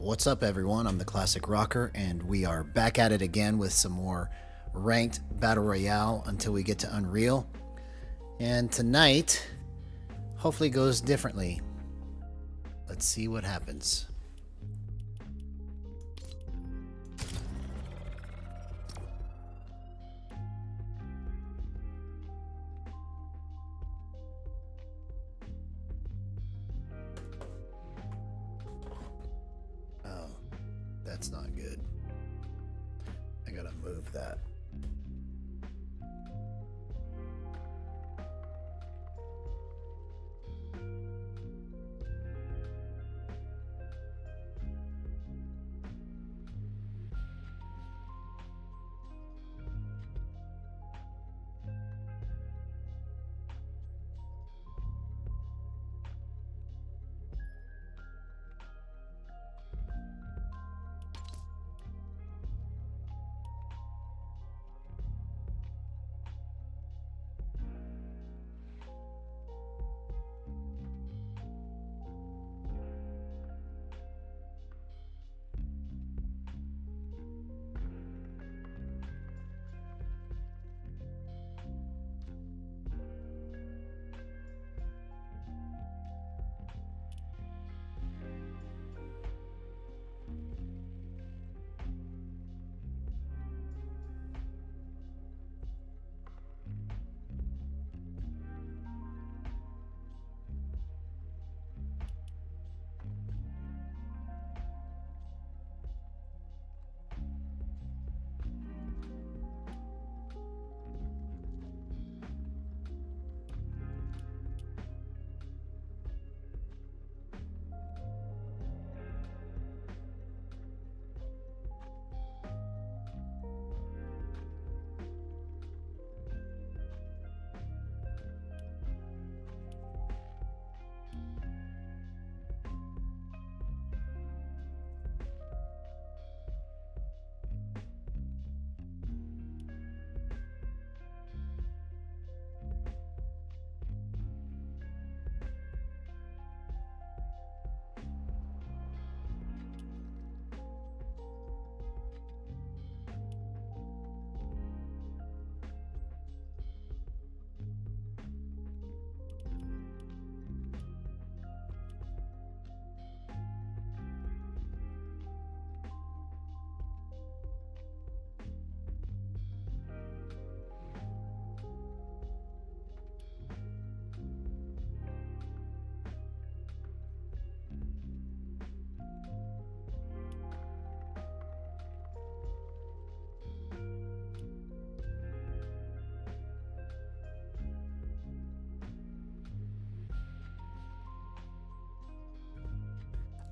What's up, everyone? I'm the Classic Rocker, and we are back at it again with some more Ranked Battle Royale until we get to Unreal. And tonight, hopefully goes differently. Let's see what happens. That's not good. I gotta move that.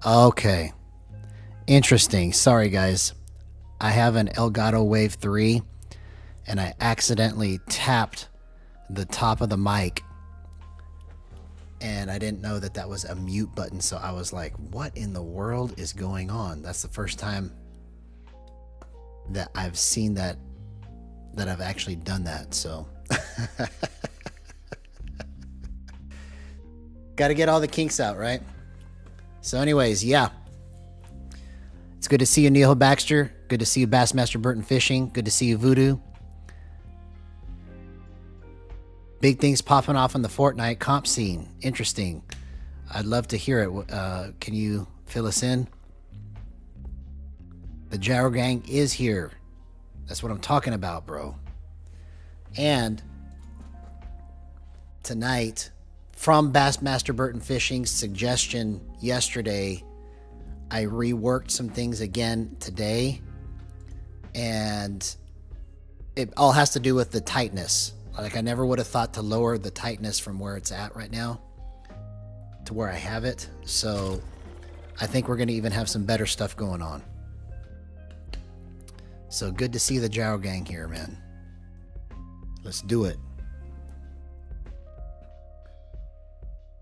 Okay. Interesting. Sorry, guys. I have an Elgato Wave 3, and I accidentally tapped the top of the mic, and I didn't know that that was a mute button, so I was like, what in the world is going on? That's the first time that I've seen that I've actually done that, so... Got to get all the kinks out, right? So anyways, yeah. It's good to see you, Neil Baxter. Good to see you, Bassmaster Burton Fishing. Good to see you, Voodoo. Big things popping off on the Fortnite comp scene. Interesting. I'd love to hear it. Can you fill us in? The Gyro Gang is here. That's what I'm talking about, bro. And tonight, from Bassmaster Burton Fishing's suggestion yesterday, I reworked some things again today, and it all has to do with the tightness. Like, I never would have thought to lower the tightness from where it's at right now to where I have it. So I think we're going to even have some better stuff going on. So good to see the Gyro Gang here, man. Let's do it.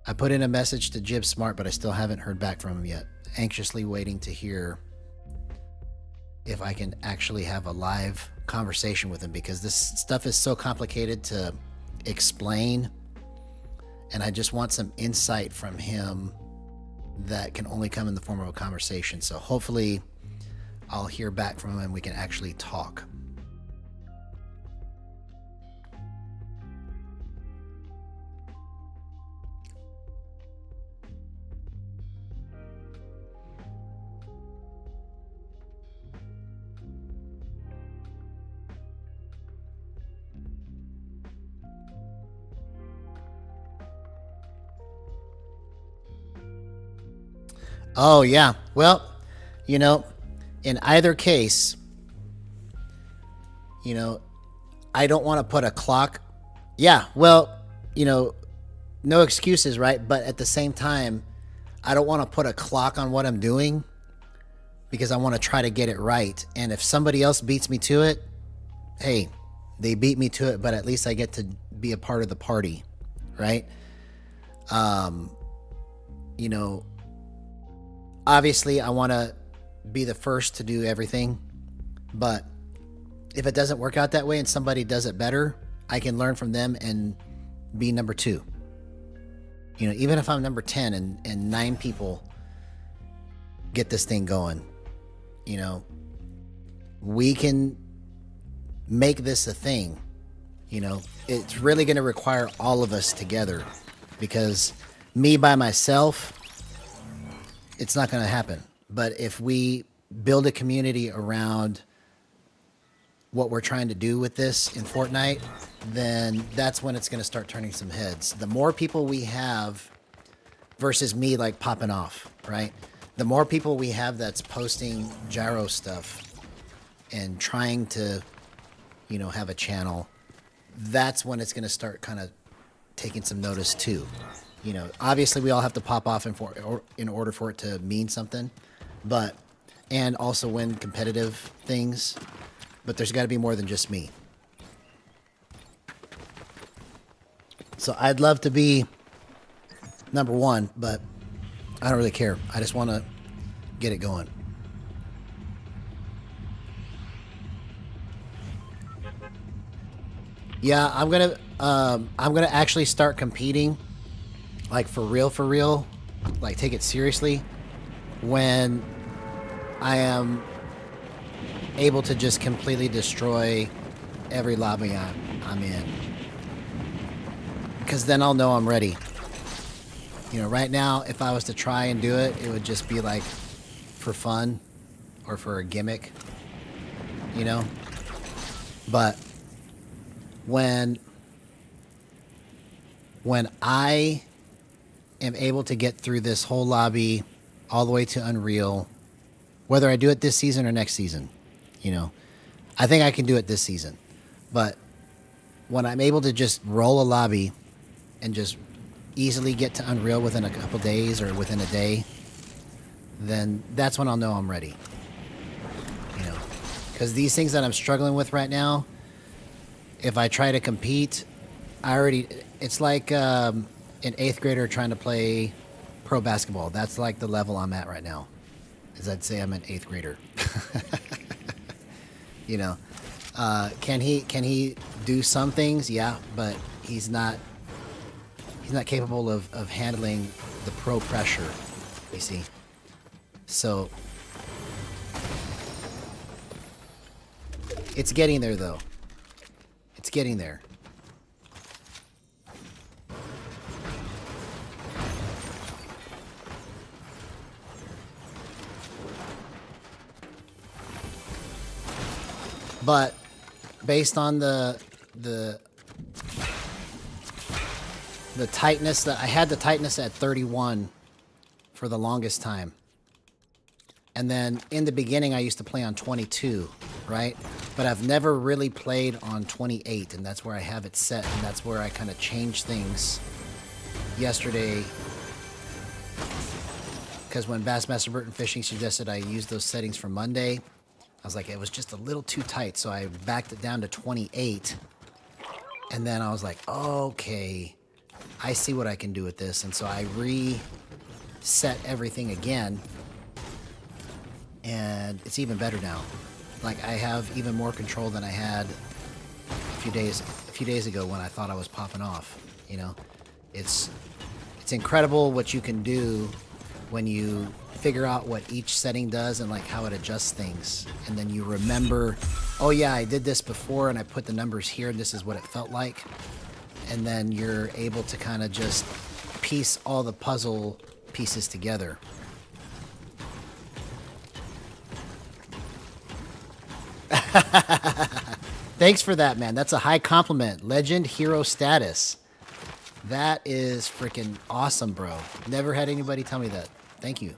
I put in a message to Jib Smart, but I still haven't heard back from him yet. Anxiously waiting to hear if I can actually have a live conversation with him, because this stuff is so complicated to explain, and I just want some insight from him that can only come in the form of a conversation. So hopefully I'll hear back from him and we can actually talk. Oh, yeah. Well, you know, in either case, you know, I don't want to put a clock. Yeah, well, you know, no excuses, right? But at the same time, I don't want to put a clock on what I'm doing because I want to try to get it right. And if somebody else beats me to it, hey, they beat me to it, but at least I get to be a part of the party, right? You know, obviously I want to be the first to do everything, but if it doesn't work out that way and somebody does it better, I can learn from them and be number 2. You know, even if I'm number 10 and 9 people get this thing going, you know, we can make this a thing. You know, it's really going to require all of us together, because me by myself, it's not going to happen. But if we build a community around what we're trying to do with this in Fortnite, then that's when it's going to start turning some heads. The more people we have versus me like popping off, right? The more people we have that's posting gyro stuff and trying to, you know, have a channel, that's when it's going to start kind of taking some notice too. You know, obviously we all have to pop off in order for it to mean something, but, and also win competitive things, but there's got to be more than just me. So I'd love to be number 1, but I don't really care. I just want to get it going. Yeah, I'm gonna actually start competing, like for real, like take it seriously, when I am able to just completely destroy every lobby I'm in, because then I'll know I'm ready. You know, right now, if I was to try and do it, it would just be like for fun or for a gimmick, you know? But when I am able to get through this whole lobby all the way to Unreal, whether I do it this season or next season, you know, I think I can do it this season. But when I'm able to just roll a lobby and just easily get to Unreal within a couple days or within a day, then that's when I'll know I'm ready. You know, because these things that I'm struggling with right now, if I try to compete, it's like an 8th grader trying to play pro basketball. That's like the level I'm at right now, is I'd say I'm an 8th grader. You know, can he do some things? Yeah, but he's not capable of handling the pro pressure, you see. So it's getting there, though. It's getting there. But based on the tightness that I had, the tightness at 31 for the longest time. And then in the beginning, I used to play on 22, right? But I've never really played on 28, and that's where I have it set, and that's where I kind of changed things yesterday. Because when Bassmaster Burton Fishing suggested I use those settings for Monday, I was like, it was just a little too tight, so I backed it down to 28. And then I was like, okay, I see what I can do with this. And so I reset everything again, and it's even better now. Like, I have even more control than I had a few days ago when I thought I was popping off. You know, it's incredible what you can do when you figure out what each setting does and like how it adjusts things. And then you remember, oh yeah, I did this before and I put the numbers here and this is what it felt like. And then you're able to kind of just piece all the puzzle pieces together. Thanks for that, man. That's a high compliment. Legend hero status. That is freaking awesome, bro. Never had anybody tell me that. Thank you.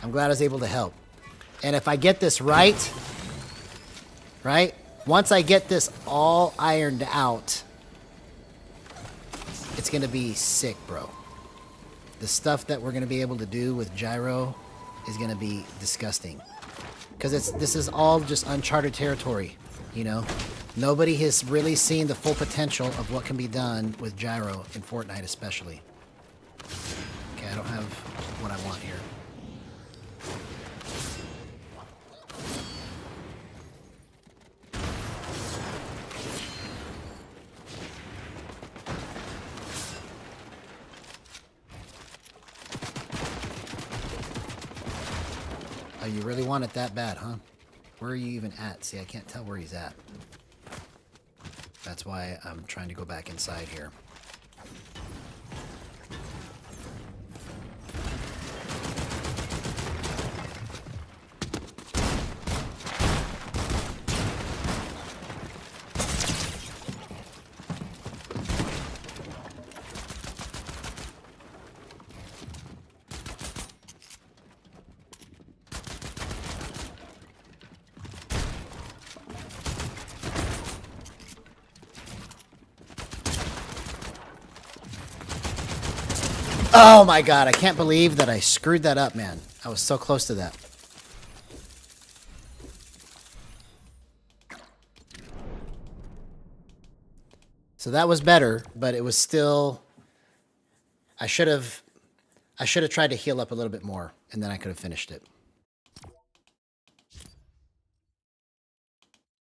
I'm glad I was able to help. And if I get this right, once I get this all ironed out, it's going to be sick, bro. The stuff that we're going to be able to do with Gyro is going to be disgusting. Because this is all just uncharted territory, you know? Nobody has really seen the full potential of what can be done with Gyro in Fortnite especially. Okay, I don't have what I want here. Oh, you really want it that bad, huh? Where are you even at? See, I can't tell where he's at. That's why I'm trying to go back inside here. Oh my god, I can't believe that I screwed that up, man. I was so close to that. So that was better, but it was still... I should have tried to heal up a little bit more, and then I could have finished it.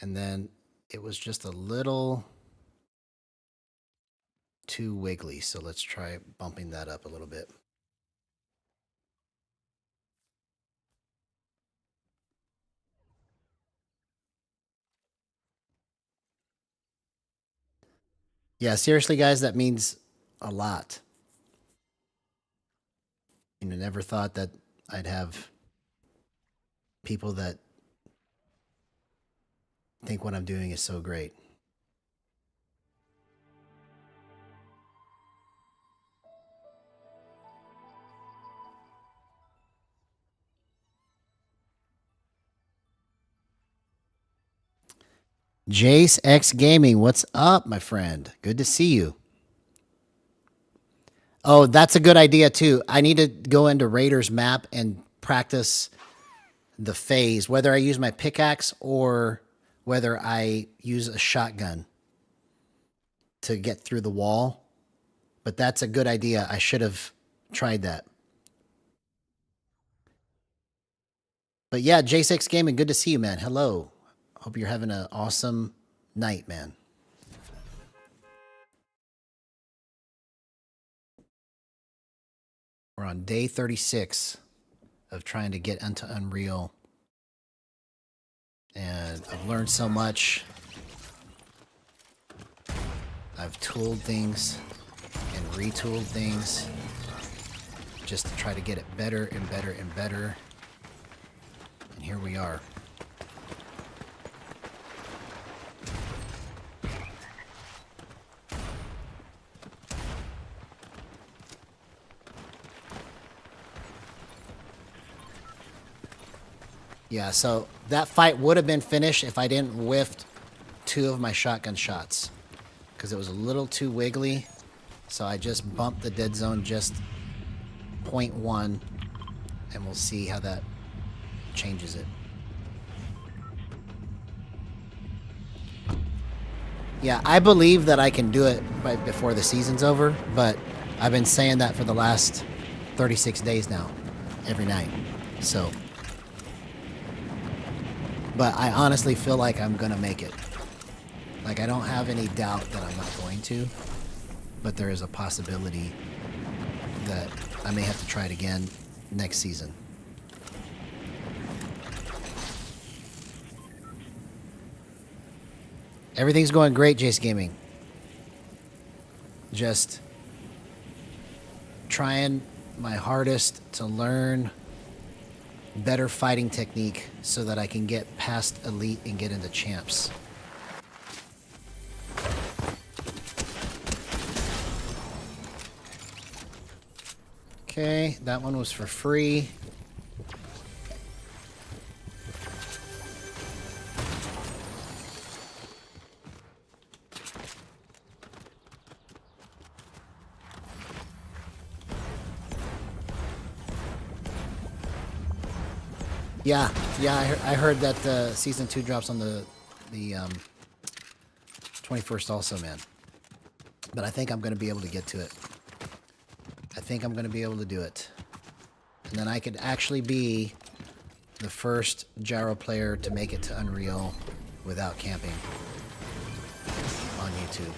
And then it was just a little too wiggly, so let's try bumping that up a little bit. Yeah, seriously, guys, that means a lot. You know, never thought that I'd have people that think what I'm doing is so great. Jace X Gaming, what's up, my friend? Good to see you. Oh, that's a good idea too. I need to go into Raider's map and practice the phase, whether I use my pickaxe or whether I use a shotgun to get through the wall. But that's a good idea. I should have tried that. But yeah, Jace X Gaming, good to see you, man. Hello. Hope you're having an awesome night, man. We're on day 36 of trying to get into Unreal. And I've learned so much. I've tooled things and retooled things just to try to get it better and better and better. And here we are. Yeah, so that fight would have been finished if I didn't whiff 2 of my shotgun shots. Because it was a little too wiggly. So I just bumped the dead zone just 0.1. And we'll see how that changes it. Yeah, I believe that I can do it right before the season's over. But I've been saying that for the last 36 days now. Every night. So... But I honestly feel like I'm going to make it. Like, I don't have any doubt that I'm not going to. But there is a possibility that I may have to try it again next season. Everything's going great, Jace Gaming. Just trying my hardest to learn better fighting technique so that I can get past Elite and get into Champs. Okay, that one was for free. Yeah, I heard that season 2 drops on the 21st also, man. But I think I'm going to be able to get to it. I think I'm going to be able to do it. And then I could actually be the first Gyro player to make it to Unreal without camping on YouTube.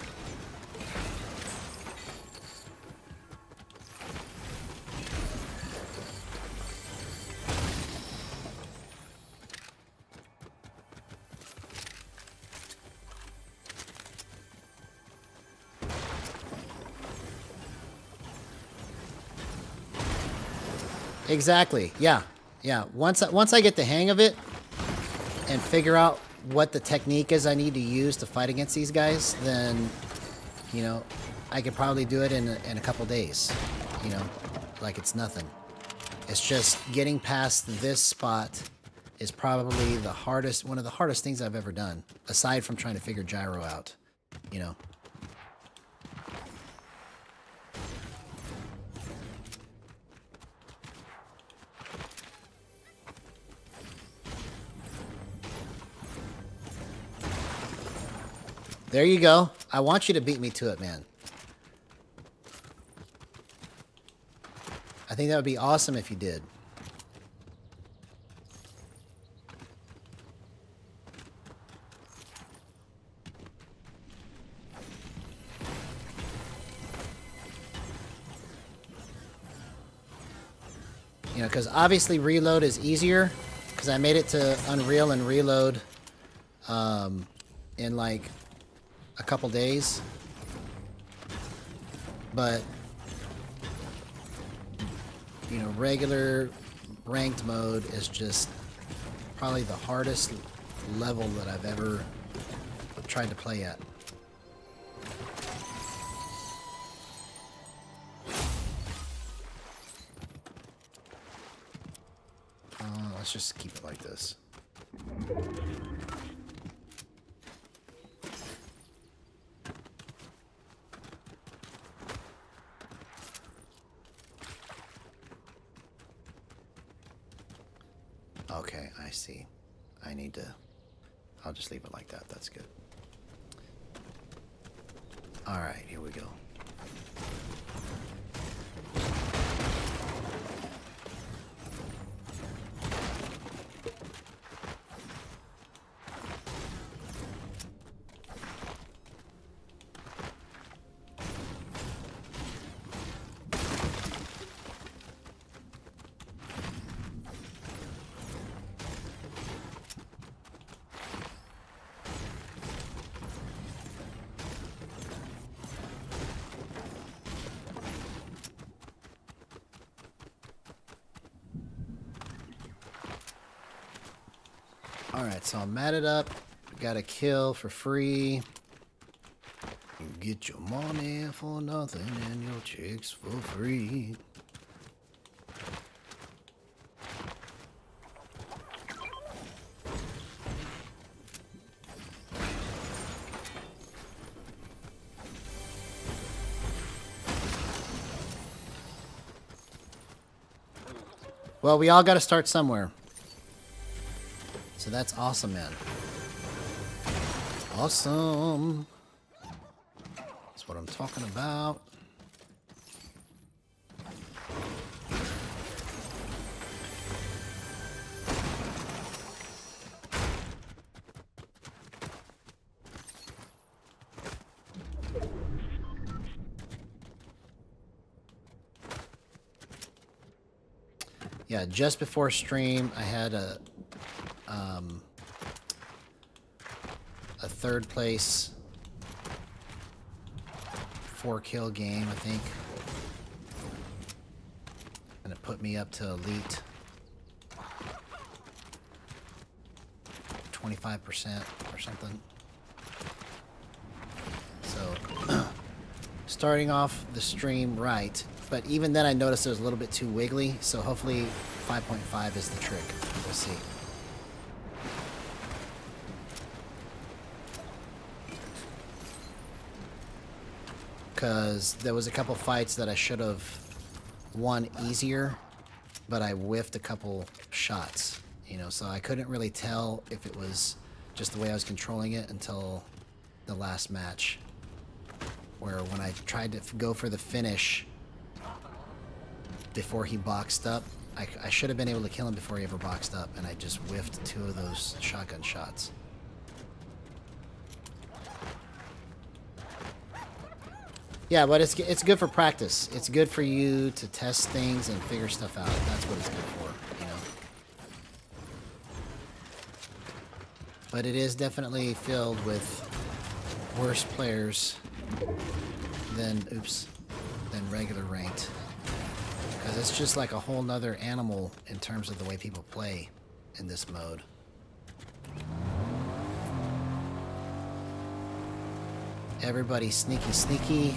Exactly. Yeah. Once I get the hang of it and figure out what the technique is I need to use to fight against these guys, then, you know, I could probably do it in a couple days. You know, like it's nothing. It's just getting past this spot is probably the hardest, one of the hardest things I've ever done, aside from trying to figure Gyro out, you know. There you go. I want you to beat me to it, man. I think that would be awesome if you did. You know, because obviously reload is easier, because I made it to Unreal and reload in like a couple days. But, you know, regular ranked mode is just probably the hardest level that I've ever tried to play at. Let's just keep it like this. Okay, I see. I need to... I'll just leave it like that. That's good. Alright, here we go. Alright, so I'm matted up. Got a kill for free. You get your money for nothing and your chicks for free. Well, we all got to start somewhere. So that's awesome, man. Awesome. That's what I'm talking about. Yeah, just before stream, I had a third place 4-kill game, I think. And it put me up to elite 25% or something. So, starting off the stream right. But even then I noticed it was a little bit too wiggly, so hopefully 5.5 is the trick. We'll see. Because there was a couple fights that I should have won easier, but I whiffed a couple shots, you know, so I couldn't really tell if it was just the way I was controlling it until the last match, where when I tried to go for the finish before he boxed up, I should have been able to kill him before he ever boxed up, and I just whiffed 2 of those shotgun shots. Yeah, but it's good for practice. It's good for you to test things and figure stuff out. That's what it's good for, you know. But it is definitely filled with worse players than regular ranked. Because it's just like a whole nother animal in terms of the way people play in this mode. Everybody sneaky sneaky.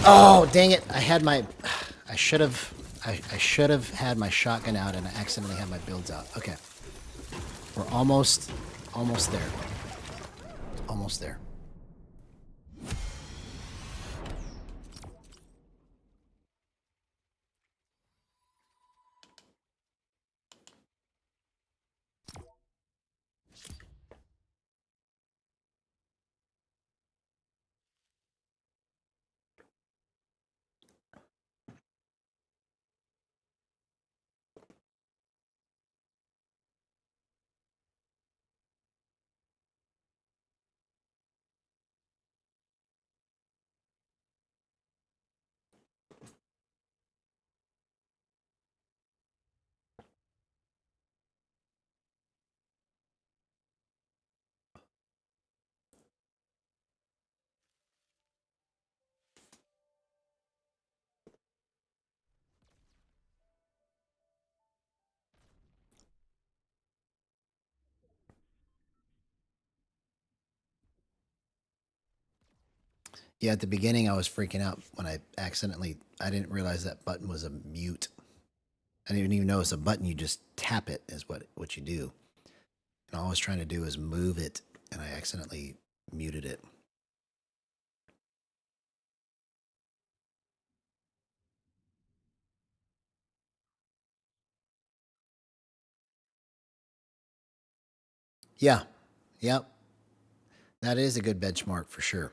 Oh, dang it. I should have had my shotgun out and I accidentally had my builds out. Okay. We're almost there. Almost there. Yeah, at the beginning I was freaking out when I didn't realize that button was a mute. I didn't even know it's a button. You just tap it is what you do. And all I was trying to do is move it, and I accidentally muted it. Yeah. Yep. That is a good benchmark for sure.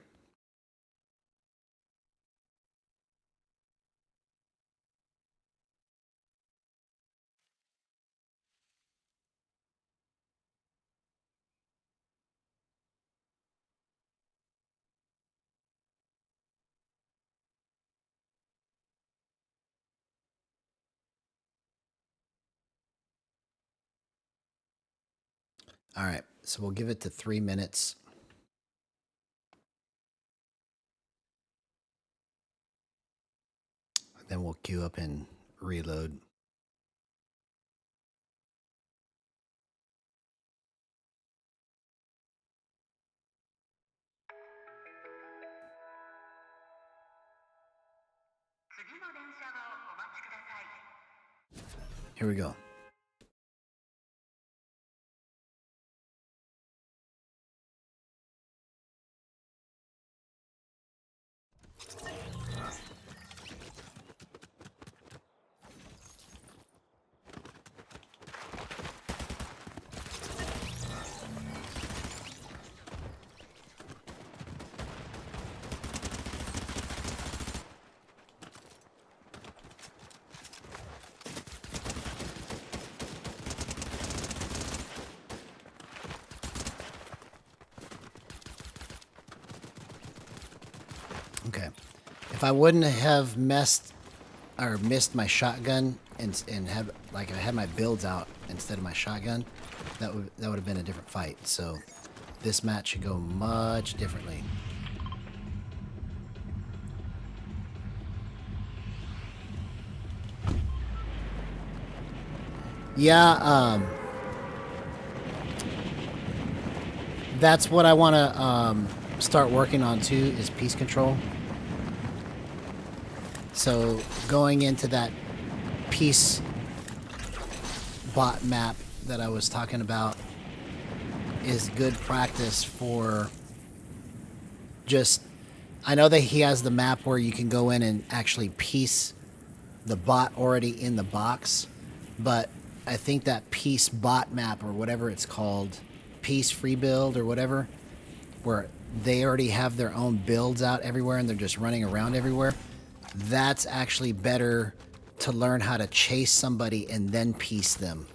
All right. So we'll give it to 3 minutes. Then we'll queue up and reload. Here we go. Okay. If I wouldn't have missed my shotgun and had I had my builds out instead of my shotgun, that would have been a different fight. So this match should go much differently. Yeah, that's what I want to start working on too, is piece control. So going into that piece bot map that I was talking about is good practice for just... I know that he has the map where you can go in and actually piece the bot already in the box, but I think that piece bot map, or whatever it's called, piece free build or whatever, where they already have their own builds out everywhere and they're just running around everywhere, that's actually better to learn how to chase somebody and then piece them.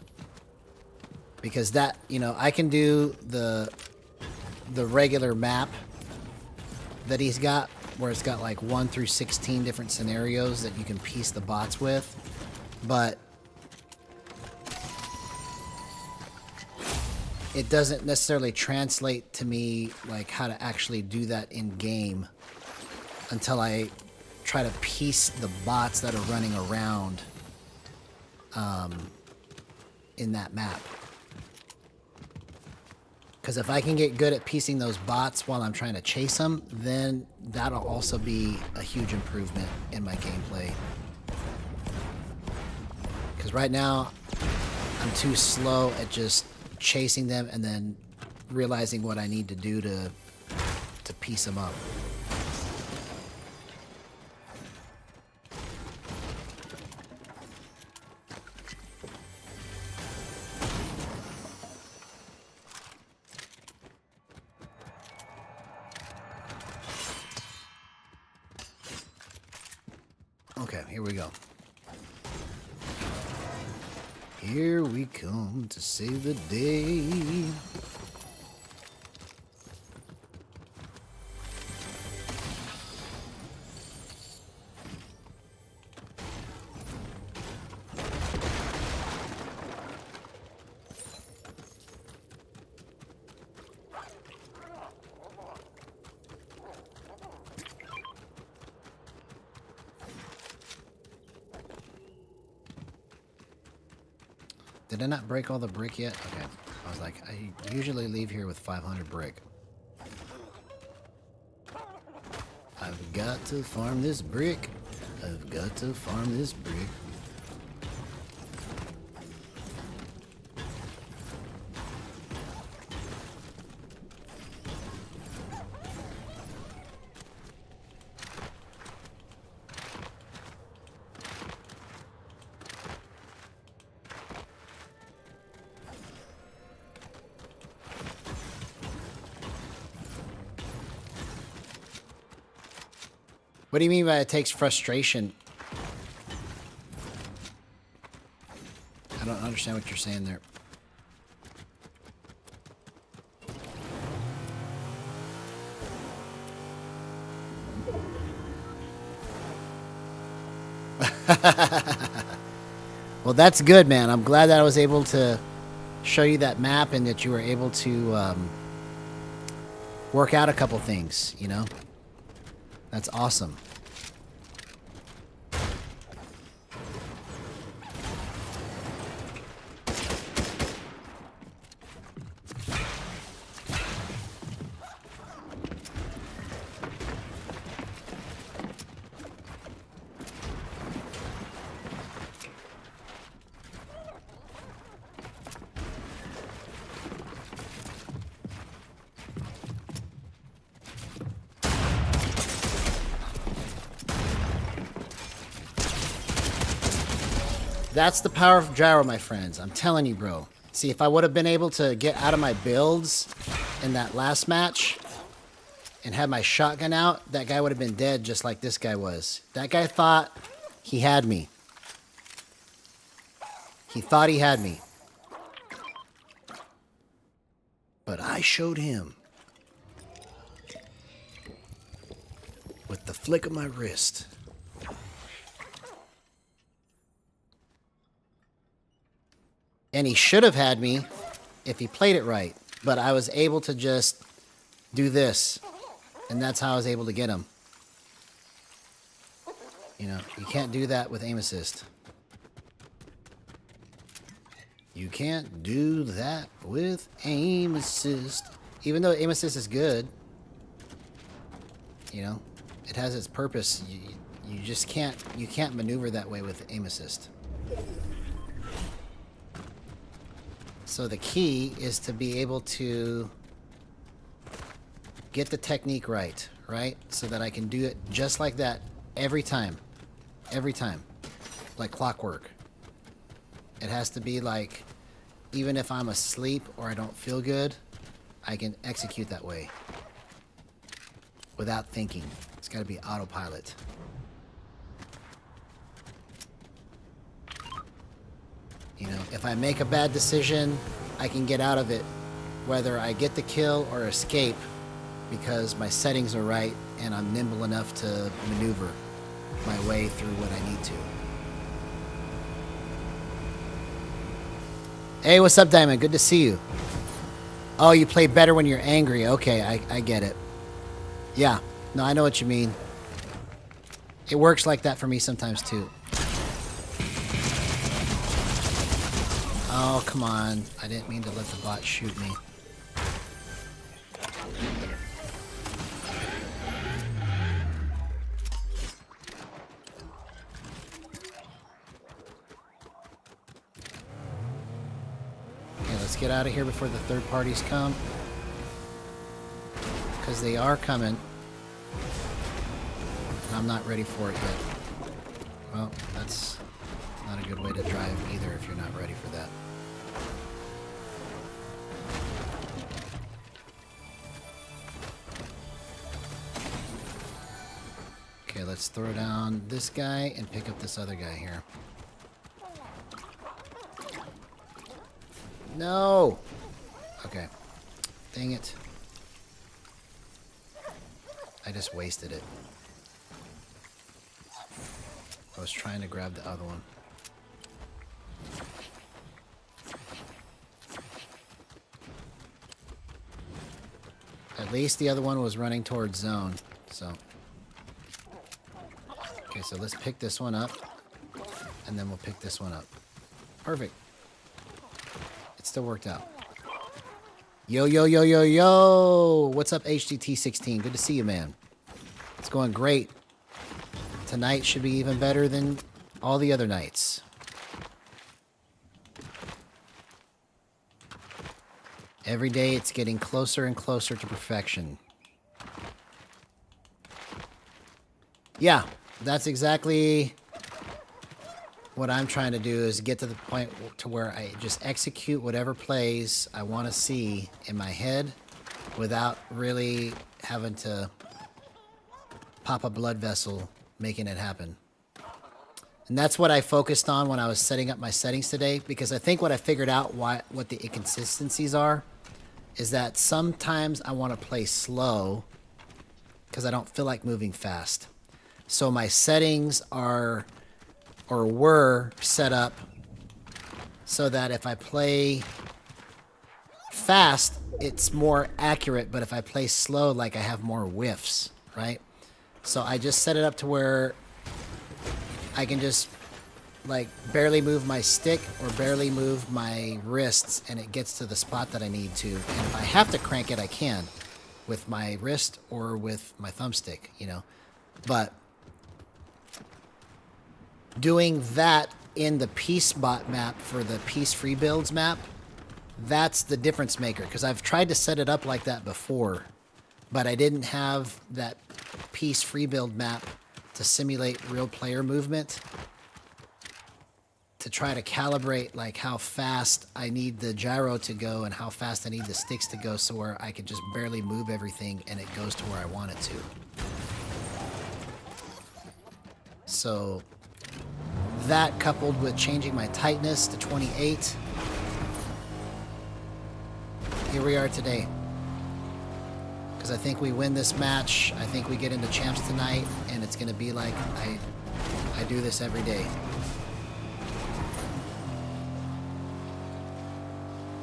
Because that, you know, I can do the regular map that he's got, where it's got like 1 through 16 different scenarios that you can piece the bots with, but it doesn't necessarily translate to me like how to actually do that in game until I try to piece the bots that are running around in that map. Because if I can get good at piecing those bots while I'm trying to chase them, then that'll also be a huge improvement in my gameplay. Because right now, I'm too slow at just chasing them and then realizing what I need to do to piece them up. Okay, here we go. Here we come to save the day. Did I not break all the brick yet? Okay. I was like, I usually leave here with 500 brick. I've got to farm this brick. I've got to farm this brick. What do you mean by it takes frustration? I don't understand what you're saying there. Well, that's good, man. I'm glad that I was able to show you that map and that you were able to work out a couple things, you know? That's awesome. That's the power of Gyro, my friends. I'm telling you, bro. See, if I would have been able to get out of my builds in that last match and had my shotgun out, that guy would have been dead just like this guy was. That guy thought he had me. He thought he had me. But I showed him with the flick of my wrist. And he should have had me if he played it right. But I was able to just do this. And that's how I was able to get him. You know, you can't do that with aim assist. You can't do that with aim assist. Even though aim assist is good, you know, it has its purpose. You just can't maneuver that way with aim assist. So the key is to be able to get the technique right, so that I can do it just like that every time, like clockwork. It has to be like, even if I'm asleep or I don't feel good, I can execute that way without thinking. It's got to be autopilot. You know, if I make a bad decision, I can get out of it, whether I get the kill or escape, because my settings are right and I'm nimble enough to maneuver my way through what I need to. Hey, what's up, Diamond? Good to see you. Oh, you play better when you're angry. Okay, I get it. Yeah, no, I know what you mean. It works like that for me sometimes, too. Oh, come on. I didn't mean to let the bot shoot me. Okay, let's get out of here before the third parties come. Because they are coming. And I'm not ready for it yet. Well, that's not a good way to drive either if you're not ready for that. Okay, let's throw down this guy and pick up this other guy here. No! Okay. Dang it. I just wasted it. I was trying to grab the other one. At least the other one was running towards zone, so. Okay, so let's pick this one up, and then we'll pick this one up. Perfect. It still worked out. Yo, yo, yo, yo, yo! What's up, HDT16? Good to see you, man. It's going great. Tonight should be even better than all the other nights. Every day it's getting closer and closer to perfection. Yeah, that's exactly what I'm trying to do, is get to the point to where I just execute whatever plays I want to see in my head without really having to pop a blood vessel making it happen. And that's what I focused on when I was setting up my settings today, because I think what I figured out what the inconsistencies are is that sometimes I want to play slow because I don't feel like moving fast. So my settings are, or were, set up so that if I play fast, it's more accurate, but if I play slow, like, I have more whiffs, right? So I just set it up to where I can just, like, barely move my stick or barely move my wrists, and it gets to the spot that I need to. And if I have to crank it, I can with my wrist or with my thumbstick, you know. But doing that in the piece bot map for the piece free builds map, that's the difference maker, because I've tried to set it up like that before, but I didn't have that piece free build map to simulate real player movement, to try to calibrate like how fast I need the gyro to go and how fast I need the sticks to go, so where I could just barely move everything and it goes to where I want it to. So that, coupled with changing my tightness to 28, here we are today. Because I think we win this match. I think we get into champs tonight, and it's going to be like I do this every day.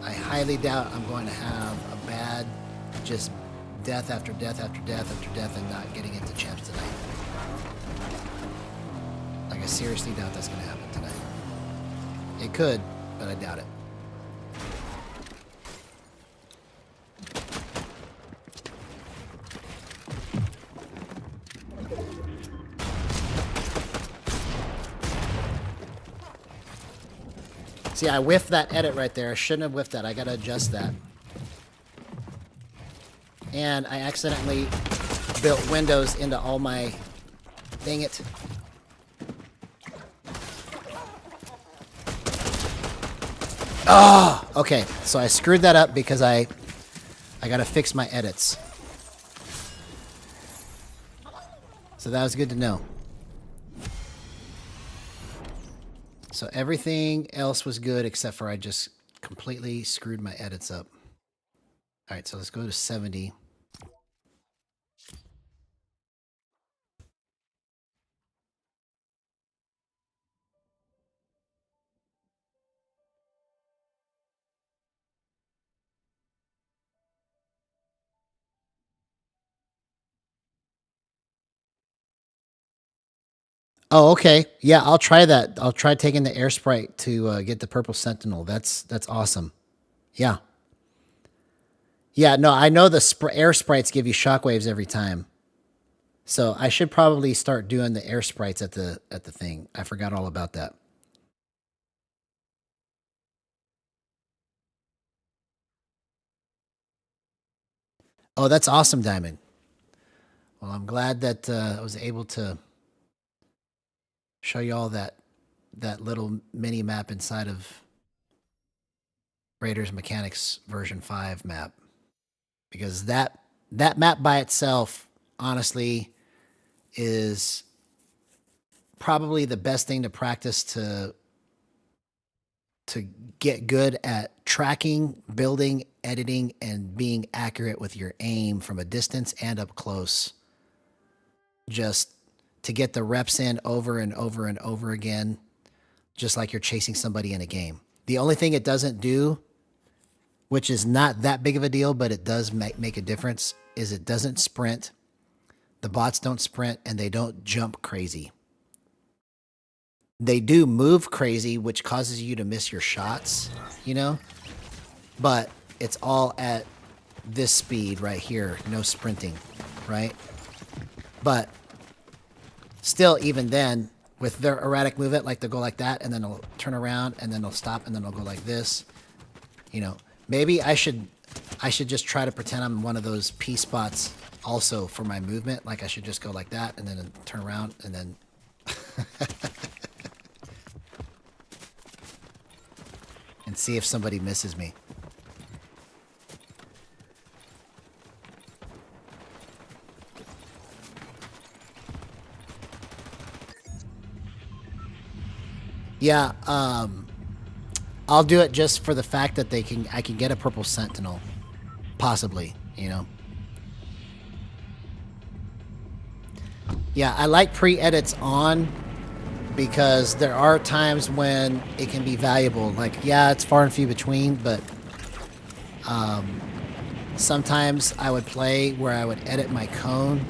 I highly doubt I'm going to have a bad, just death after death after death after death and not getting into champs tonight. Like, I seriously doubt that's going to happen tonight. It could, but I doubt it. See, I whiffed that edit right there. I shouldn't have whiffed that. I gotta adjust that. And I accidentally built windows into all my... Dang it. Oh, okay. So I screwed that up because I gotta fix my edits. So that was good to know. So everything else was good except for I just completely screwed my edits up. All right, so let's go to 70. Oh, okay. Yeah, I'll try that. I'll try taking the air sprite to get the purple sentinel. That's awesome. Yeah. Yeah, no, I know the air sprites give you shockwaves every time. So I should probably start doing the air sprites at the thing. I forgot all about that. Oh, that's awesome, Diamond. Well, I'm glad that I was able to show you all that little mini map inside of Raiders Mechanics version 5 map. Because that map by itself, honestly, is probably the best thing to practice to get good at tracking, building, editing, and being accurate with your aim from a distance and up close. Just to get the reps in over and over and over again, just like you're chasing somebody in a game. The only thing it doesn't do, which is not that big of a deal, but it does make a difference, is it doesn't sprint. The bots don't sprint, and they don't jump crazy. They do move crazy, which causes you to miss your shots, you know? But it's all at this speed right here, no sprinting, right? But still, even then, with their erratic movement, like they'll go like that, and then they'll turn around, and then they'll stop, and then they'll go like this. You know, maybe I should just try to pretend I'm one of those P spots also for my movement. Like I should just go like that, and then turn around, and then... and see if somebody misses me. Yeah, I'll do it just for the fact that I can get a purple sentinel, possibly, you know. Yeah, I like pre-edits on because there are times when it can be valuable. Like, yeah, it's far and few between, but sometimes I would play where I would edit my cone,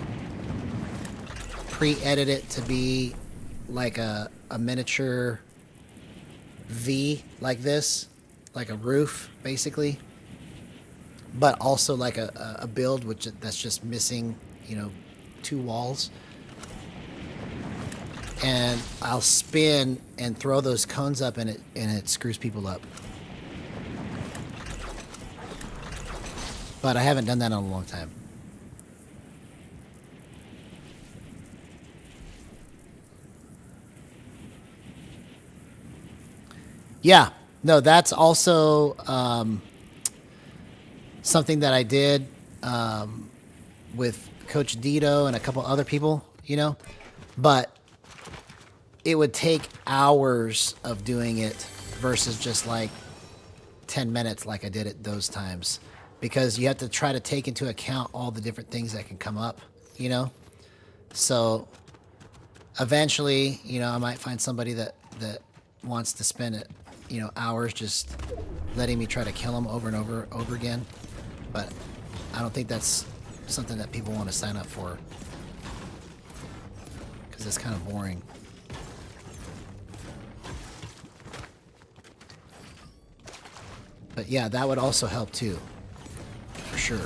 pre-edit it to be like a miniature V like this, like a roof, basically, but also like a build that's just missing, you know, 2 walls. And I'll spin and throw those cones up, and it screws people up. But I haven't done that in a long time. Yeah, no, that's also something that I did with Coach Dito and a couple other people, you know, but it would take hours of doing it versus just like 10 minutes like I did it those times, because you have to try to take into account all the different things that can come up, you know? So eventually, you know, I might find somebody that wants to spend it, you know, hours just letting me try to kill them over and over again. But I don't think that's something that people want to sign up for, because it's kind of boring. But yeah, that would also help too, for sure.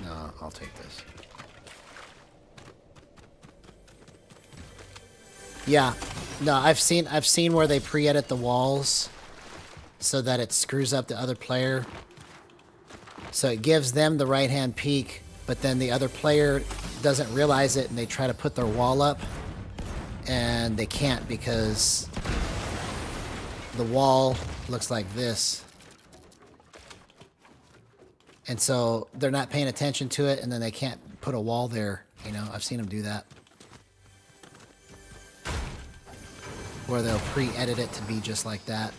No, I'll take this. Yeah, no, I've seen where they pre-edit the walls so that it screws up the other player. So it gives them the right-hand peek, but then the other player doesn't realize it, and they try to put their wall up, and they can't because the wall looks like this. And so they're not paying attention to it, and then they can't put a wall there. You know, I've seen them do that. Where they'll pre-edit it to be just like that.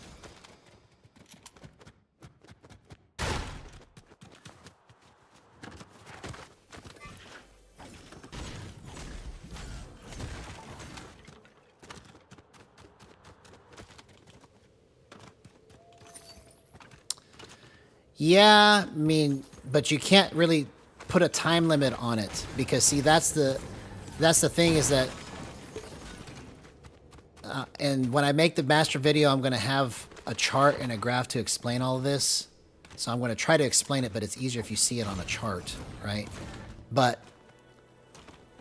Yeah, I mean, but you can't really put a time limit on it, because see, that's the thing, is that and when I make the master video, I'm going to have a chart and a graph to explain all of this. So I'm going to try to explain it, but it's easier if you see it on a chart, right? But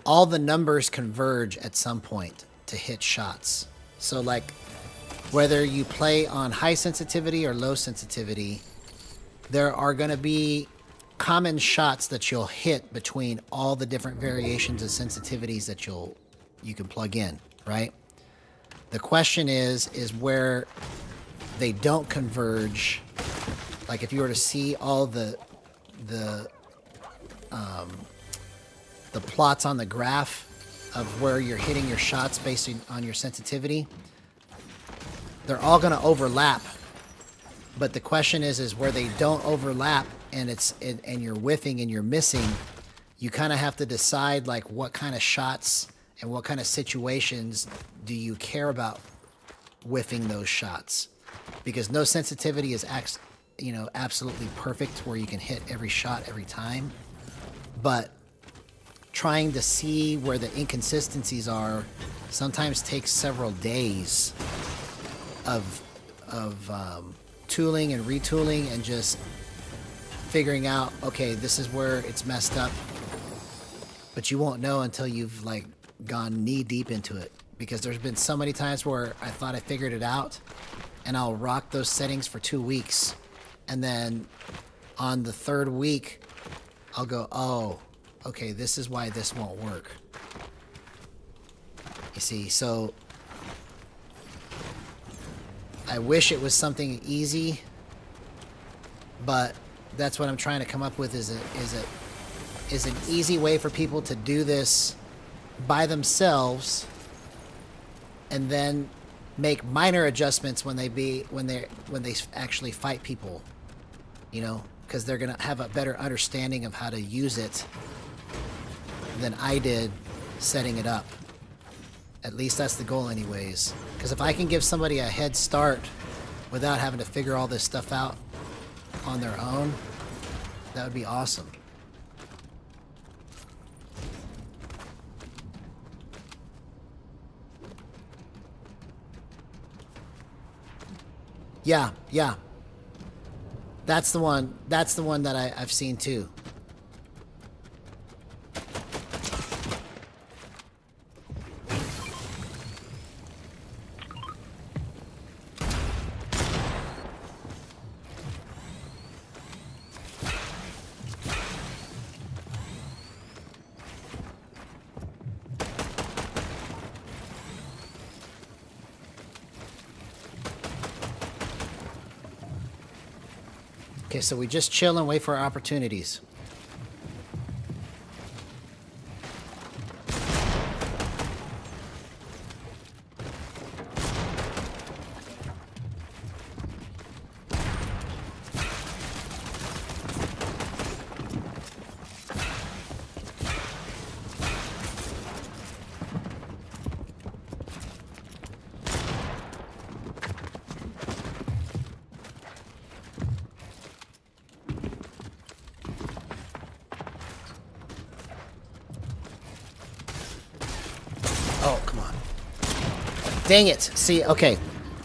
all the numbers converge at some point to hit shots. So like, whether you play on high sensitivity or low sensitivity, there are going to be common shots that you'll hit between all the different variations of sensitivities that you can plug in, right? The question is where they don't converge. Like if you were to see all the plots on the graph of where you're hitting your shots based on your sensitivity, they're all going to overlap. But the question is where they don't overlap, and and you're whiffing and you're missing, you kind of have to decide like what kind of shots and what kind of situations do you care about whiffing those shots? Because no sensitivity is absolutely perfect where you can hit every shot every time. But trying to see where the inconsistencies are sometimes takes several days of tooling and retooling and just figuring out, okay, this is where it's messed up. But you won't know until you've like gone knee deep into it, because there's been so many times where I thought I figured it out, and I'll rock those settings for 2 weeks, and then on the third week I'll go, oh, okay, this is why this won't work. You see, so I wish it was something easy, but that's what I'm trying to come up with, is an easy way for people to do this by themselves, and then make minor adjustments when they actually fight people, you know, because they're gonna have a better understanding of how to use it than I did setting it up. At least that's the goal anyways, because if I can give somebody a head start without having to figure all this stuff out on their own, that would be awesome. Yeah. That's the one that I've seen too. Okay, so we just chill and wait for our opportunities. Dang it. See, okay.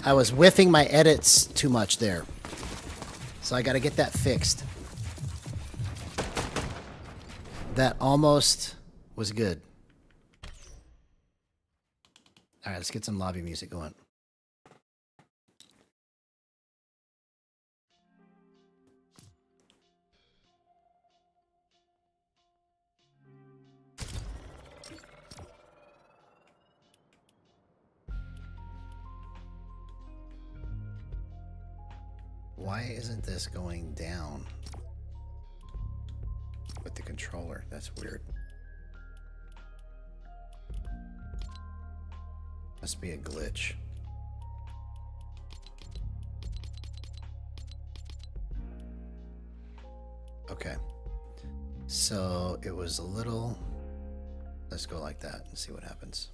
I was whiffing my edits too much there. So I got to get that fixed. That almost was good. All right, let's get some lobby music going. Why isn't this going down with the controller? That's weird. Must be a glitch. Okay. So it was a little... Let's go like that and see what happens.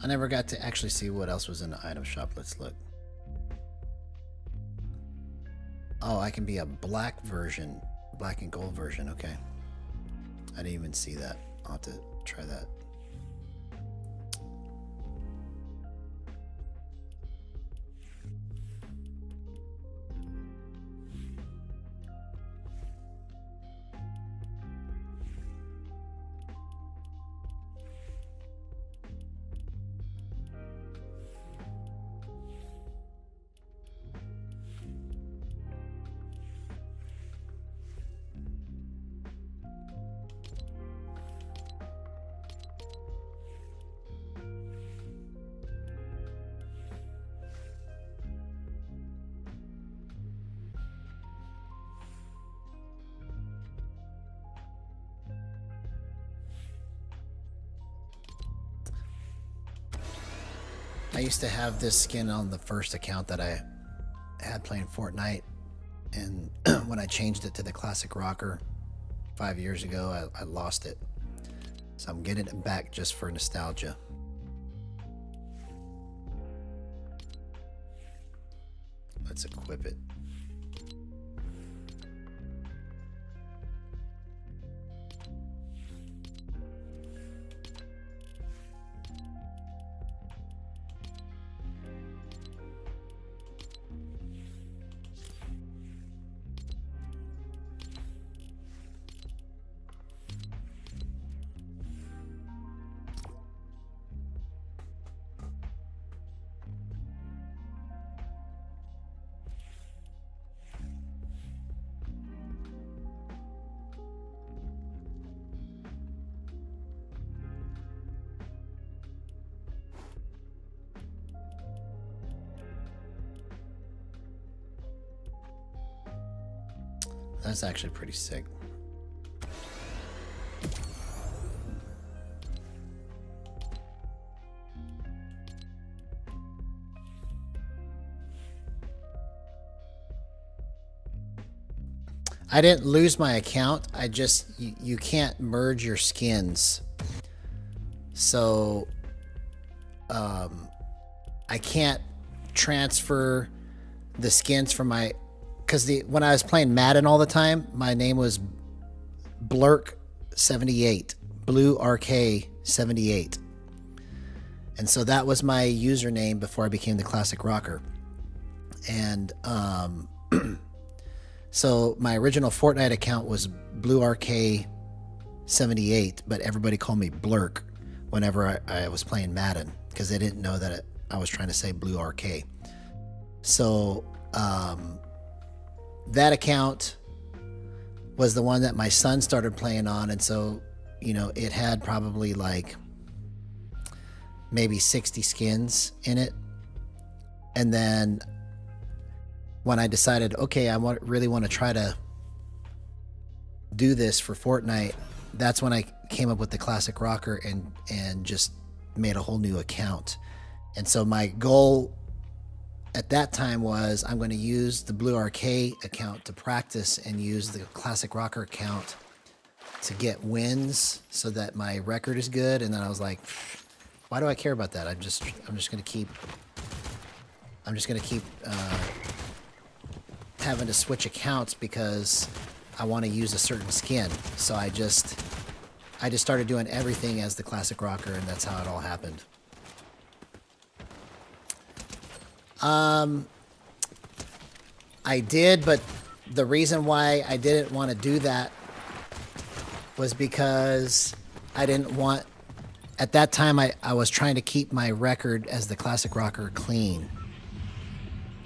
I never got to actually see what else was in the item shop. Let's look. Oh, I can be a black version. Black and gold version. Okay. I didn't even see that. I'll have to try that. I used to have this skin on the first account that I had playing Fortnite, and when I changed it to the classic rocker 5 years ago, I lost it. So I'm getting it back just for nostalgia. Let's equip it. That's actually pretty sick. I didn't lose my account. I just, you can't merge your skins. So, I can't transfer the skins from my, because when I was playing Madden all the time, my name was Blurk78, Blue RK 78. And so that was my username before I became the Classic Rocker. And so my original Fortnite account was Blue RK 78, but everybody called me Blurk. whenever I was playing Madden, because they didn't know that I was trying to say Blue RK. So that account was the one that my son started playing on, and so, you know, it had probably like maybe 60 skins in it. And then when I decided, okay, I really want to try to do this for Fortnite, that's when I came up with the Classic Rocker and just made a whole new account. And so my goal at that time was, I'm going to use the Blue RK account to practice and use the Classic Rocker account to get wins so that my record is good. And then I was like, why do I care about that? I'm just going to keep having to switch accounts because I want to use a certain skin. So I just started doing everything as the Classic Rocker, and that's how it all happened. I did, but the reason why I didn't want to do that was because I didn't want, at that time I was trying to keep my record as the Classic Rocker clean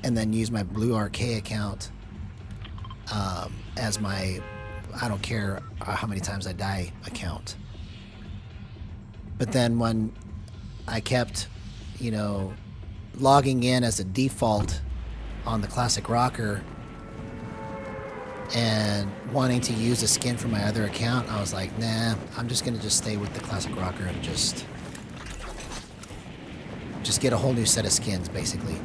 and then use my Blue RK account as my, I don't care how many times I die account. But then when I kept, you know, logging in as a default on the Classic Rocker and wanting to use a skin from my other account, I was like, nah, I'm just gonna stay with the Classic Rocker and just get a whole new set of skins, basically,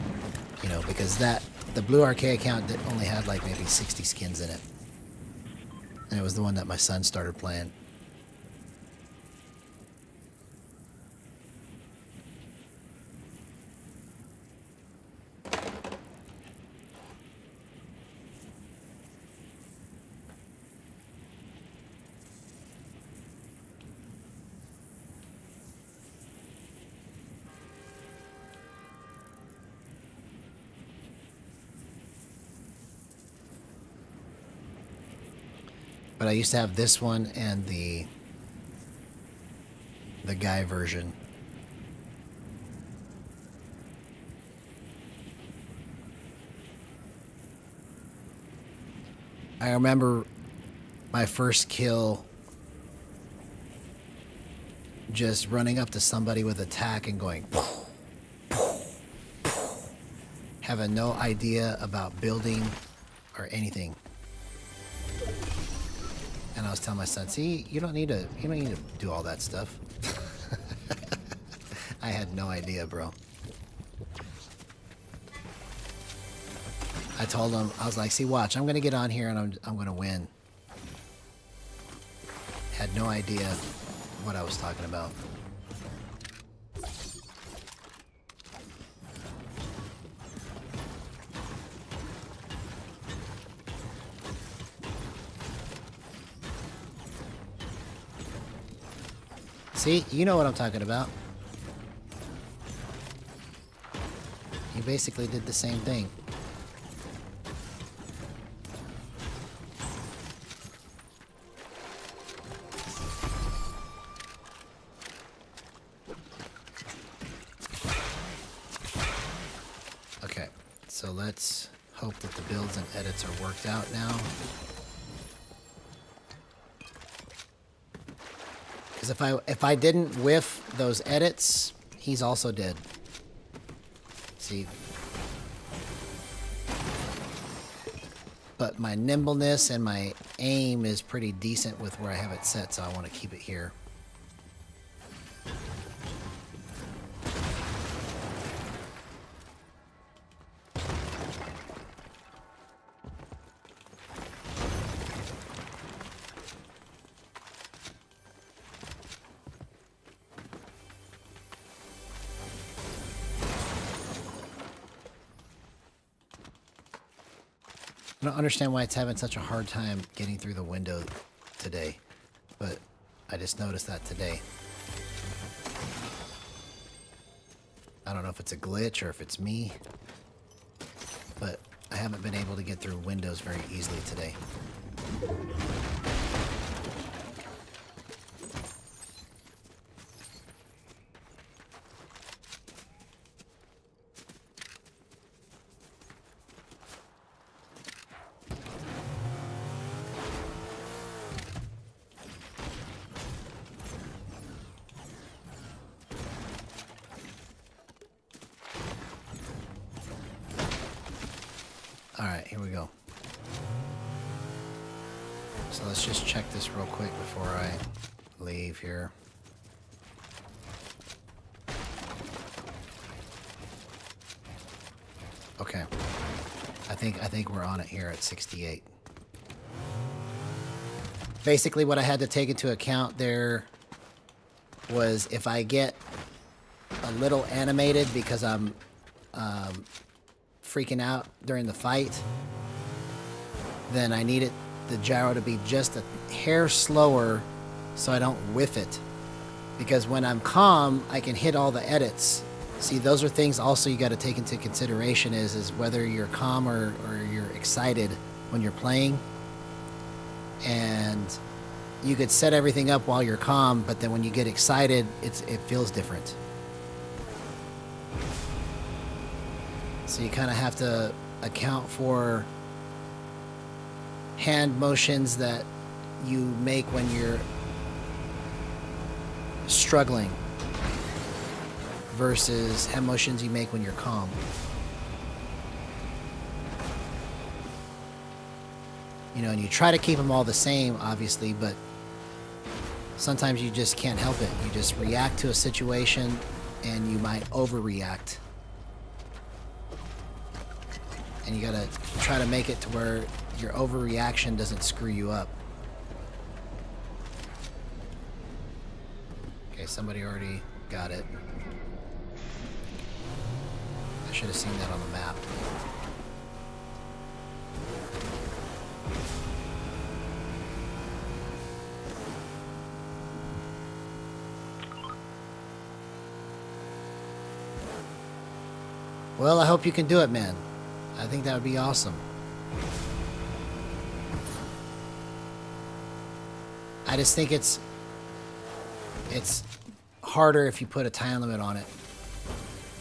you know, because the Blue RK account that only had like maybe 60 skins in it, and it was the one that my son started playing. But I used to have this one and the guy version. I remember my first kill just running up to somebody with attack and going poof, poof, poof, having no idea about building or anything. And I was telling my son, see, you don't need to do all that stuff. I had no idea, bro. I told him, I was like, see, watch, I'm gonna get on here and I'm gonna win. Had no idea what I was talking about. See, you know what I'm talking about. You basically did the same thing. Okay, so let's hope that the builds and edits are worked out now. Because if I didn't whiff those edits, he's also dead. See? But my nimbleness and my aim is pretty decent with where I have it set, so I want to keep it here. I don't understand why it's having such a hard time getting through the window today, but I just noticed that today. I don't know if it's a glitch or if it's me, but I haven't been able to get through windows very easily today. All right, here we go. So let's just check this real quick before I leave here. Okay. I think we're on it here at 68. Basically what I had to take into account there was if I get a little animated because I'm freaking out during the fight, then I needed the gyro to be just a hair slower so I don't whiff it. Because when I'm calm, I can hit all the edits. See, those are things also you got to take into consideration is whether you're calm or you're excited when you're playing. And you could set everything up while you're calm, but then when you get excited, it feels different. So you kind of have to account for hand motions that you make when you're struggling versus hand motions you make when you're calm. You know, and you try to keep them all the same, obviously, but sometimes you just can't help it. You just react to a situation and you might overreact. And you gotta try to make it to where your overreaction doesn't screw you up. Okay, somebody already got it. I should have seen that on the map. Well, I hope you can do it, man. I think that would be awesome. I just think it's harder if you put a time limit on it.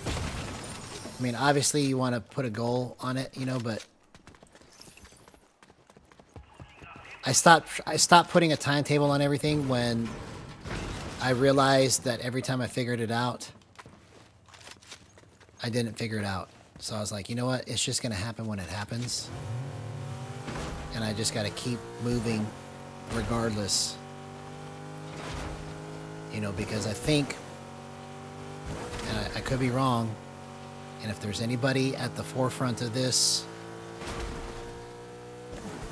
I mean, obviously you want to put a goal on it, you know, but I stopped putting a timetable on everything when I realized that every time I figured it out, I didn't figure it out. So I was like, you know what? It's just going to happen when it happens. And I just got to keep moving regardless. You know, because I think, and I could be wrong, and if there's anybody at the forefront of this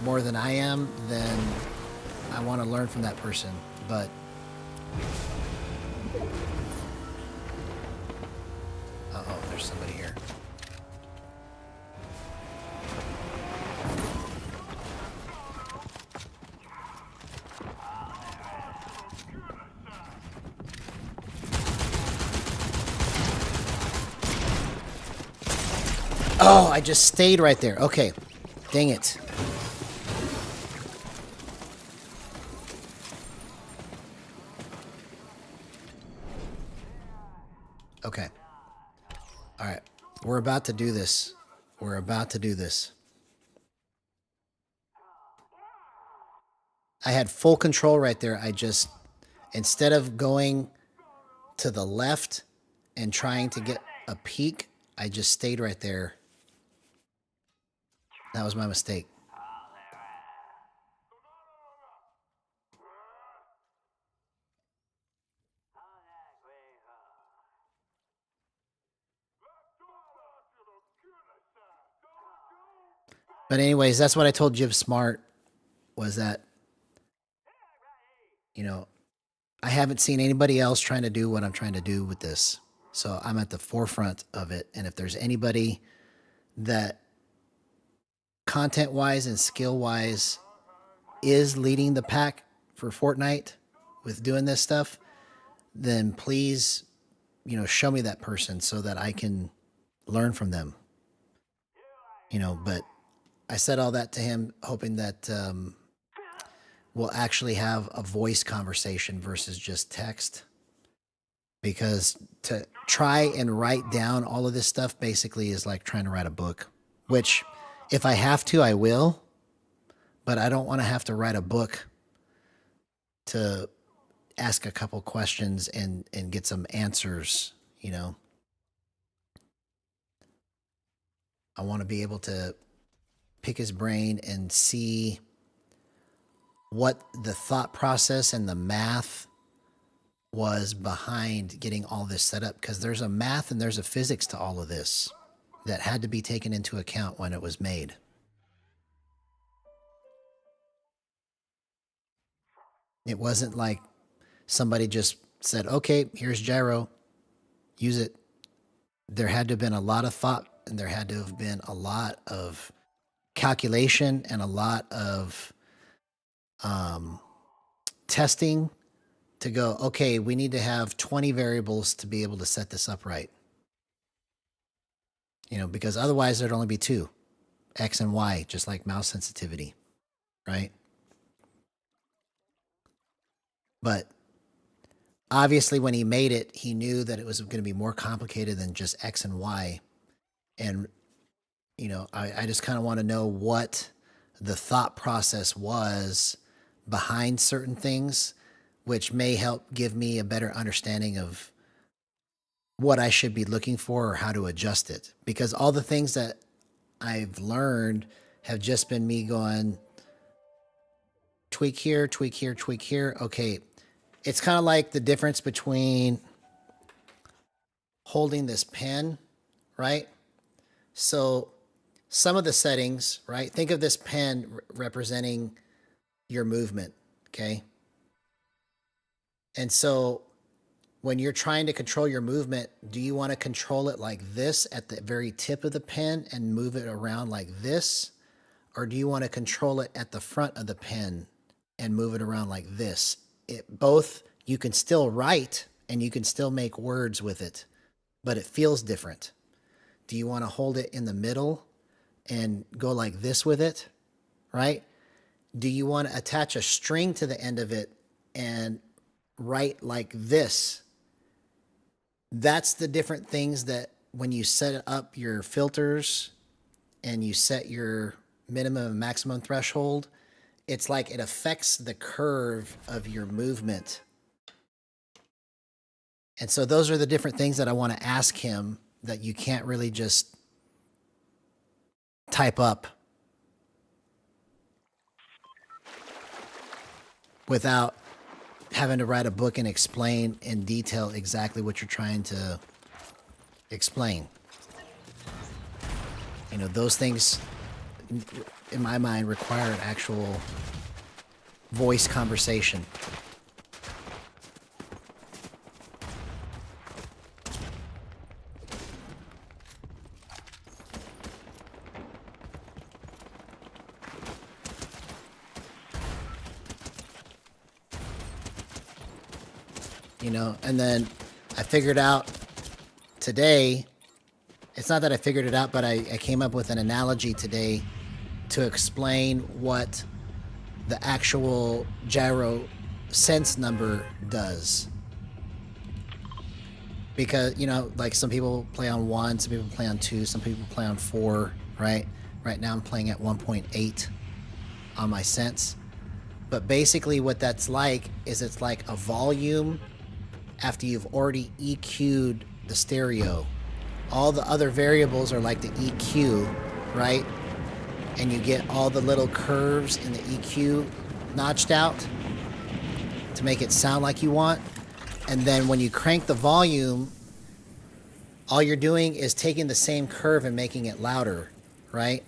more than I am, then I want to learn from that person. But uh-oh, there's somebody here. Oh, I just stayed right there. Okay. Dang it. Okay. All right. We're about to do this. We're about to do this. I had full control right there. I just, instead of going to the left and trying to get a peek, I just stayed right there. That was my mistake. But anyways, that's what I told Jib Smart, was that, you know, I haven't seen anybody else trying to do what I'm trying to do with this. So I'm at the forefront of it. And if there's anybody that content-wise and skill-wise is leading the pack for Fortnite with doing this stuff, then please, you know, show me that person so that I can learn from them. You know, but I said all that to him hoping that we'll actually have a voice conversation versus just text. Because to try and write down all of this stuff basically is like trying to write a book, which if I have to, I will, but I don't want to have to write a book to ask a couple questions and get some answers, you know. I want to be able to pick his brain and see what the thought process and the math was behind getting all this set up, because there's a math and there's a physics to all of this that had to be taken into account when it was made. It wasn't like somebody just said, okay, here's Gyro, use it. There had to have been a lot of thought, and there had to have been a lot of calculation and a lot of testing to go, okay, we need to have 20 variables to be able to set this up right. You know, because otherwise there'd only be two, X and Y, just like mouse sensitivity, right? But obviously when he made it, he knew that it was going to be more complicated than just X and Y. And, you know, I just kind of want to know what the thought process was behind certain things, which may help give me a better understanding of what I should be looking for or how to adjust it. Because all the things that I've learned have just been me going, tweak here, tweak here, tweak here. Okay, it's kind of like the difference between holding this pen, right? So some of the settings, right? Think of this pen representing your movement, okay? And so when you're trying to control your movement, do you want to control it like this at the very tip of the pen and move it around like this? Or do you want to control it at the front of the pen and move it around like this? Both, you can still write and you can still make words with it, but it feels different. Do you want to hold it in the middle and go like this with it, right? Do you want to attach a string to the end of it and write like this? That's the different things that when you set up your filters and you set your minimum and maximum threshold, it's like it affects the curve of your movement. And so those are the different things that I want to ask him that you can't really just type up without having to write a book and explain in detail exactly what you're trying to explain. You know, those things, in my mind, require an actual voice conversation. You know, and then I figured out today, it's not that I figured it out, but I came up with an analogy today to explain what the actual gyro sense number does. Because, you know, like some people play on 1, some people play on 2, some people play on 4, right? Right now I'm playing at 1.8 on my sense. But basically what that's like is it's like a volume after you've already EQ'd the stereo. All the other variables are like the EQ, right? And you get all the little curves in the EQ notched out to make it sound like you want. And then when you crank the volume, all you're doing is taking the same curve and making it louder, right?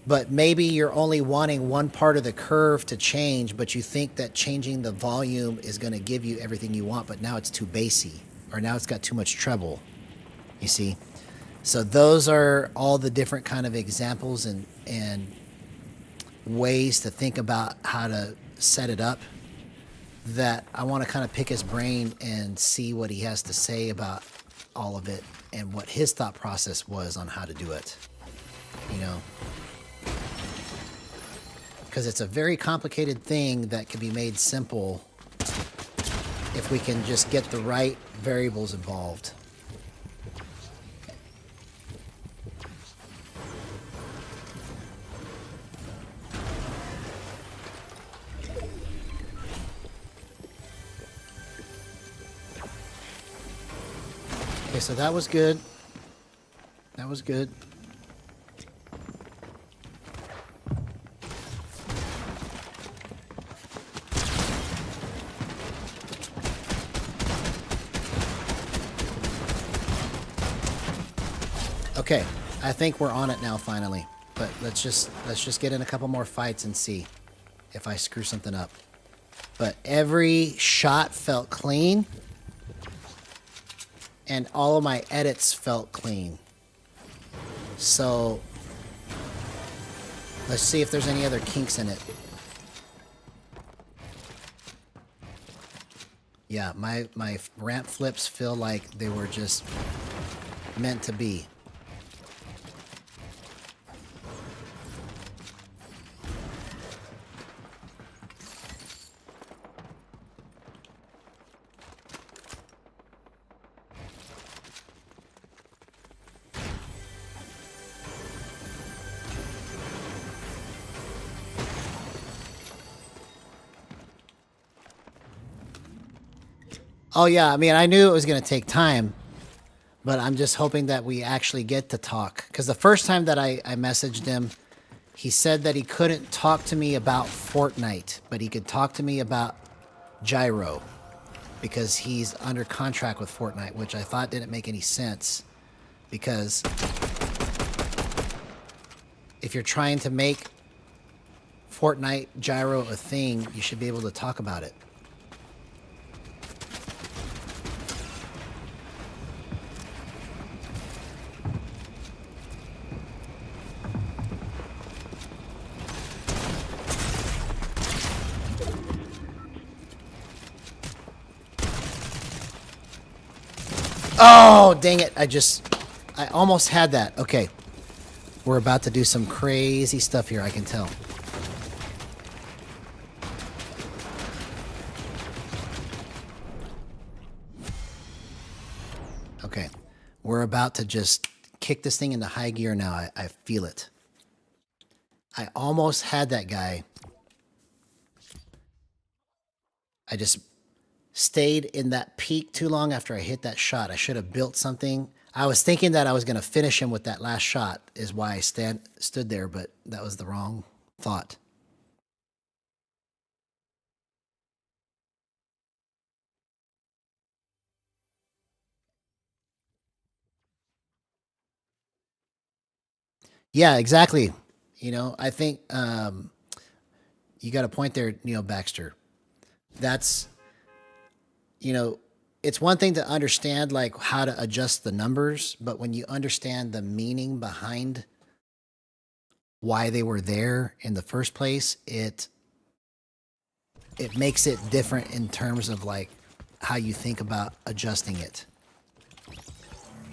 But maybe you're only wanting one part of the curve to change, but you think that changing the volume is going to give you everything you want, but now it's too bassy, or now it's got too much treble, you see? So those are all the different kind of examples and ways to think about how to set it up that I want to kind of pick his brain and see what he has to say about all of it and what his thought process was on how to do it, you know? Because it's a very complicated thing that can be made simple if we can just get the right variables involved. Okay, so that was good. That was good. Okay, I think we're on it now finally. But let's just get in a couple more fights and see if I screw something up. But every shot felt clean, and all of my edits felt clean. So let's see if there's any other kinks in it. Yeah, my ramp flips feel like they were just meant to be. Oh yeah, I mean, I knew it was going to take time, but I'm just hoping that we actually get to talk. Because the first time that I messaged him, he said that he couldn't talk to me about Fortnite, but he could talk to me about Gyro, because he's under contract with Fortnite, which I thought didn't make any sense. Because if you're trying to make Fortnite Gyro a thing, you should be able to talk about it. Oh, dang it. I almost had that. Okay. We're about to do some crazy stuff here, I can tell. Okay. We're about to just kick this thing into high gear now. I feel it. I almost had that guy. I just stayed in that peak too long after I hit that shot. I should have built something. I was thinking that I was going to finish him with that last shot is why I stood there, but that was the wrong thought. Yeah, exactly. You know, I think you got a point there, Neil Baxter. That's, you know, it's one thing to understand like how to adjust the numbers, but when you understand the meaning behind why they were there in the first place, it makes it different in terms of like how you think about adjusting it.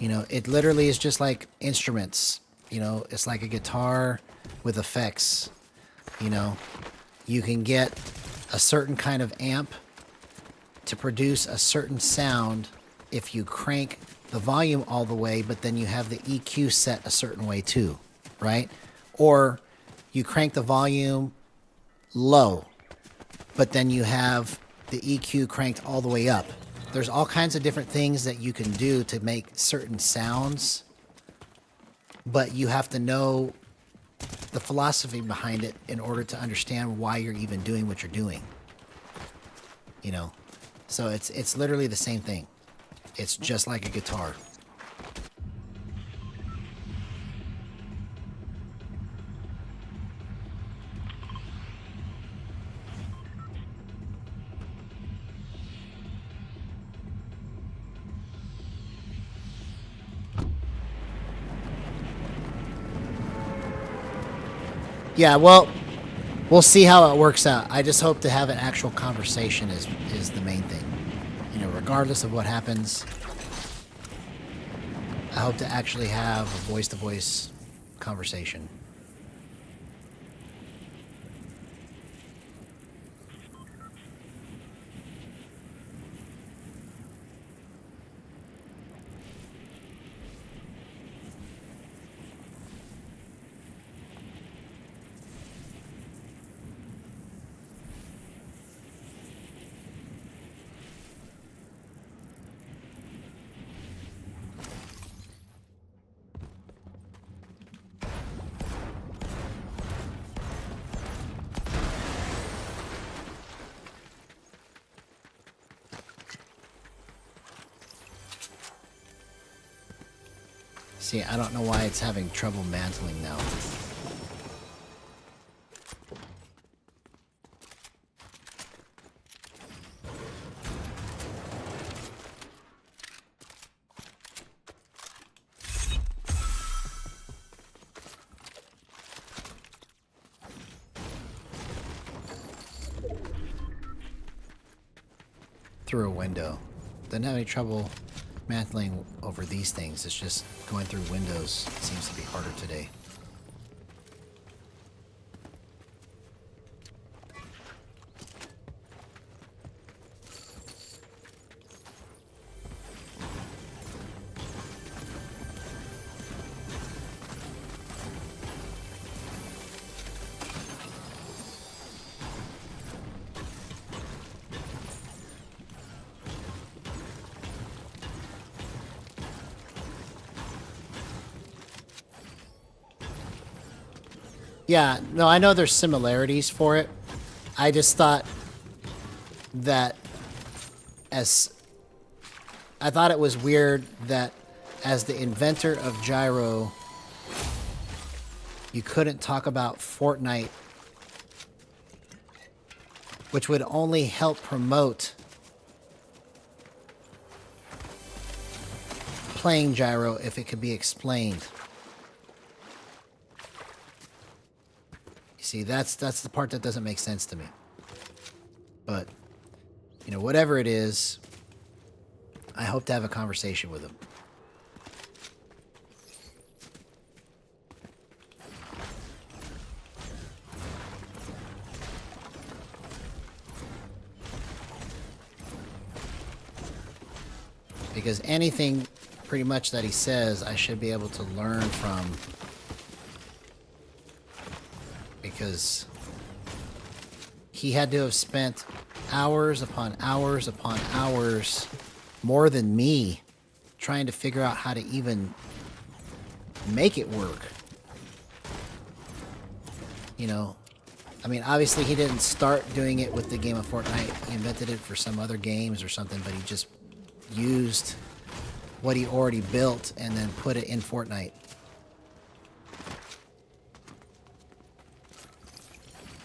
You know, it literally is just like instruments. You know, it's like a guitar with effects. You know, you can get a certain kind of amp to produce a certain sound if you crank the volume all the way, but then you have the EQ set a certain way too, right? Or you crank the volume low, but then you have the EQ cranked all the way up. There's all kinds of different things that you can do to make certain sounds, but you have to know the philosophy behind it in order to understand why you're even doing what you're doing. You know? So it's literally the same thing. It's just like a guitar. Yeah, well, we'll see how it works out. I just hope to have an actual conversation is the main thing. You know, regardless of what happens, I hope to actually have a voice-to-voice conversation. See, I don't know why it's having trouble mantling now. Through a window. Doesn't have any trouble mantling over these things. It's just going through windows seems to be harder today. Yeah, no, I know there's similarities for it. I just thought that I thought it was weird that as the inventor of Gyro, you couldn't talk about Fortnite, which would only help promote playing Gyro if it could be explained. See, that's the part that doesn't make sense to me. But, you know, whatever it is, I hope to have a conversation with him. Because anything pretty much that he says, I should be able to learn from. Because he had to have spent hours upon hours upon hours, more than me, trying to figure out how to even make it work. You know, I mean, obviously he didn't start doing it with the game of Fortnite. He invented it for some other games or something, but he just used what he already built and then put it in Fortnite.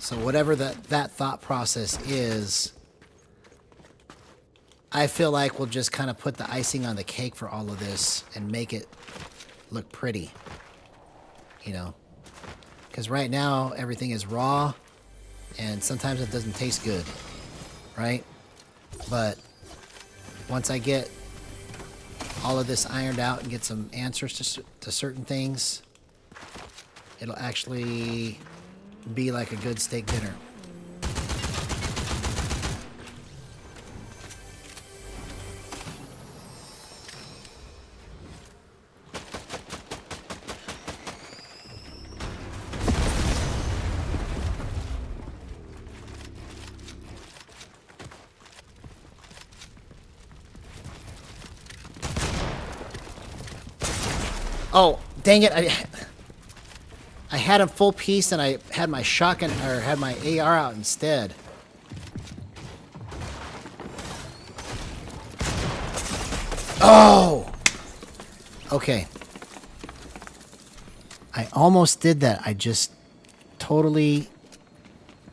So whatever that thought process is, I feel like we'll just kind of put the icing on the cake for all of this and make it look pretty, you know? Because right now, everything is raw, and sometimes it doesn't taste good, right? But once I get all of this ironed out and get some answers to certain things, it'll actually be like a good steak dinner. Oh, dang it. I had him full piece and I had my shotgun, or had my AR out instead. Oh! Okay. I almost did that. I just totally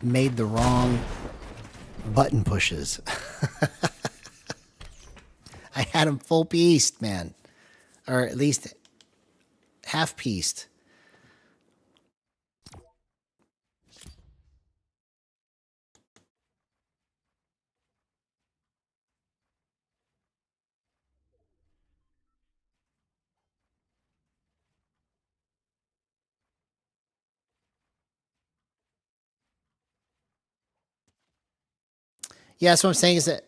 made the wrong button pushes. I had him full pieced, man. Or at least half pieced. Yeah, that's what I'm saying, is that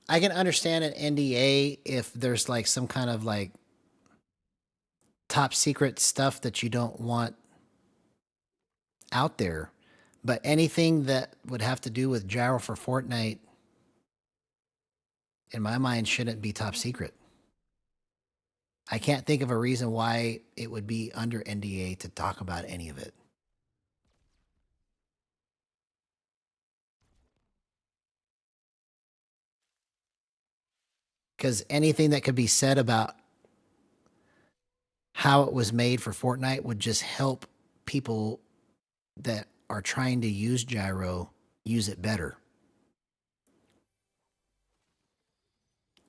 I can understand an NDA if there's like some kind of like top secret stuff that you don't want out there. But anything that would have to do with Gyro for Fortnite, in my mind, shouldn't be top secret. I can't think of a reason why it would be under NDA to talk about any of it. Because anything that could be said about how it was made for Fortnite would just help people that are trying to use gyro use it better.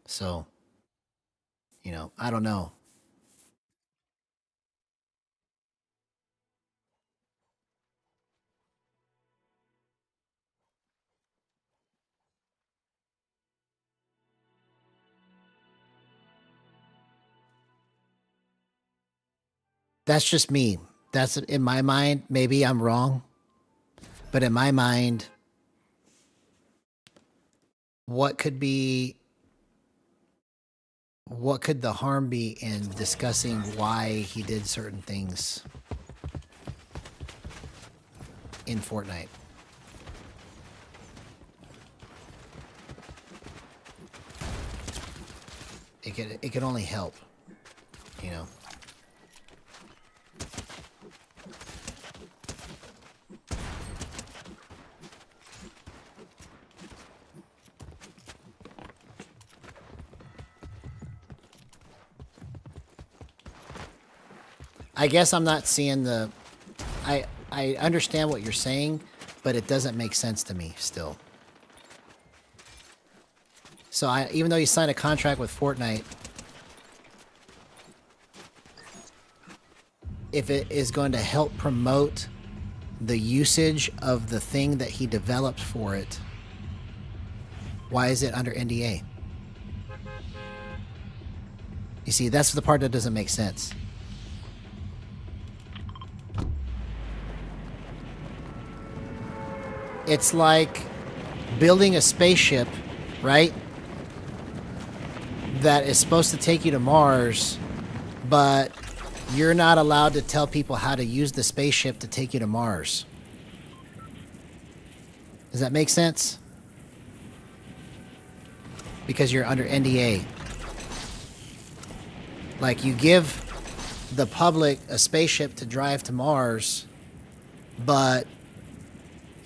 So, you know, I don't know. That's just me. That's in my mind. Maybe I'm wrong, but in my mind, what could the harm be in discussing why he did certain things in Fortnite? It could only help, you know. I guess I'm not seeing the. I understand what you're saying, but it doesn't make sense to me still. So even though you signed a contract with Fortnite, if it is going to help promote the usage of the thing that he developed for it, why is it under NDA? You see, that's the part that doesn't make sense. It's like building a spaceship, right? That is supposed to take you to Mars, but you're not allowed to tell people how to use the spaceship to take you to Mars. Does that make sense? Because you're under NDA. Like, you give the public a spaceship to drive to Mars, but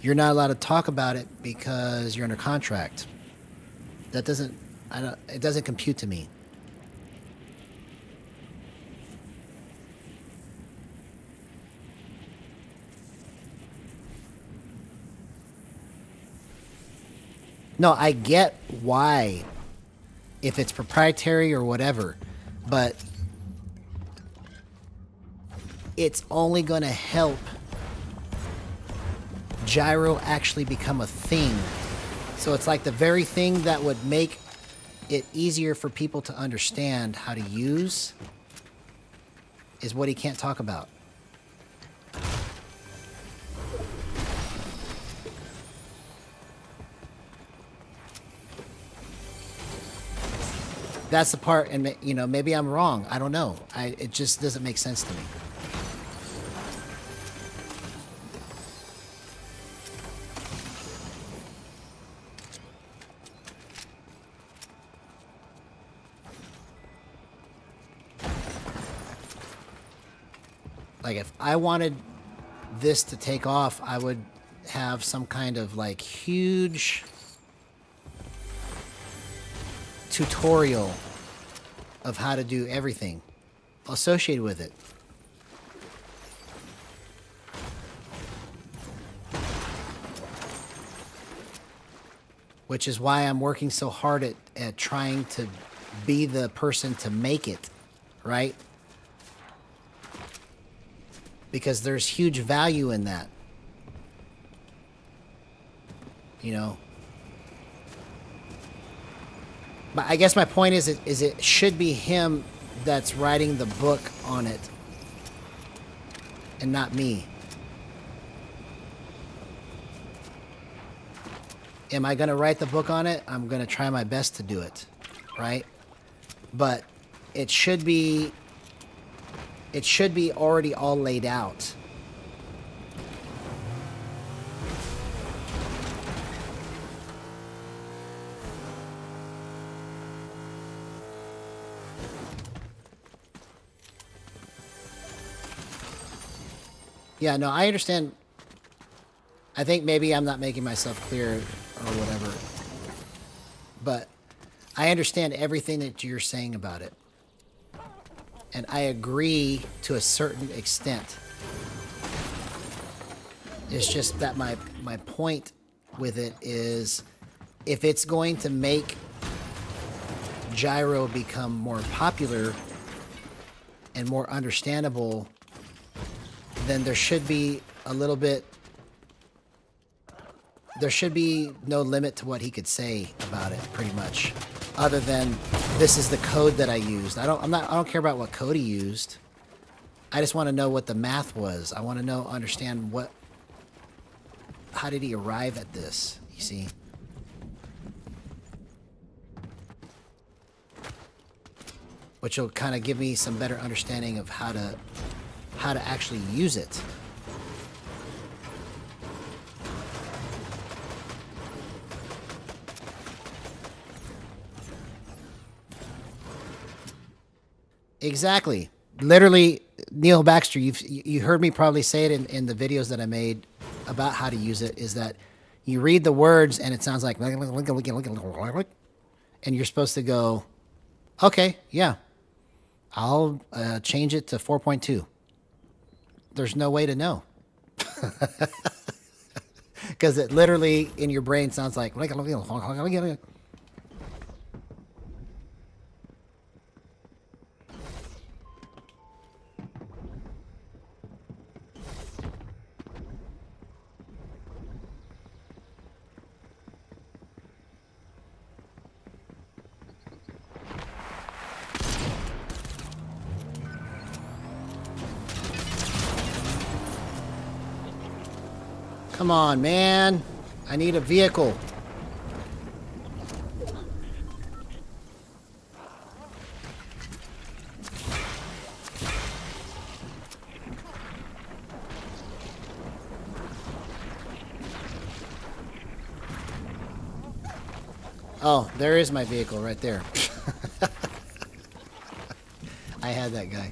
you're not allowed to talk about it because you're under contract. That doesn't, it doesn't compute to me. No, I get why, if it's proprietary or whatever, but it's only going to help gyro actually become a thing. So it's like the very thing that would make it easier for people to understand how to use is what he can't talk about. That's the part, and you know, maybe I'm wrong. I don't know. It just doesn't make sense to me. Like, if I wanted this to take off, I would have some kind of like huge tutorial of how to do everything associated with it. Which is why I'm working so hard at trying to be the person to make it, right? Because there's huge value in that. You know? But I guess my point is it should be him that's writing the book on it and not me. Am I going to write the book on it? I'm going to try my best to do it, right? But it should be already all laid out. Yeah, no, I understand. I think maybe I'm not making myself clear or whatever. But I understand everything that you're saying about it. And I agree to a certain extent. It's just that my point with it is, if it's going to make gyro become more popular and more understandable, then there should be a little bit, there should be no limit to what he could say about it, pretty much, other than this is the code that I used. I don't care about what code he used. I just want to know what the math was. I want to understand how did he arrive at this, you see? Which will kind of give me some better understanding of how to actually use it. Exactly. Literally, Neil Baxter, you heard me probably say it in the videos that I made about how to use it, is that you read the words and it sounds like, and you're supposed to go, okay, yeah, I'll change it to 4.2. There's no way to know. Because it literally in your brain sounds like, come on, man. I need a vehicle. Oh, there is my vehicle right there. I had that guy.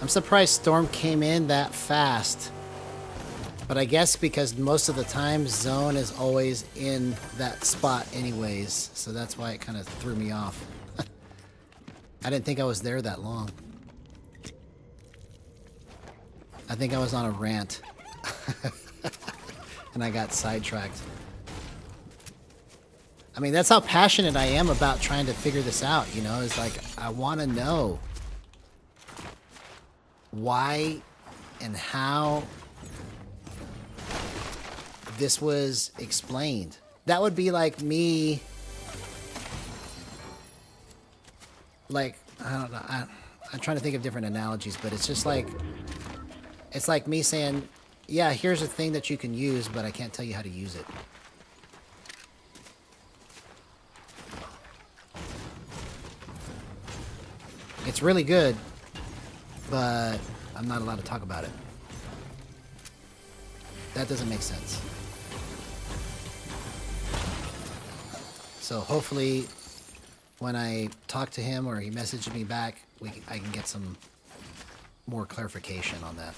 I'm surprised Storm came in that fast. But I guess because most of the time Zone is always in that spot anyways. So that's why it kind of threw me off. I didn't think I was there that long. I think I was on a rant. And I got sidetracked. I mean, that's how passionate I am about trying to figure this out, you know? It's like, I want to know why and how this was explained. That would be like me, like, I don't know, I'm trying to think of different analogies, but it's just like, it's like me saying, yeah, here's a thing that you can use, but I can't tell you how to use it. It's really good, but I'm not allowed to talk about it. That doesn't make sense. So hopefully when I talk to him or he messages me back, I can get some more clarification on that.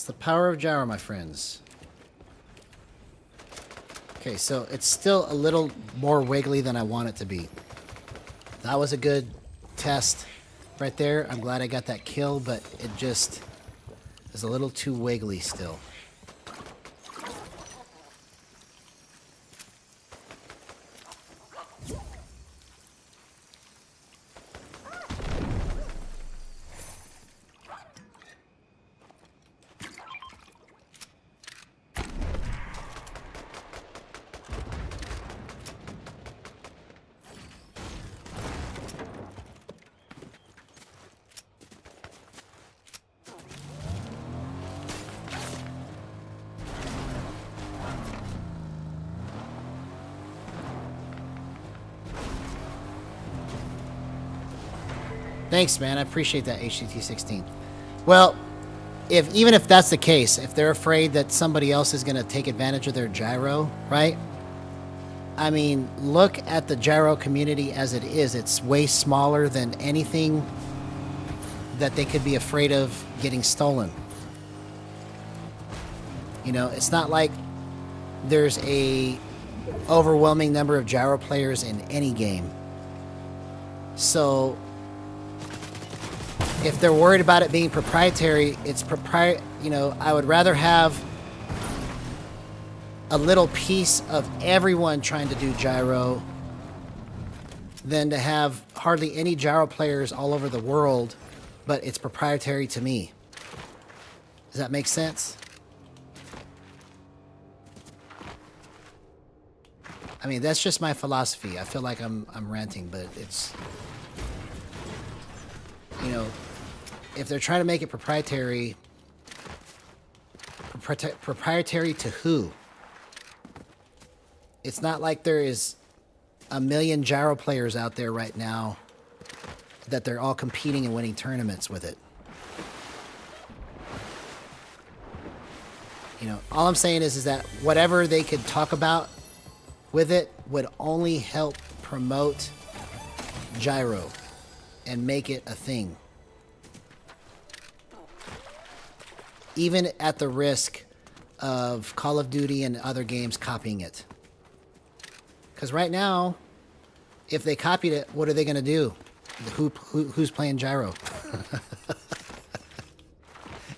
the power of gyro, my friends. Okay, so it's still a little more wiggly than I want it to be. That was a good test right there. I'm glad I got that kill, but it just is a little too wiggly still. Thanks, man. I appreciate that, HCT16. Well, even if that's the case, if they're afraid that somebody else is going to take advantage of their gyro, right? I mean, look at the gyro community as it is. It's way smaller than anything that they could be afraid of getting stolen. You know, it's not like there's a overwhelming number of gyro players in any game. So if they're worried about it being proprietary, it's you know, I would rather have a little piece of everyone trying to do gyro than to have hardly any gyro players all over the world, but it's proprietary to me. Does that make sense? I mean, that's just my philosophy. I feel like I'm ranting, but it's, you know, if they're trying to make it proprietary, proprietary to who? It's not like there is a million gyro players out there right now that they're all competing and winning tournaments with it. You know, all I'm saying is that whatever they could talk about with it would only help promote gyro and make it a thing. Even at the risk of Call of Duty and other games copying it. Because right now, if they copied it, what are they going to do? Who's playing gyro?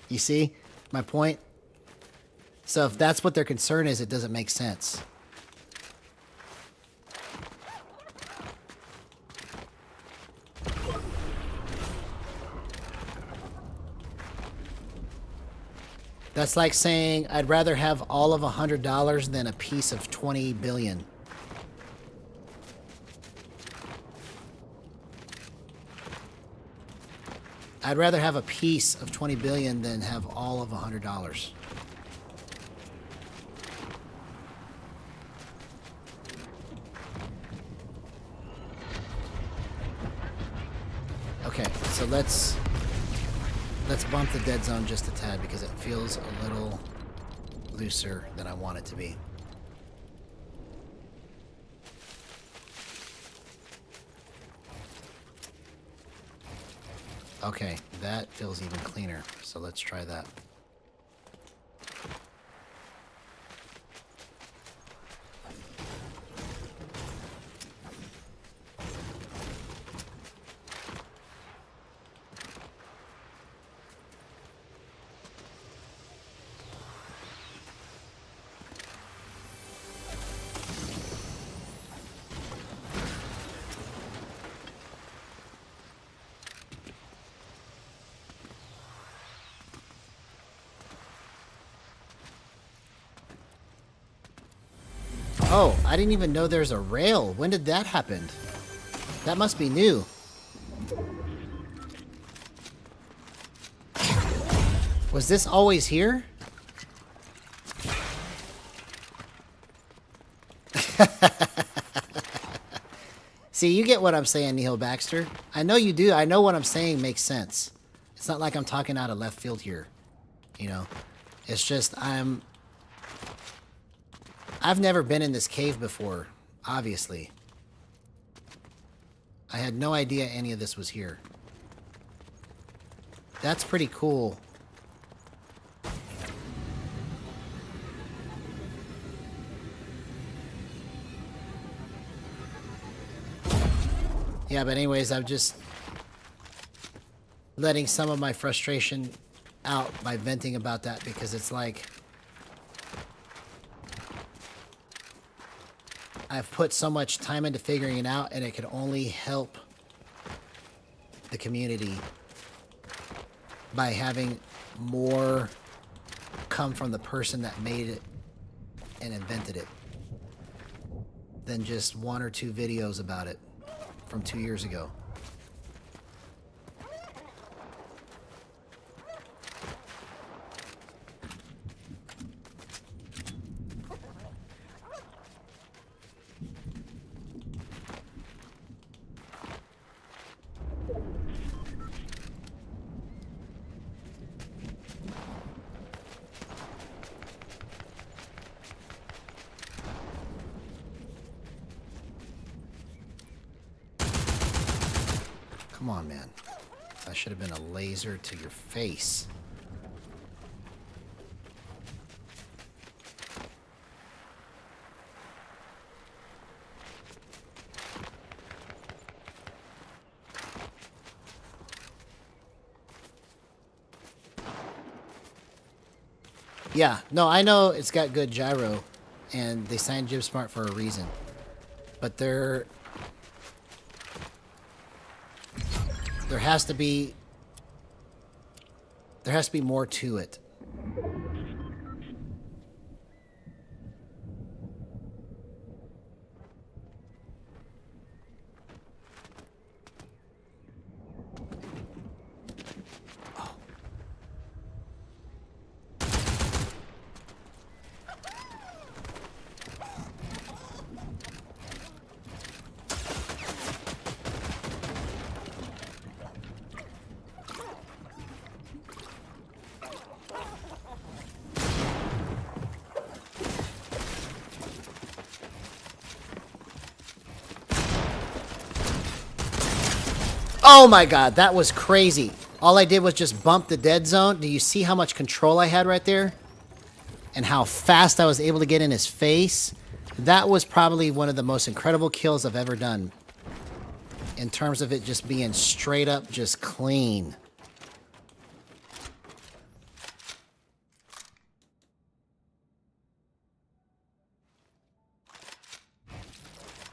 You see my point? So if that's what their concern is, it doesn't make sense. That's like saying I'd rather have all of $100 than a piece of 20 billion. I'd rather have a piece of 20 billion than have all of $100. Okay, so let's bump the dead zone just a tad because it feels a little looser than I want it to be. Okay, that feels even cleaner, so let's try that. Oh, I didn't even know there's a rail. When did that happen? That must be new. Was this always here? See, you get what I'm saying, Neil Baxter. I know you do. I know what I'm saying makes sense. It's not like I'm talking out of left field here. You know? It's just I've never been in this cave before, obviously. I had no idea any of this was here. That's pretty cool. Yeah, but anyways, I'm just letting some of my frustration out by venting about that, because it's like I've put so much time into figuring it out, and it could only help the community by having more come from the person that made it and invented it than just 1 or 2 videos about it from 2 years ago. Come on, man. That should have been a laser to your face. Yeah, no, I know it's got good gyro, and they signed GibSmart for a reason. But there has to be more to it. Oh my god, that was crazy. All I did was just bump the dead zone. Do you see how much control I had right there? And how fast I was able to get in his face? That was probably one of the most incredible kills I've ever done. In terms of it just being straight up just clean.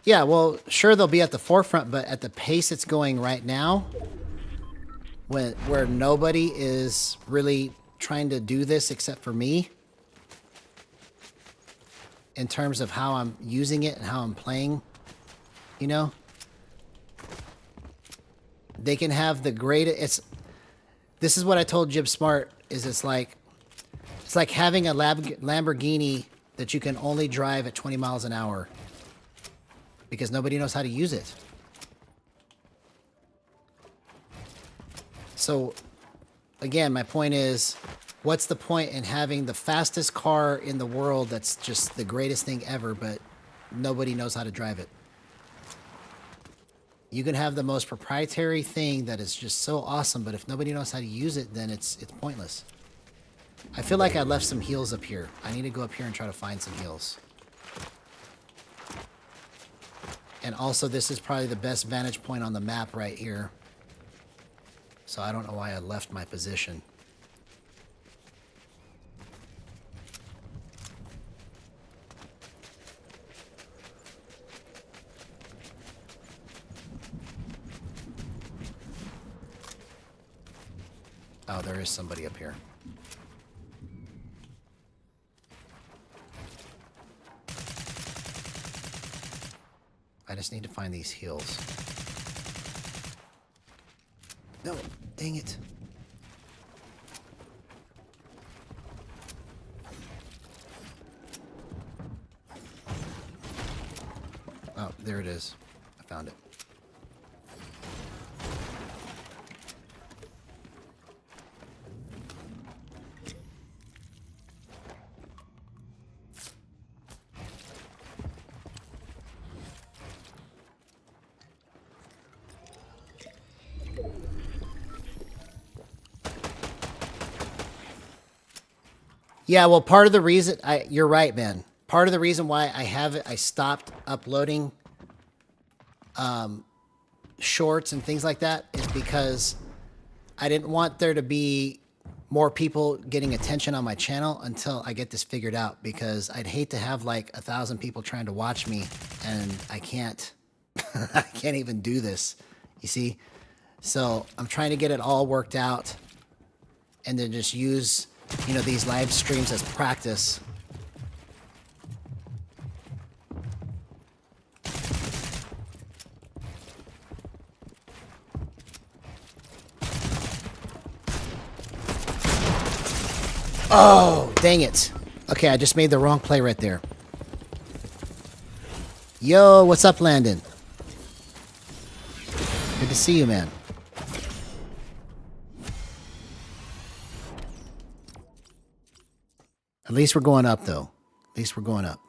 Yeah, well, sure, they'll be at the forefront, but at the pace it's going right now, where nobody is really trying to do this except for me, in terms of how I'm using it and how I'm playing, you know? They can have the greatest... This is what I told GibSmart, is it's like having a Lamborghini that you can only drive at 20 miles an hour. Because nobody knows how to use it. So, again, my point is, what's the point in having the fastest car in the world that's just the greatest thing ever, but nobody knows how to drive it? You can have the most proprietary thing that is just so awesome, but if nobody knows how to use it, then it's pointless. I feel like I left some heals up here. I need to go up here and try to find some heals. And also, this is probably the best vantage point on the map right here. So I don't know why I left my position. Oh, there is somebody up here. I just need to find these heals. No, dang it. Oh, there it is. I found it. Yeah, well, part of the reason you're right, man. Part of the reason why I stopped uploading shorts and things like that is because I didn't want there to be more people getting attention on my channel until I get this figured out, because I'd hate to have like 1,000 people trying to watch me and I can't I can't even do this, you see? So I'm trying to get it all worked out and then just use, you know, these live streams as practice. Oh, dang it. Okay, I just made the wrong play right there. Yo, what's up, Landon? Good to see you, man. At least we're going up, though. At least we're going up.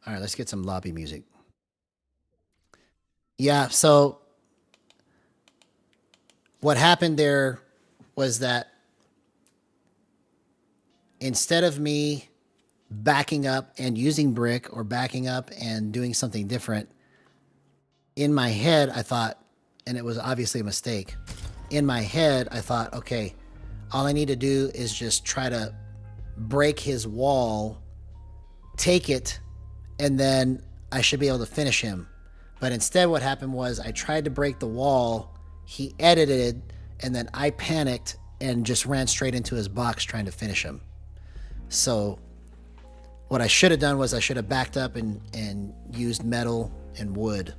All right, let's get some lobby music. Yeah, so what happened there was that instead of me backing up and using brick or backing up and doing something different, in my head, I thought, and it was obviously a mistake, in my head, I thought, okay, all I need to do is just try to break his wall, take it, and then I should be able to finish him. But instead what happened was I tried to break the wall, he edited, and then I panicked and just ran straight into his box trying to finish him. So what I should have done was I should have backed up and used metal and wood.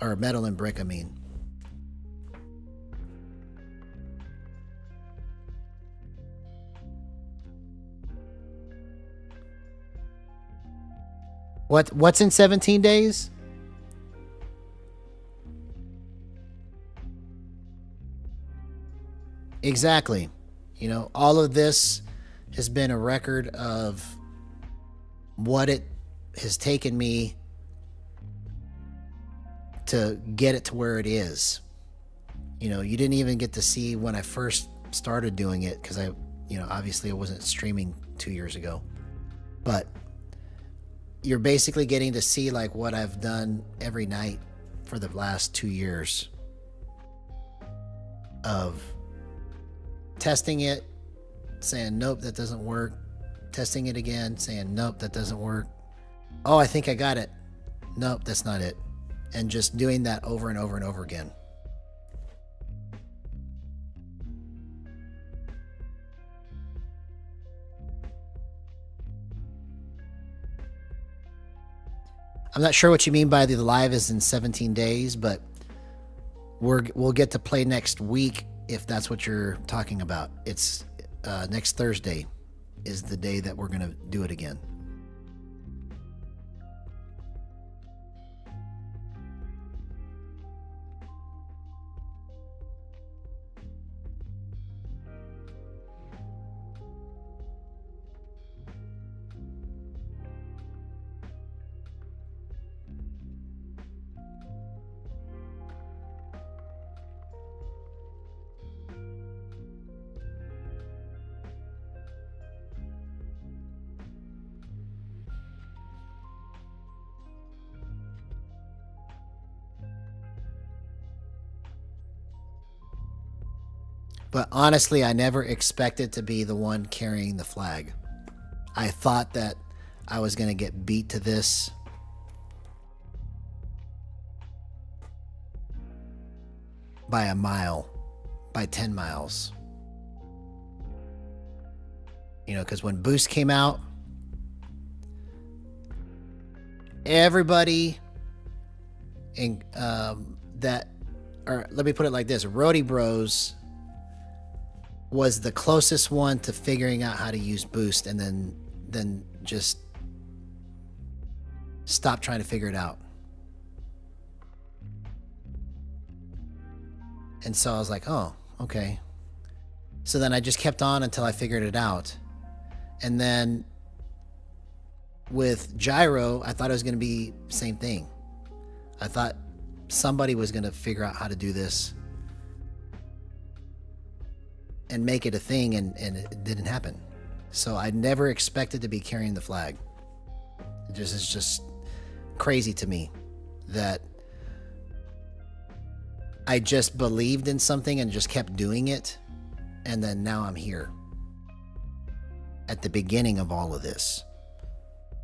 Or metal and brick, I mean. What's in 17 days? Exactly. You know, all of this has been a record of what it has taken me to get it to where it is. You know, you didn't even get to see when I first started doing it because obviously I wasn't streaming 2 years ago. But you're basically getting to see like what I've done every night for the last 2 years of testing it, saying, nope, that doesn't work. Testing it again, saying, nope, that doesn't work. Oh, I think I got it. Nope, that's not it. And just doing that over and over and over again. I'm not sure what you mean by the live is in 17 days, but we'll get to play next week if that's what you're talking about. It's next Thursday is the day that we're going to do it again. But honestly, I never expected to be the one carrying the flag. I thought that I was going to get beat to this. By a mile, by 10 miles. You know, because when Boost came out, everybody or let me put it like this, Roadie Bros was the closest one to figuring out how to use boost, and then just stop trying to figure it out. And so I was like, oh, okay. So then I just kept on until I figured it out. And then with Gyro, I thought it was going to be the same thing. I thought somebody was going to figure out how to do this and make it a thing, and it didn't happen. So I never expected to be carrying the flag. It's just crazy to me that I just believed in something and just kept doing it, and then now I'm here at the beginning of all of this,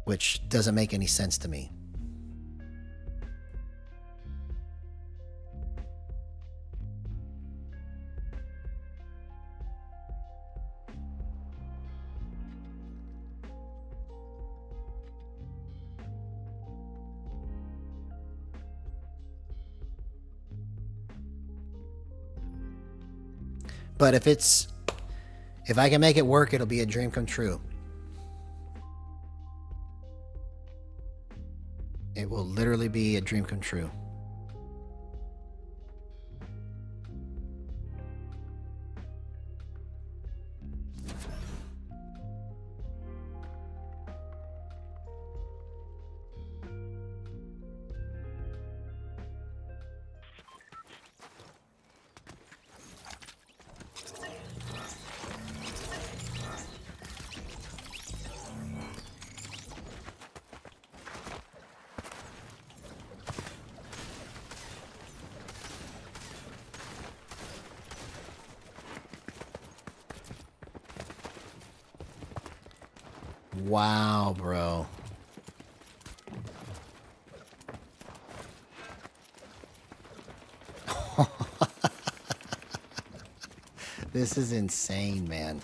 which doesn't make any sense to me. But if I can make it work, it'll be a dream come true. It will literally be a dream come true. Wow, bro. This is insane, man.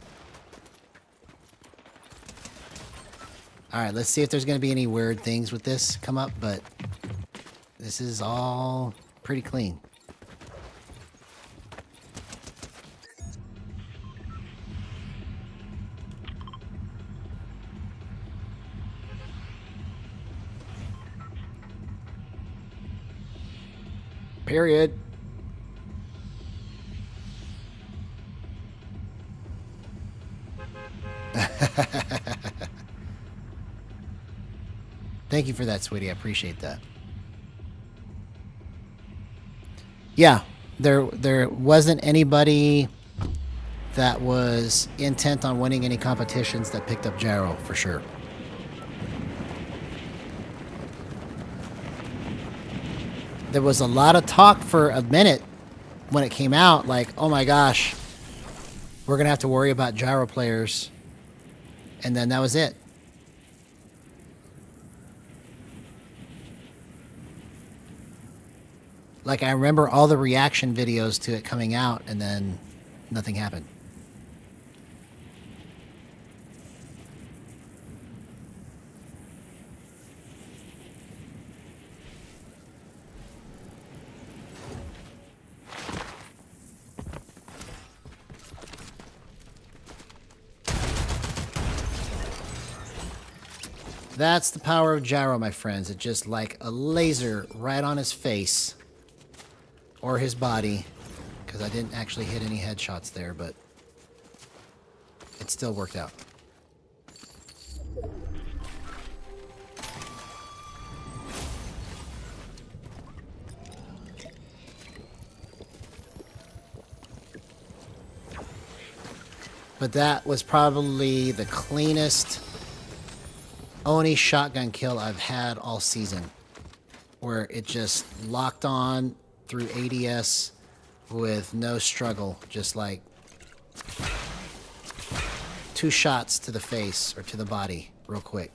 All right, let's see if there's going to be any weird things with this come up, but this is all pretty clean. Period. Thank you for that, sweetie. I appreciate that. Yeah, there wasn't anybody that was intent on winning any competitions that picked up Gyro, for sure. There was a lot of talk for a minute when it came out, like, oh my gosh, we're going to have to worry about Gyro players. And then that was it. Like, I remember all the reaction videos to it coming out, and then nothing happened. That's the power of Gyro, my friends. It's just like a laser right on his face. Or his body. Because I didn't actually hit any headshots there, but it still worked out. But that was probably the cleanest Oni shotgun kill I've had all season, where it just locked on through ADS with no struggle, just like 2 shots to the face or to the body real quick.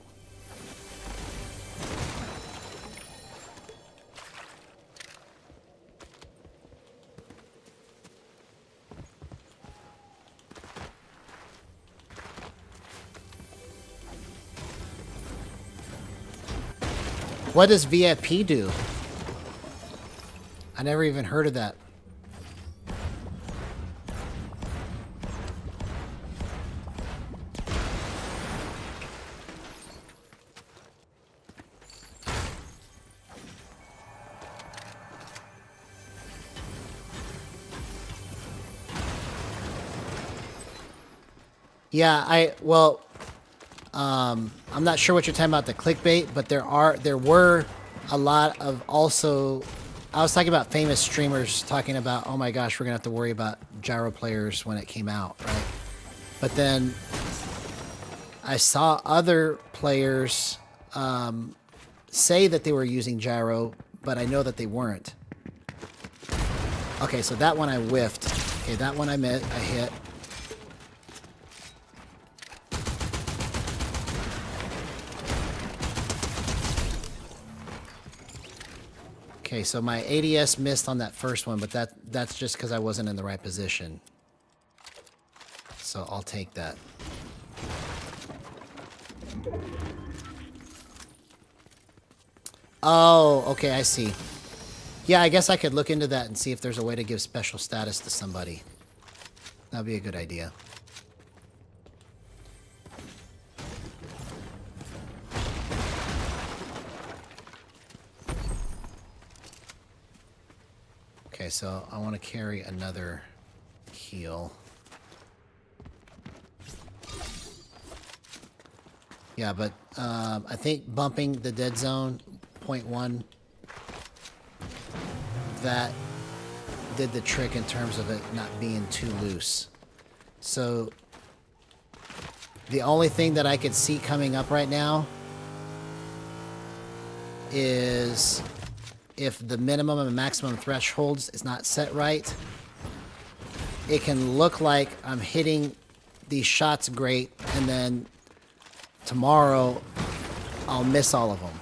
What does VFP do? I never even heard of that. Yeah, I'm not sure what you're talking about, the clickbait, but there were a lot of also, I was talking about famous streamers talking about, oh my gosh, we're gonna have to worry about gyro players when it came out, right? But then I saw other players say that they were using gyro, but I know that they weren't. Okay, so that one I whiffed. Okay, that one I hit. Okay, so my ADS missed on that first one, but that's just because I wasn't in the right position. So I'll take that. Oh, okay, I see. Yeah, I guess I could look into that and see if there's a way to give special status to somebody. That'd be a good idea. Okay, so I want to carry another heal. Yeah, but I think bumping the dead zone 0.1, that did the trick in terms of it not being too loose. So the only thing that I could see coming up right now is if the minimum and maximum thresholds is not set right, it can look like I'm hitting these shots great, and then tomorrow I'll miss all of them.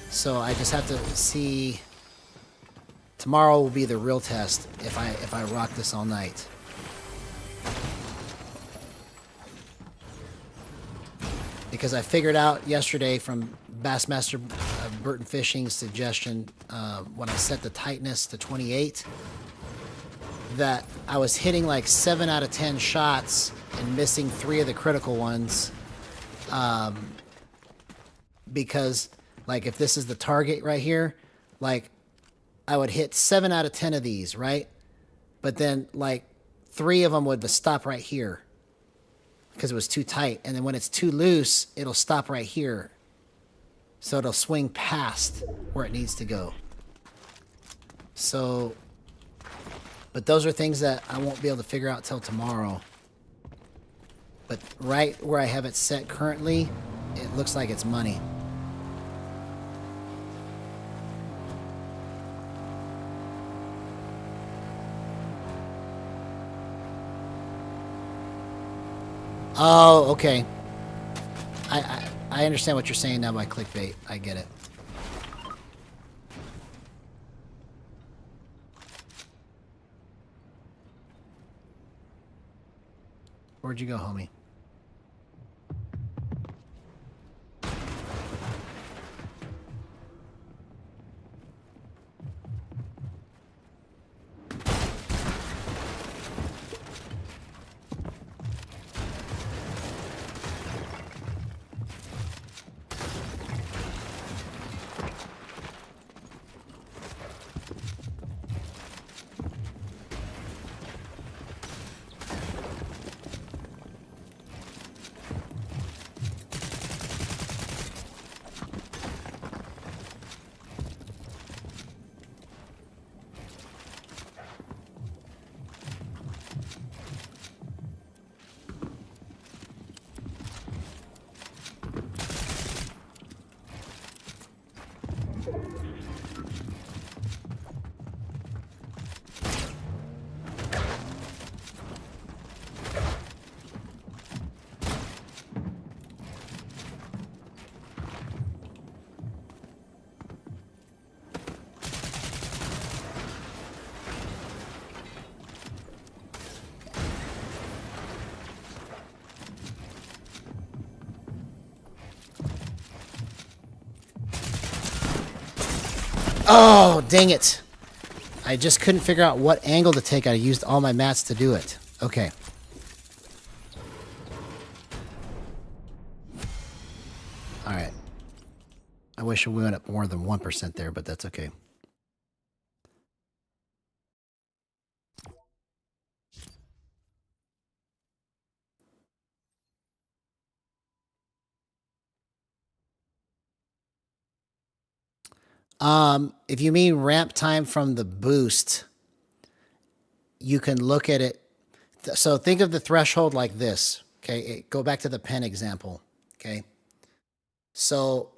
So I just have to see. Tomorrow will be the real test if I rock this all night. Because I figured out yesterday from Bassmaster Burton Fishing's suggestion, when I set the tightness to 28, that I was hitting like 7 out of 10 shots and missing 3 of the critical ones. Because, like, if this is the target right here, like, I would hit 7 out of 10 of these, right? But then, like, 3 of them would stop right here because it was too tight. And then when it's too loose, it'll stop right here. So it'll swing past where it needs to go. So, but those are things that I won't be able to figure out till tomorrow. But right where I have it set currently, it looks like it's money. Oh, okay. I understand what you're saying now by clickbait. I get it. Where'd you go, homie? Oh, dang it. I just couldn't figure out what angle to take. I used all my mats to do it. Okay. All right. I wish we went up more than 1% there, but that's okay. If you mean ramp time from the boost, you can look at it. So think of the threshold like this. Okay. Go back to the pen example. Okay. So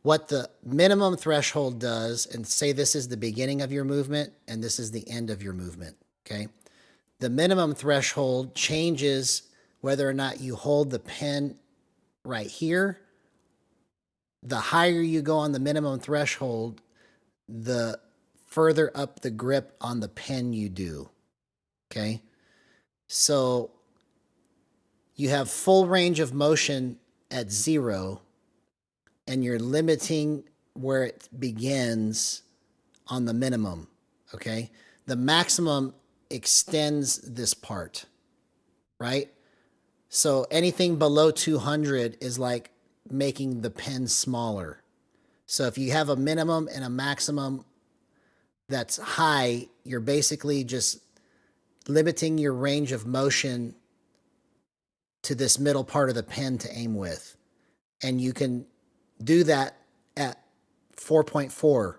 what the minimum threshold does, and say this is the beginning of your movement and this is the end of your movement. Okay. The minimum threshold changes whether or not you hold the pen right here. The higher you go on the minimum threshold, the further up the grip on the pen you do. Okay. So you have full range of motion at 0, and you're limiting where it begins on the minimum. Okay. The maximum extends this part, right? So anything below 200 is like making the pen smaller. So if you have a minimum and a maximum that's high, you're basically just limiting your range of motion to this middle part of the pen to aim with. And you can do that at 4.4.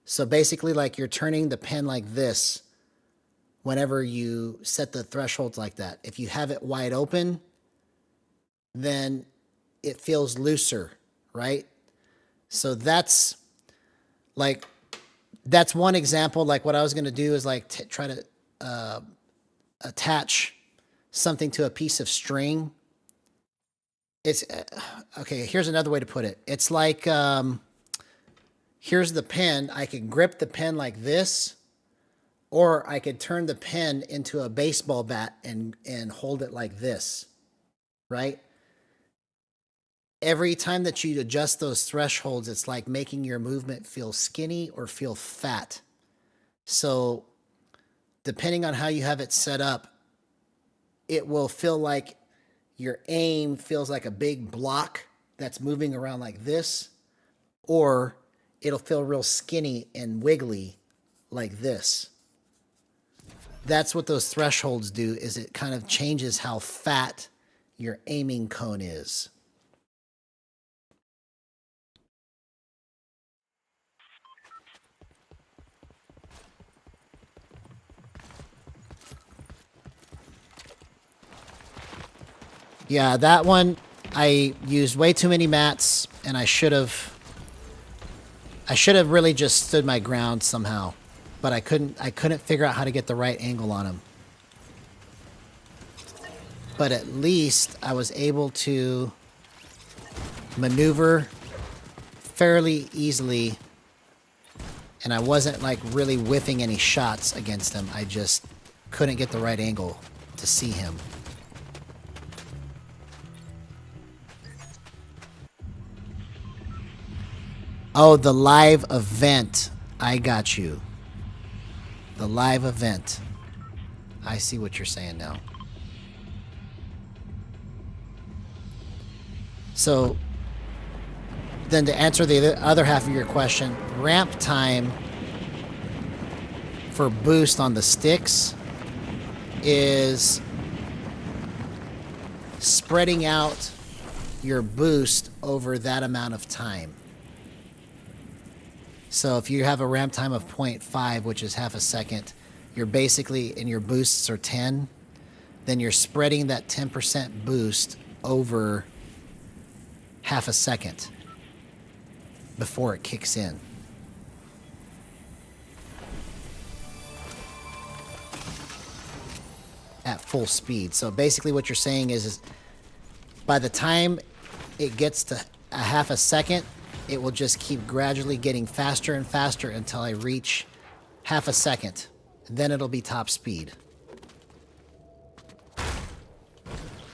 So basically, like, you're turning the pen like this whenever you set the thresholds like that. If you have it wide open, then it feels looser, right? So that's one example. Like, what I was going to do is like try to attach something to a piece of string. It's okay. Here's another way to put it. It's like, here's the pen. I could grip the pen like this, or I could turn the pen into a baseball bat and hold it like this, right? Every time that you adjust those thresholds, it's like making your movement feel skinny or feel fat. So depending on how you have it set up, it will feel like your aim feels like a big block that's moving around like this, or it'll feel real skinny and wiggly like this. That's what those thresholds do, is it kind of changes how fat your aiming cone is. Yeah, that one, I used way too many mats, and I should have really just stood my ground somehow, but I couldn't figure out how to get the right angle on them. But at least I was able to maneuver fairly easily, and I wasn't like really whiffing any shots against him. I just couldn't get the right angle to see him. Oh, the live event. I got you. The live event. I see what you're saying now. So, then to answer the other half of your question, ramp time for boost on the sticks is spreading out your boost over that amount of time. So if you have a ramp time of 0.5, which is half a second, you're basically, and your boosts are 10, then you're spreading that 10% boost over half a second before it kicks in. At full speed. So basically what you're saying is by the time it gets to a half a second, it will just keep gradually getting faster and faster until I reach half a second. Then it'll be top speed.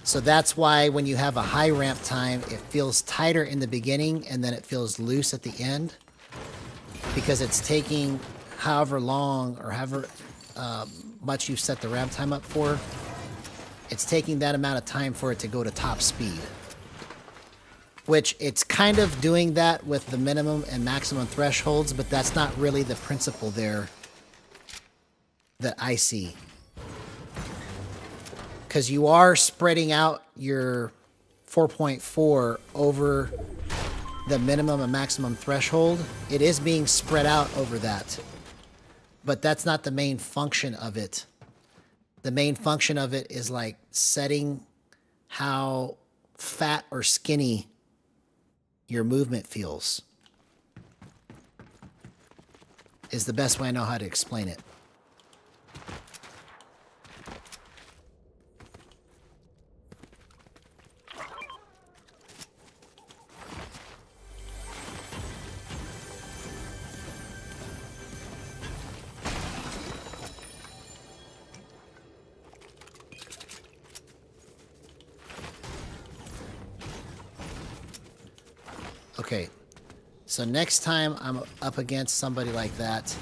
So that's why when you have a high ramp time, it feels tighter in the beginning and then it feels loose at the end. because it's taking however long or however much you set the ramp time up for. It's taking that amount of time for it to go to top speed. Which it's kind of doing that with the minimum and maximum thresholds, but that's not really the principle there that I see. Because you are spreading out your 4.4 over the minimum and maximum threshold. It is being spread out over that. But that's not the main function of it. The main function of it is like setting how fat or skinny your movement feels. Is the best way I know how to explain it. Okay, so next time I'm up against somebody like that,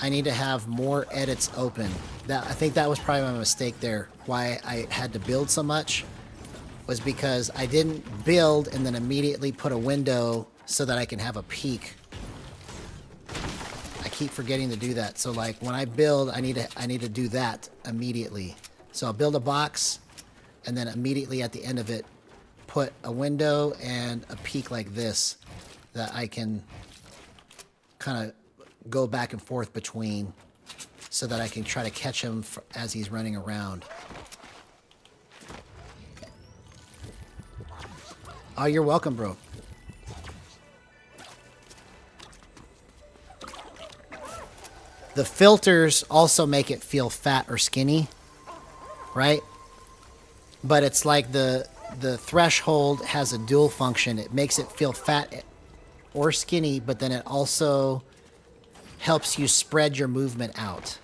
I need to have more edits open. I think that was probably my mistake there. Why I had to build so much was because I didn't build and then immediately put a window so that I can have a peek. I keep forgetting to do that. So like when I build, I need to do that immediately. So I'll build a box and then immediately at the end of it, put a window and a peak like this that I can kind of go back and forth between so that I can try to catch him as he's running around. Oh, you're welcome, bro. The filters also make it feel fat or skinny, right? But it's like the threshold has a dual function. It makes it feel fat or skinny, but then it also helps you spread your movement out.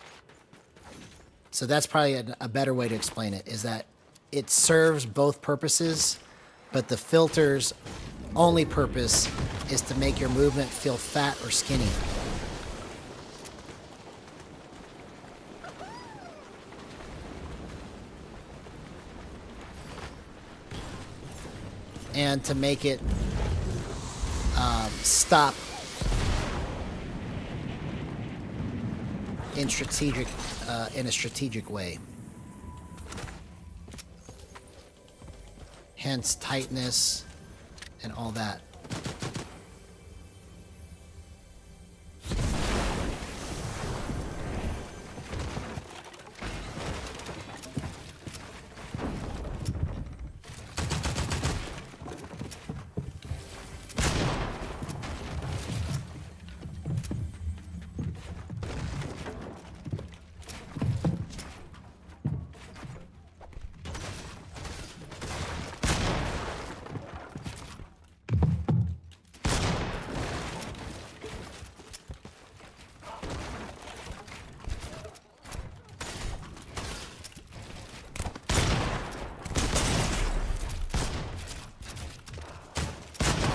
So that's probably a better way to explain it, is that it serves both purposes, but the filter's only purpose is to make your movement feel fat or skinny. And to make it stop in a strategic way. Hence tightness and all that.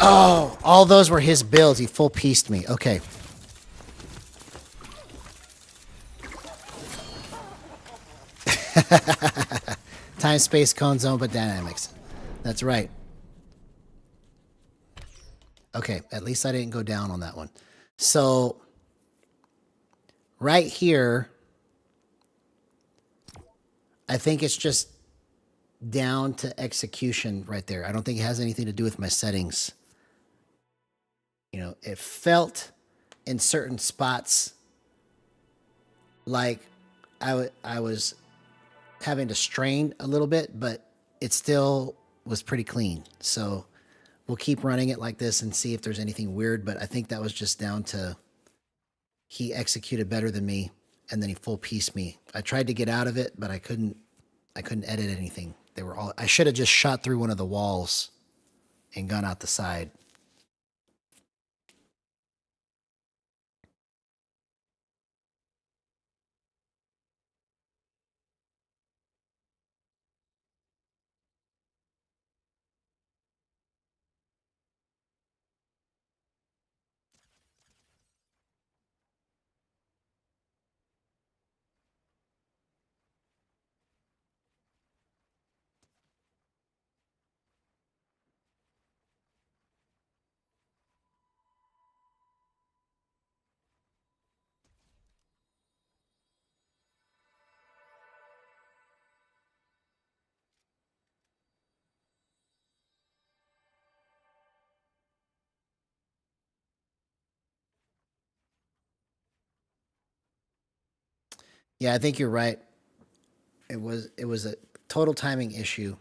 Oh, all those were his builds. He full pieced me. Okay. Time, space, cone, zone, but dynamics. That's right. Okay, at least I didn't go down on that one. So, right here, I think it's just down to execution right there. I don't think it has anything to do with my settings. You know, it felt in certain spots like I was having to strain a little bit, but it still was pretty clean. So we'll keep running it like this and see if there's anything weird. But I think that was just down to he executed better than me, and then he full pieced me. I tried to get out of it, but I couldn't edit anything. They were all, I should have just shot through one of the walls and gone out the side. Yeah, I think you're right. It was a total timing issue.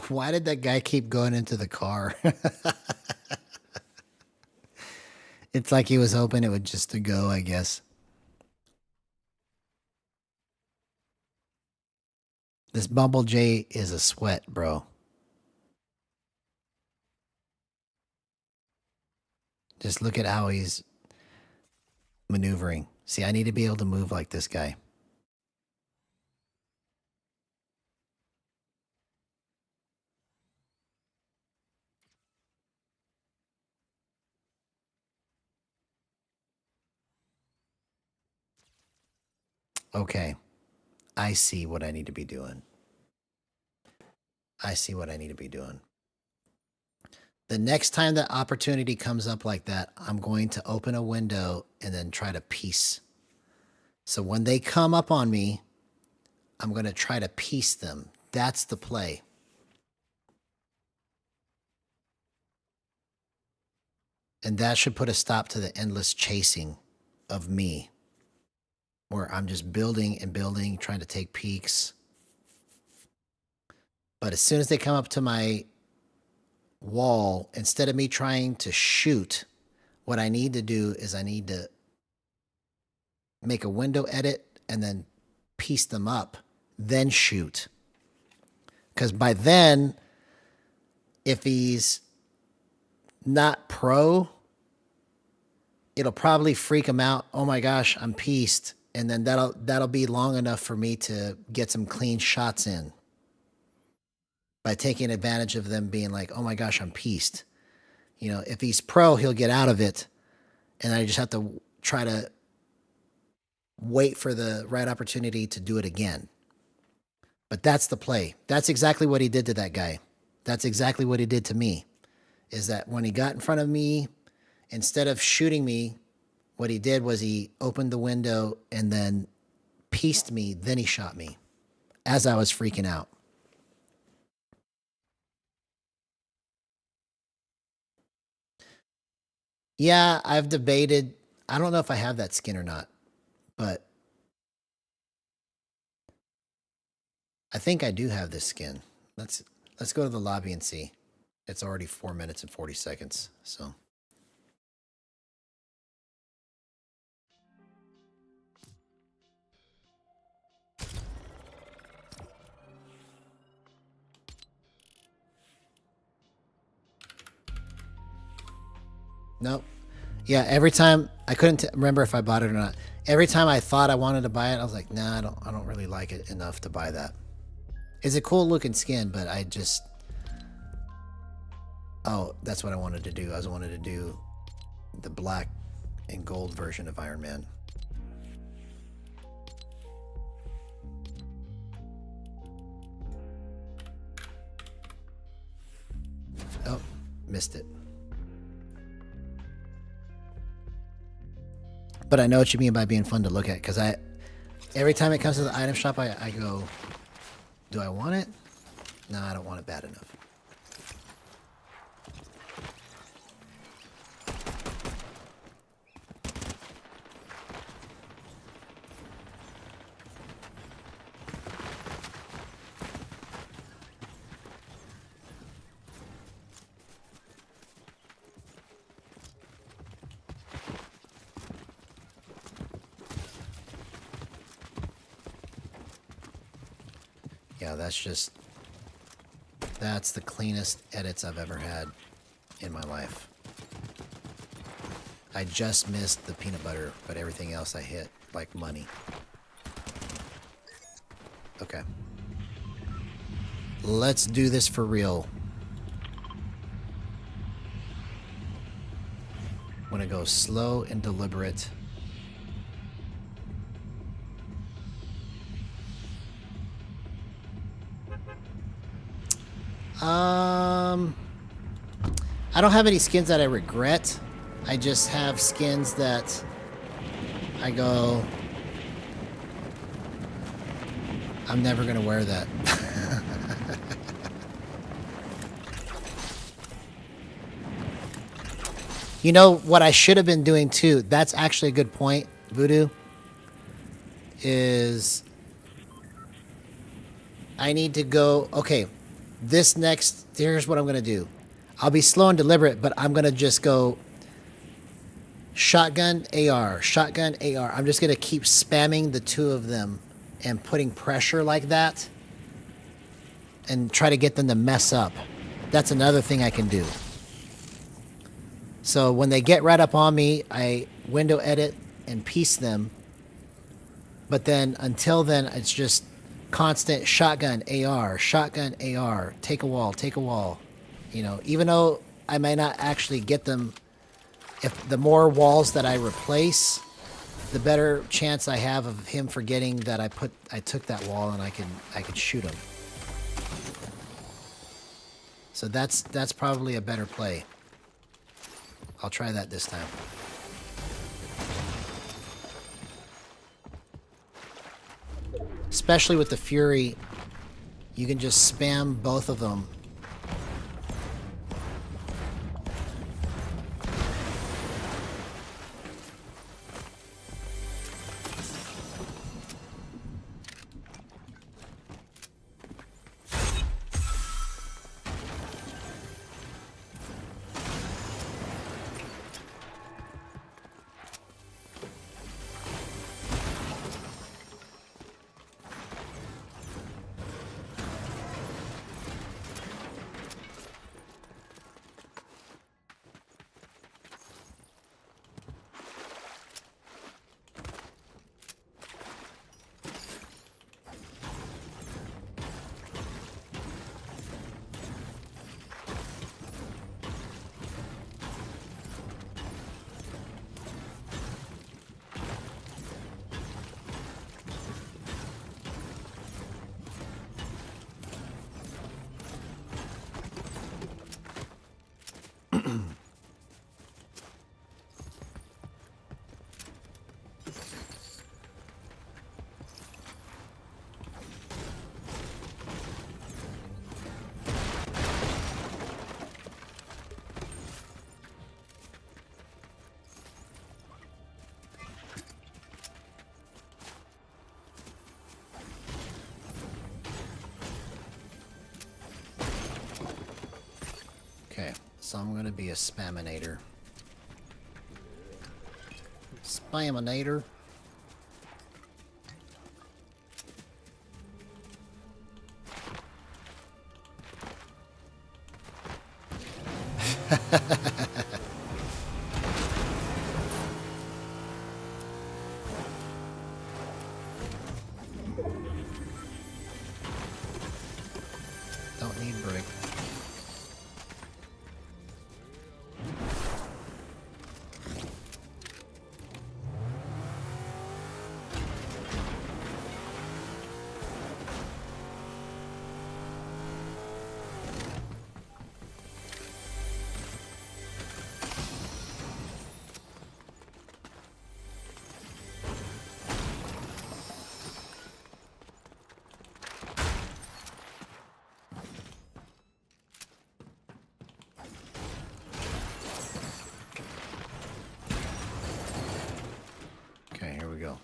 Why did that guy keep going into the car? It's like he was hoping it would just to go, I guess. This Bumble J is a sweat, bro. Just look at how he's maneuvering. See, I need to be able to move like this guy. Okay. I see what I need to be doing. I see what I need to be doing. The next time that opportunity comes up like that, I'm going to open a window and then try to piece. So when they come up on me, I'm going to try to piece them. That's the play. And that should put a stop to the endless chasing of me, where I'm just building and building, trying to take peaks. But as soon as they come up to my wall, instead of me trying to shoot, what I need to do is I need to make a window edit and then piece them up, then shoot. Because by then, if he's not pro, it'll probably freak him out. Oh my gosh, I'm pieced. And then that'll be long enough for me to get some clean shots in by taking advantage of them being like, oh my gosh, I'm pieced. You know, if he's pro, he'll get out of it. And I just have to try to wait for the right opportunity to do it again. But that's the play. That's exactly what he did to that guy. That's exactly what he did to me. Is that when he got in front of me, instead of shooting me, what he did was he opened the window and then pieced me. Then he shot me as I was freaking out. Yeah, I've debated. I don't know if I have that skin or not, but I think I do have this skin. Let's go to the lobby and see. It's already 4 minutes and 40 seconds. So. Nope. Yeah, every time I couldn't remember if I bought it or not. Every time I thought I wanted to buy it, I was like, nah, I don't really like it enough to buy that. It's a cool looking skin, but I just oh, that's what I wanted to do. I wanted to do the black and gold version of Iron Man. Oh, missed it. But I know what you mean by being fun to look at, because every time it comes to the item shop, I go, do I want it? No, I don't want it bad enough. Yeah, that's the cleanest edits I've ever had in my life. I just missed the peanut butter, but everything else I hit like money. Okay. Let's do this for real. want to go slow and deliberate. I don't have any skins that I regret. I just have skins that I go, I'm never going to wear that. You know what I should have been doing too? That's actually a good point, Voodoo. Is I need to go, okay, here's what I'm going to do. I'll be slow and deliberate, but I'm going to just go shotgun, AR, shotgun, AR. I'm just going to keep spamming the two of them and putting pressure like that and try to get them to mess up. That's another thing I can do. So when they get right up on me, I window edit and piece them. But then until then, it's just constant shotgun, AR, take a wall, take a wall. You know, even though I may not actually get them, if the more walls that I replace, the better chance I have of him forgetting that I took that wall and I can shoot him. So that's probably a better play. I'll try that this time. Especially with the Fury, you can just spam both of them. Okay, so I'm gonna be a spaminator. Spaminator. Don't need brick. Okay, here we go.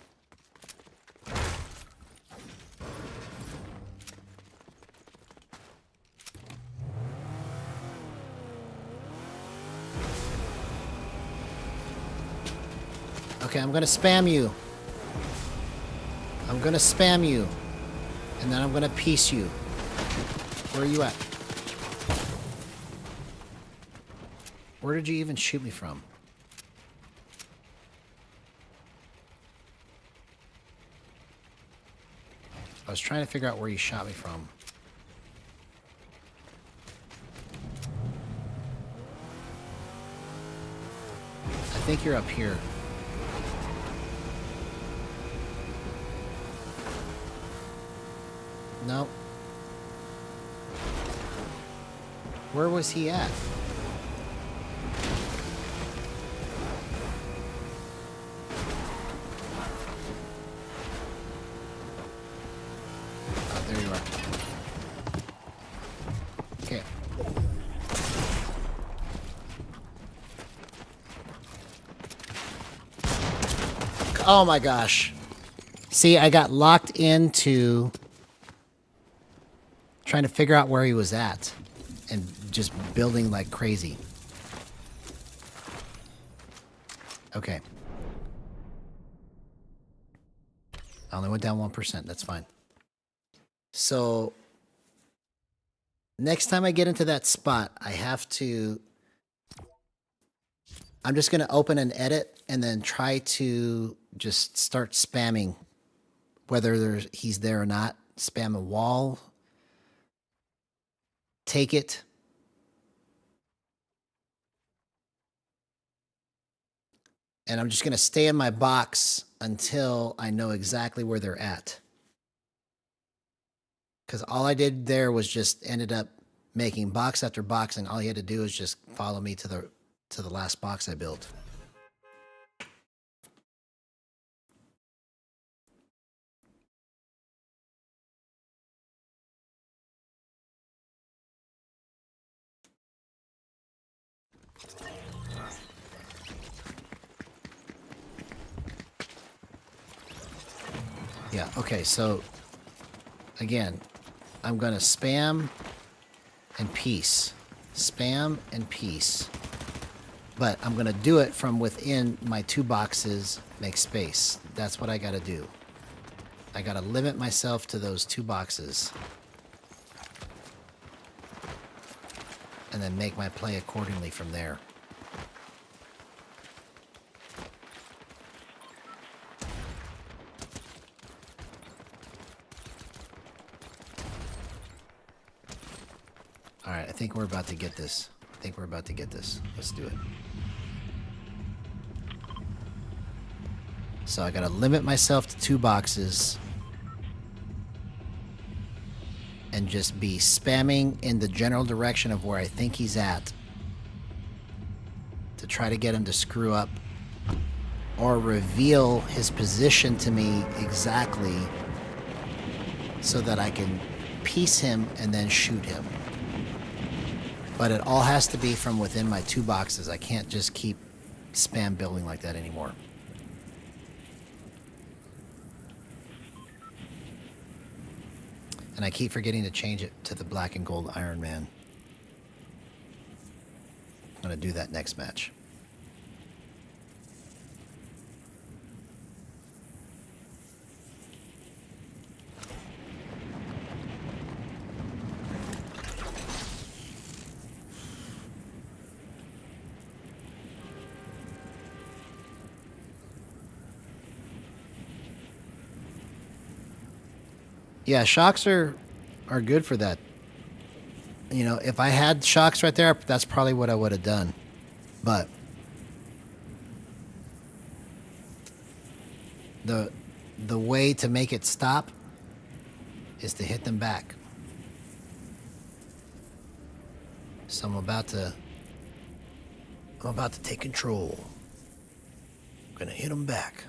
Okay, I'm gonna spam you. I'm gonna spam you. And then I'm gonna piece you. Where are you at? Where did you even shoot me from? I was trying to figure out where you shot me from. I think you're up here. No. Where was he at? Oh, there you are. Okay. Oh my gosh. See, I got locked into trying to figure out where he was at and just building like crazy. Okay. I only went down 1%. That's fine. So next time I get into that spot, I have to... I'm just going to open an edit and then try to just start spamming whether he's there or not. Spam a wall. Take it. And I'm just going to stay in my box until I know exactly where they're at. Because all I did there was just ended up making box after box, and all he had to do is just follow me to the last box I built. Yeah, okay, so again, I'm going to spam and peace. Spam and peace. But I'm going to do it from within my 2 boxes, make space. That's what I got to do. I got to limit myself to those 2 boxes. And then make my play accordingly from there. All right, I think we're about to get this. Let's do it. So I gotta limit myself to 2 boxes. And just be spamming in the general direction of where I think he's at. To try to get him to screw up. Or reveal his position to me exactly. So that I can piece him and then shoot him. But it all has to be from within my 2 boxes. I can't just keep spam building like that anymore. And I keep forgetting to change it to the black and gold Iron Man. I'm going to do that next match. Yeah, shocks are good for that. You know, if I had shocks right there, that's probably what I would have done. But the way to make it stop is to hit them back. So I'm about to take control. I'm gonna hit them back.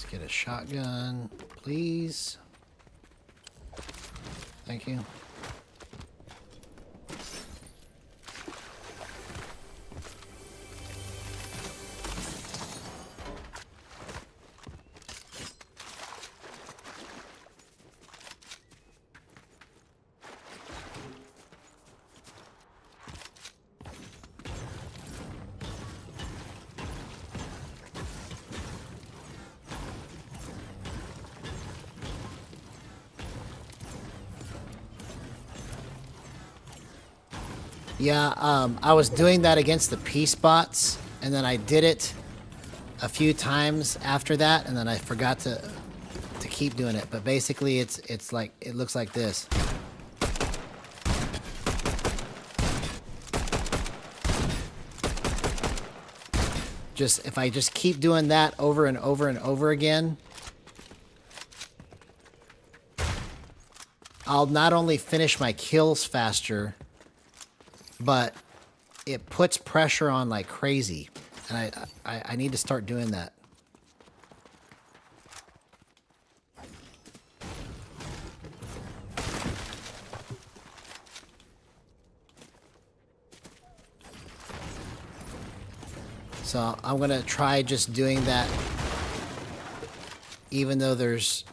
Let's get a shotgun, please. Thank you. Yeah, I was doing that against the peace bots, and then I did it a few times after that, and then I forgot to keep doing it. But basically, it's like it looks like this. Just if I just keep doing that over and over and over again, I'll not only finish my kills faster, but it puts pressure on like crazy, and I need to start doing that. So I'm gonna try just doing that, even though there's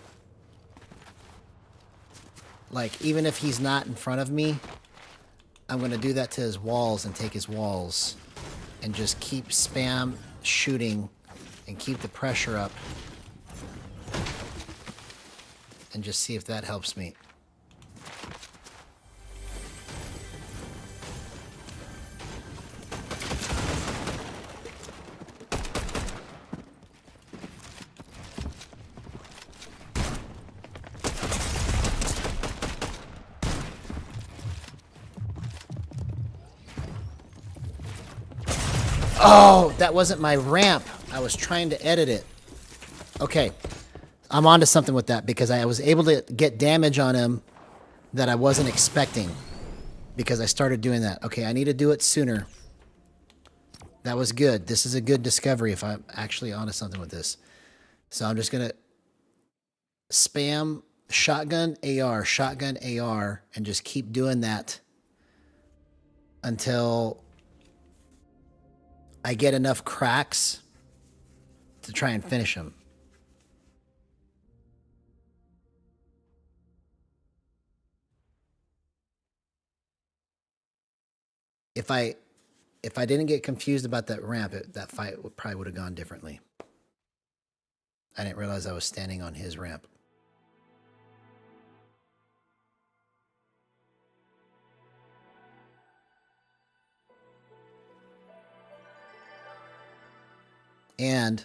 like, even if he's not in front of me, I'm going to do that to his walls and take his walls and just keep spam shooting and keep the pressure up and just see if that helps me. Oh, that wasn't my ramp. I was trying to edit it. Okay. I'm onto something with that because I was able to get damage on him that I wasn't expecting because I started doing that. Okay, I need to do it sooner. That was good. This is a good discovery if I'm actually onto something with this. So I'm just going to spam shotgun AR, and just keep doing that until I get enough cracks to try and finish him. If I didn't get confused about that ramp, that fight probably would have gone differently. I didn't realize I was standing on his ramp. And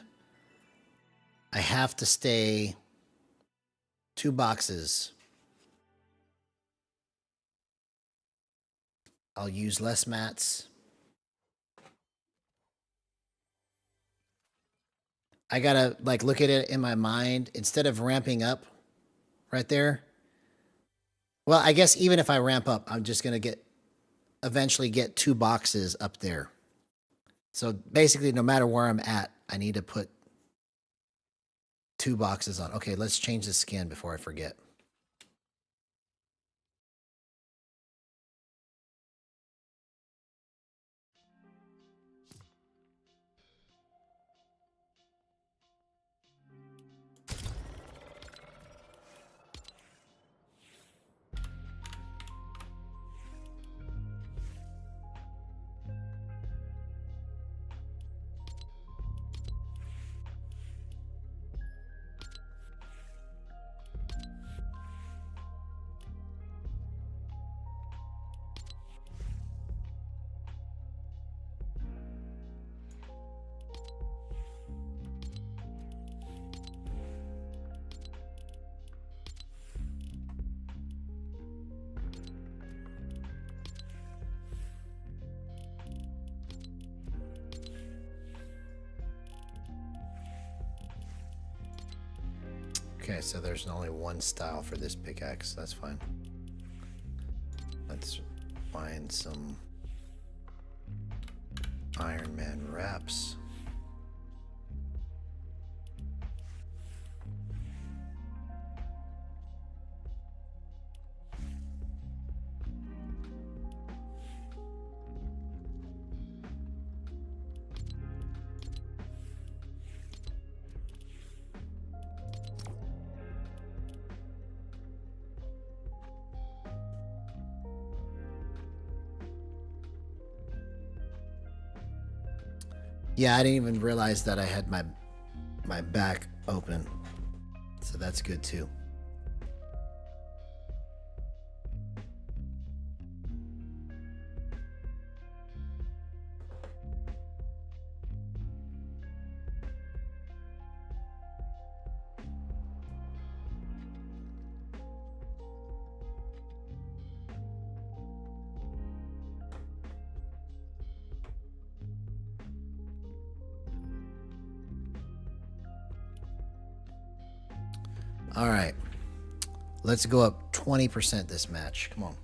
I have to stay 2 boxes. I'll use less mats. I gotta like look at it in my mind instead of ramping up right there. Well, I guess even if I ramp up, I'm just gonna eventually get 2 boxes up there. So basically, no matter where I'm at, I need to put 2 boxes on. Okay, let's change the skin before I forget. Okay, so there's only one style for this pickaxe. That's fine. Let's find some Iron Man wraps. Yeah, I didn't even realize that I had my back open. So that's good too. All right. Let's go up 20% this match. Come on.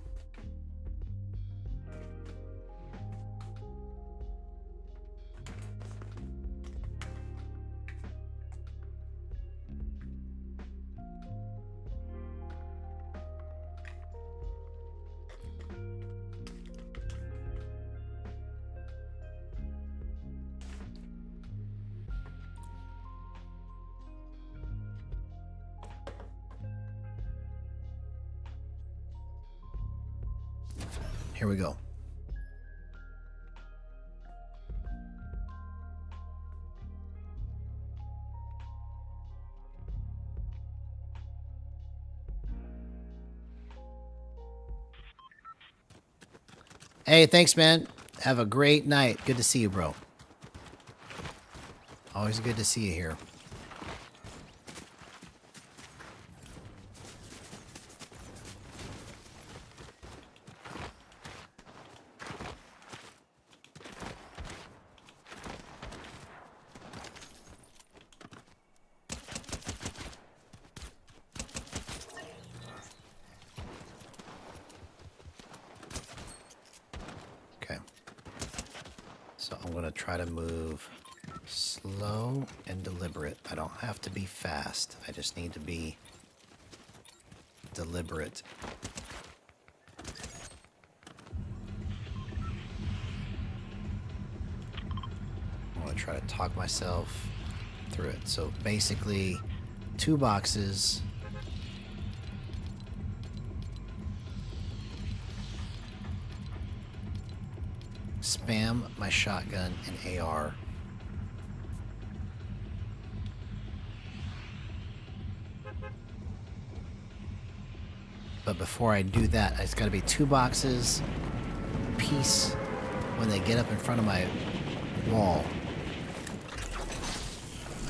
Here we go. Hey, thanks, man. Have a great night. Good to see you, bro. Always good to see you here. Okay. So I'm going to try to move slow and deliberate. I don't have to be fast. I just need to be deliberate. I want to try to talk myself through it. So basically, 2 boxes. Spam my shotgun and AR. But before I do that, it's got to be 2 boxes. Piece when they get up in front of my wall.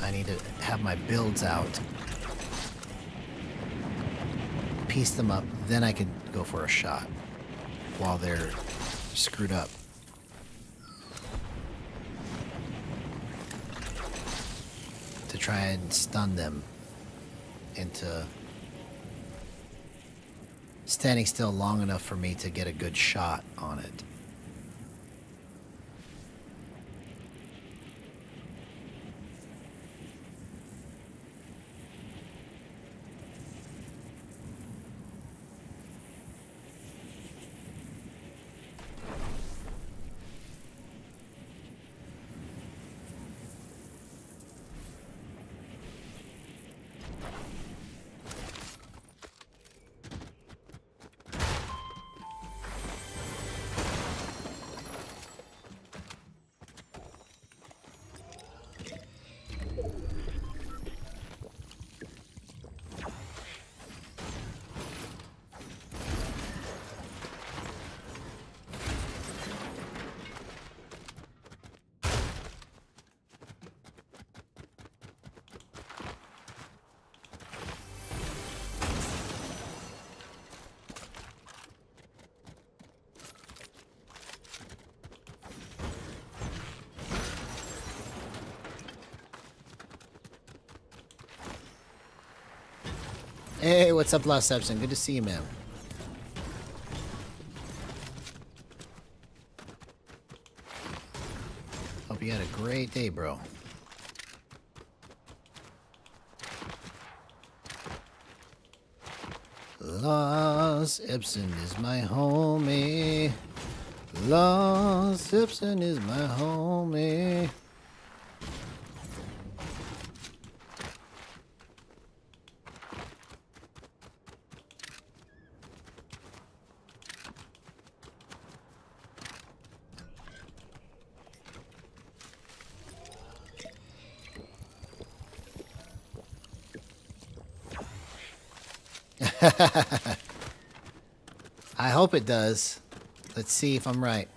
I need to have my builds out. Piece them up, then I can go for a shot while they're screwed up. To try and stun them into standing still long enough for me to get a good shot on it. Hey, what's up, Lost Epson? Good to see you, man. Hope you had a great day, bro. Lost Epson is my homie. Lost Epson is my homie. I hope it does. Let's see if I'm right.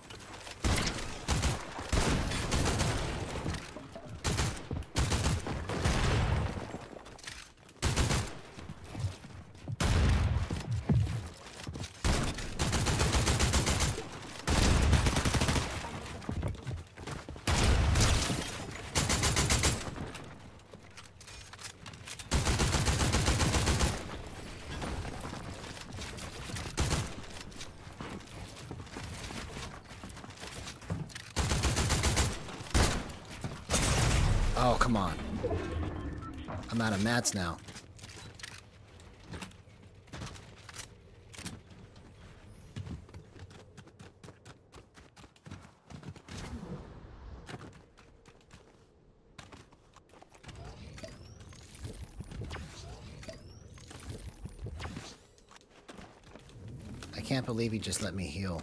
Oh, come on. I'm out of mats now. I can't believe he just let me heal.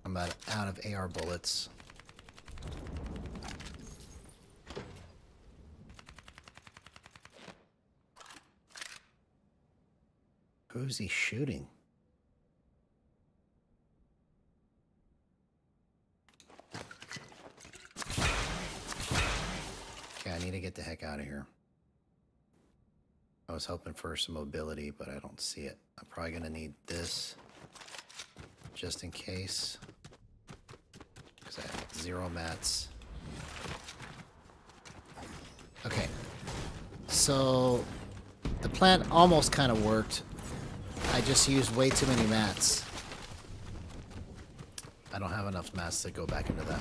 I'm out of AR bullets. Who's he shooting? Okay, I need to get the heck out of here. I was hoping for some mobility, but I don't see it. I'm probably gonna need this just in case. Because I have 0 mats. Okay. So the plan almost kind of worked. I just used way too many mats. I don't have enough mats to go back into that.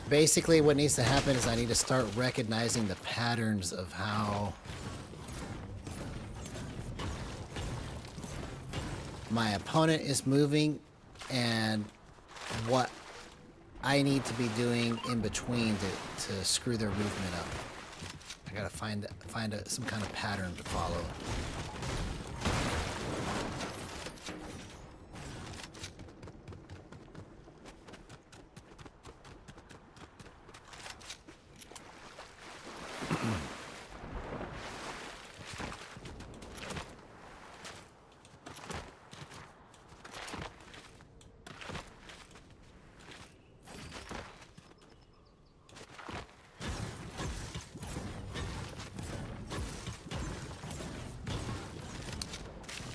Basically, what needs to happen is I need to start recognizing the patterns of how my opponent is moving and what I need to be doing in between to screw their movement up. I gotta find some kind of pattern to follow.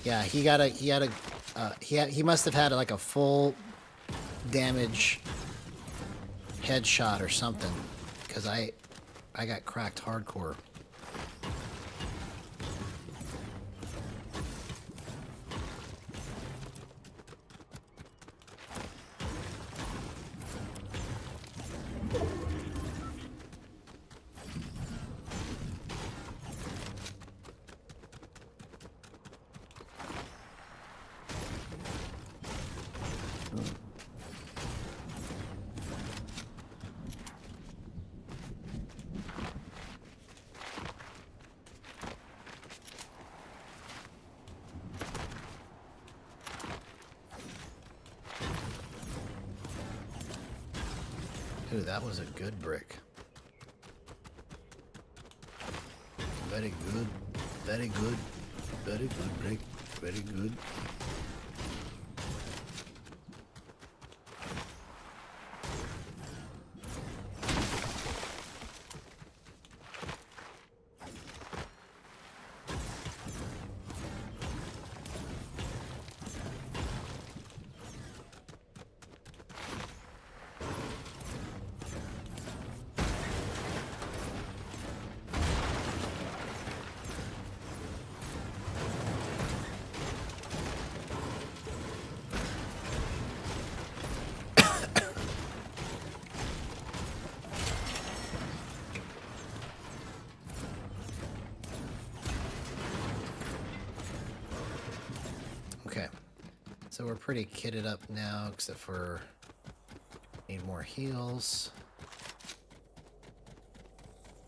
Yeah, he must have had like a full damage headshot or something, because I got cracked hardcore. Ooh, that was a good brick. Very good. Very good. Very good brick. Very good. So we're pretty kitted up now, except for need more heals.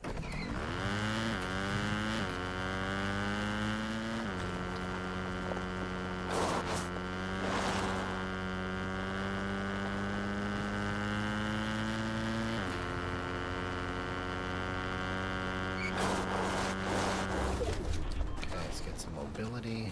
Okay, let's get some mobility.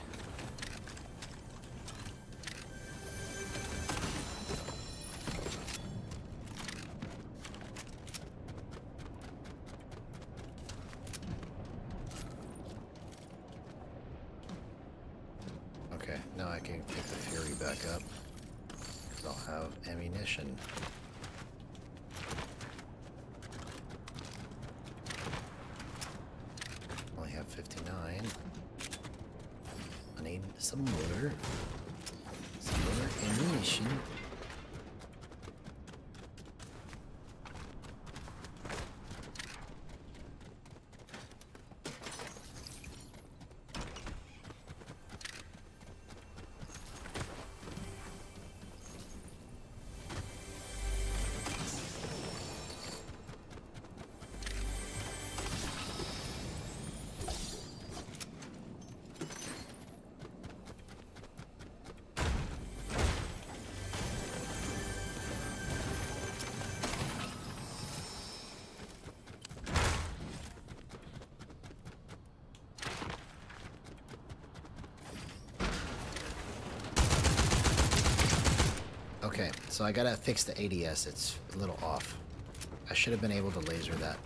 Okay, now I can pick the Fury back up, because I'll have ammunition. Only have 59. I need some more. Some more ammunition. Okay, so I gotta fix the ADS. It's a little off. I should have been able to laser that.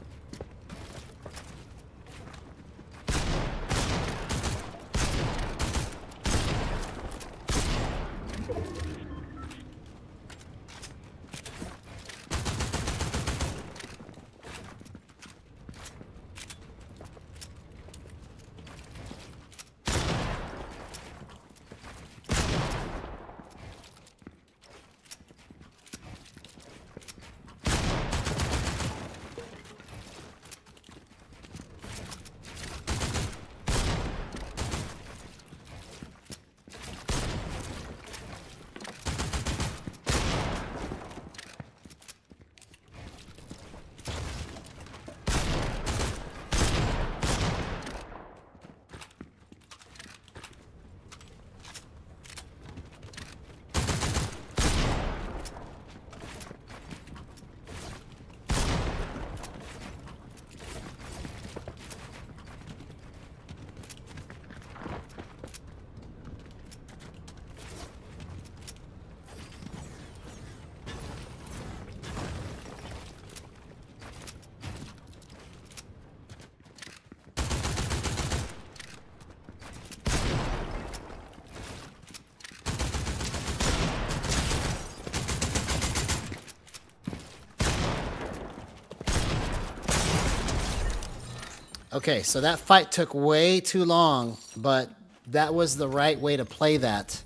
Okay, so that fight took way too long, but that was the right way to play that.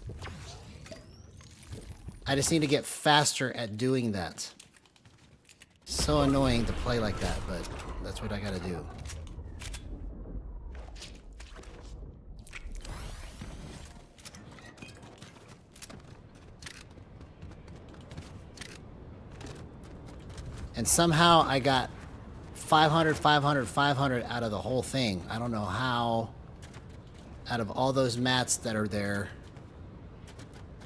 I just need to get faster at doing that. So annoying to play like that, but that's what I gotta do. And somehow I got 500, 500, 500 out of the whole thing. I don't know how, out of all those mats that are there,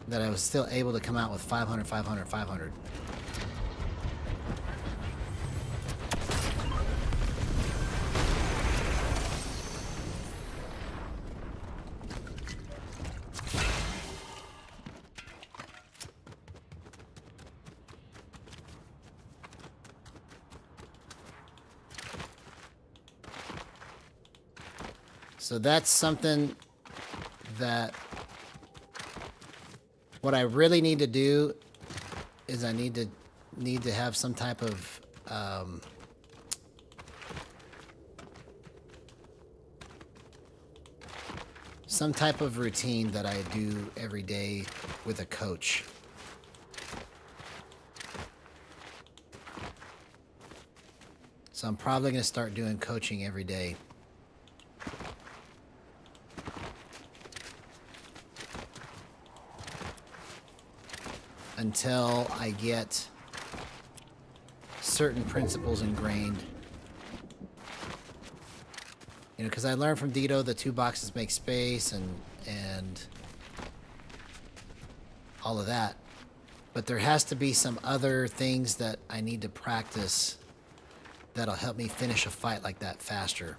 that I was still able to come out with 500, 500, 500. So that's something that what I really need to do is I need to have some type of routine that I do every day with a coach. So I'm probably going to start doing coaching every day. until I get certain principles ingrained. You know, because I learned from Dito the 2 boxes make space and all of that. But there has to be some other things that I need to practice that'll help me finish a fight like that faster.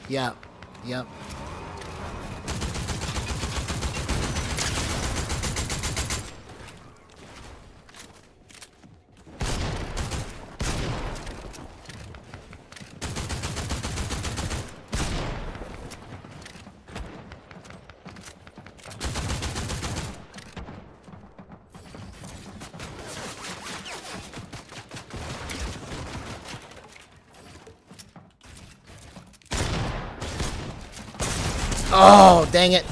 Yeah, yep. Oh, dang it.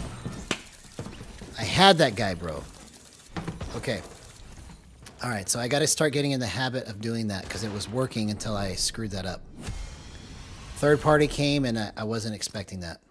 I had that guy, bro. Okay. All right, so I got to start getting in the habit of doing that because it was working until I screwed that up. Third party came and I wasn't expecting that.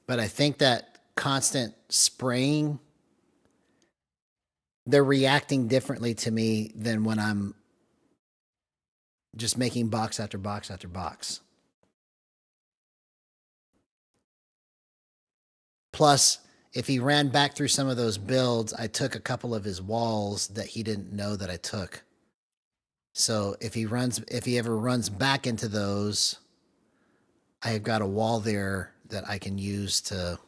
But I think that constant spraying, they're reacting differently to me than when I'm just making box after box after box. Plus, if he ran back through some of those builds, I took a couple of his walls that he didn't know that I took. So if he ever runs back into those, I've got a wall there that I can use to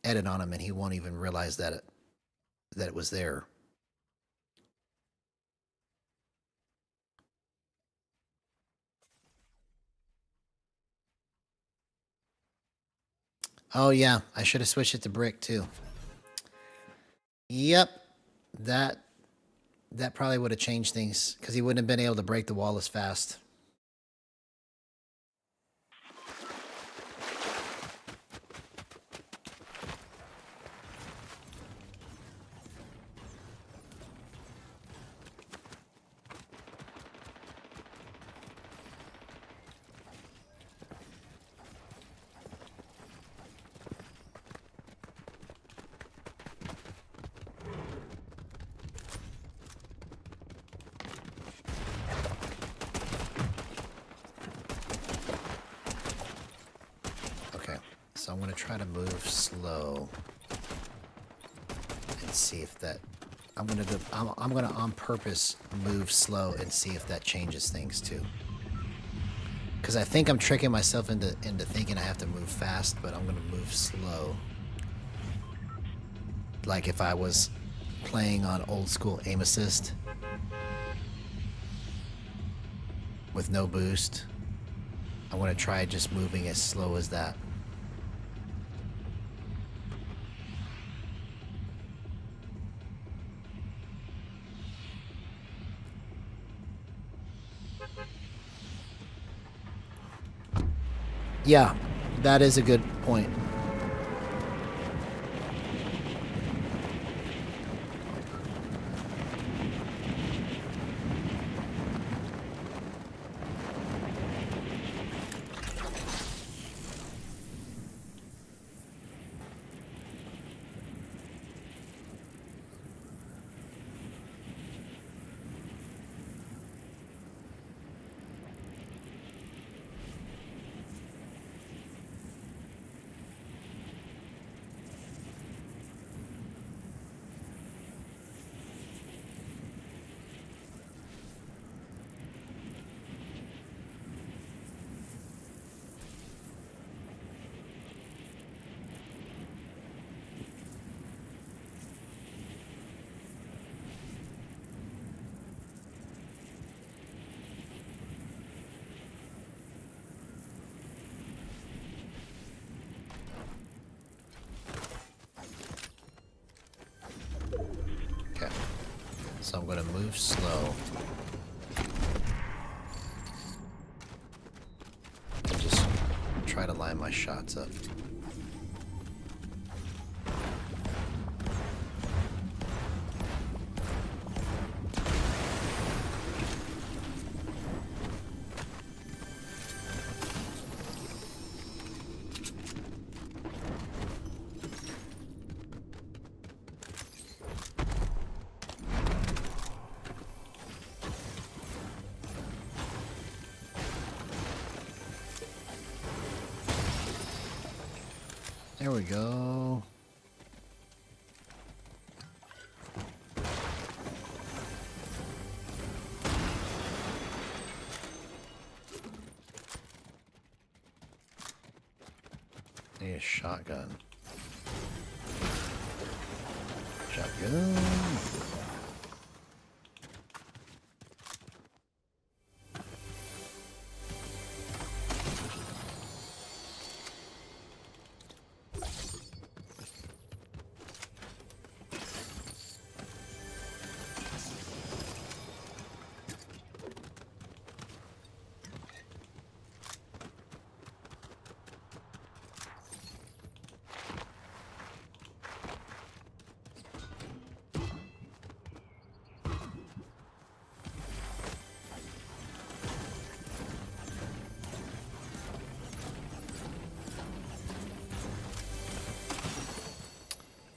edit on him, and he won't even realize that it was there. Oh yeah, I should have switched it to brick too. Yep, that probably would have changed things because he wouldn't have been able to break the wall as fast. So I'm going to try to move slow and see if that... I'm going to on purpose move slow and see if that changes things too. Because I think I'm tricking myself into thinking I have to move fast, but I'm going to move slow. Like if I was playing on old school aim assist with no boost, I want to try just moving as slow as that. Yeah, that is a good point. So I'm going to move slow. And just try to line my shots up. There we go. Need a shotgun. Shotgun.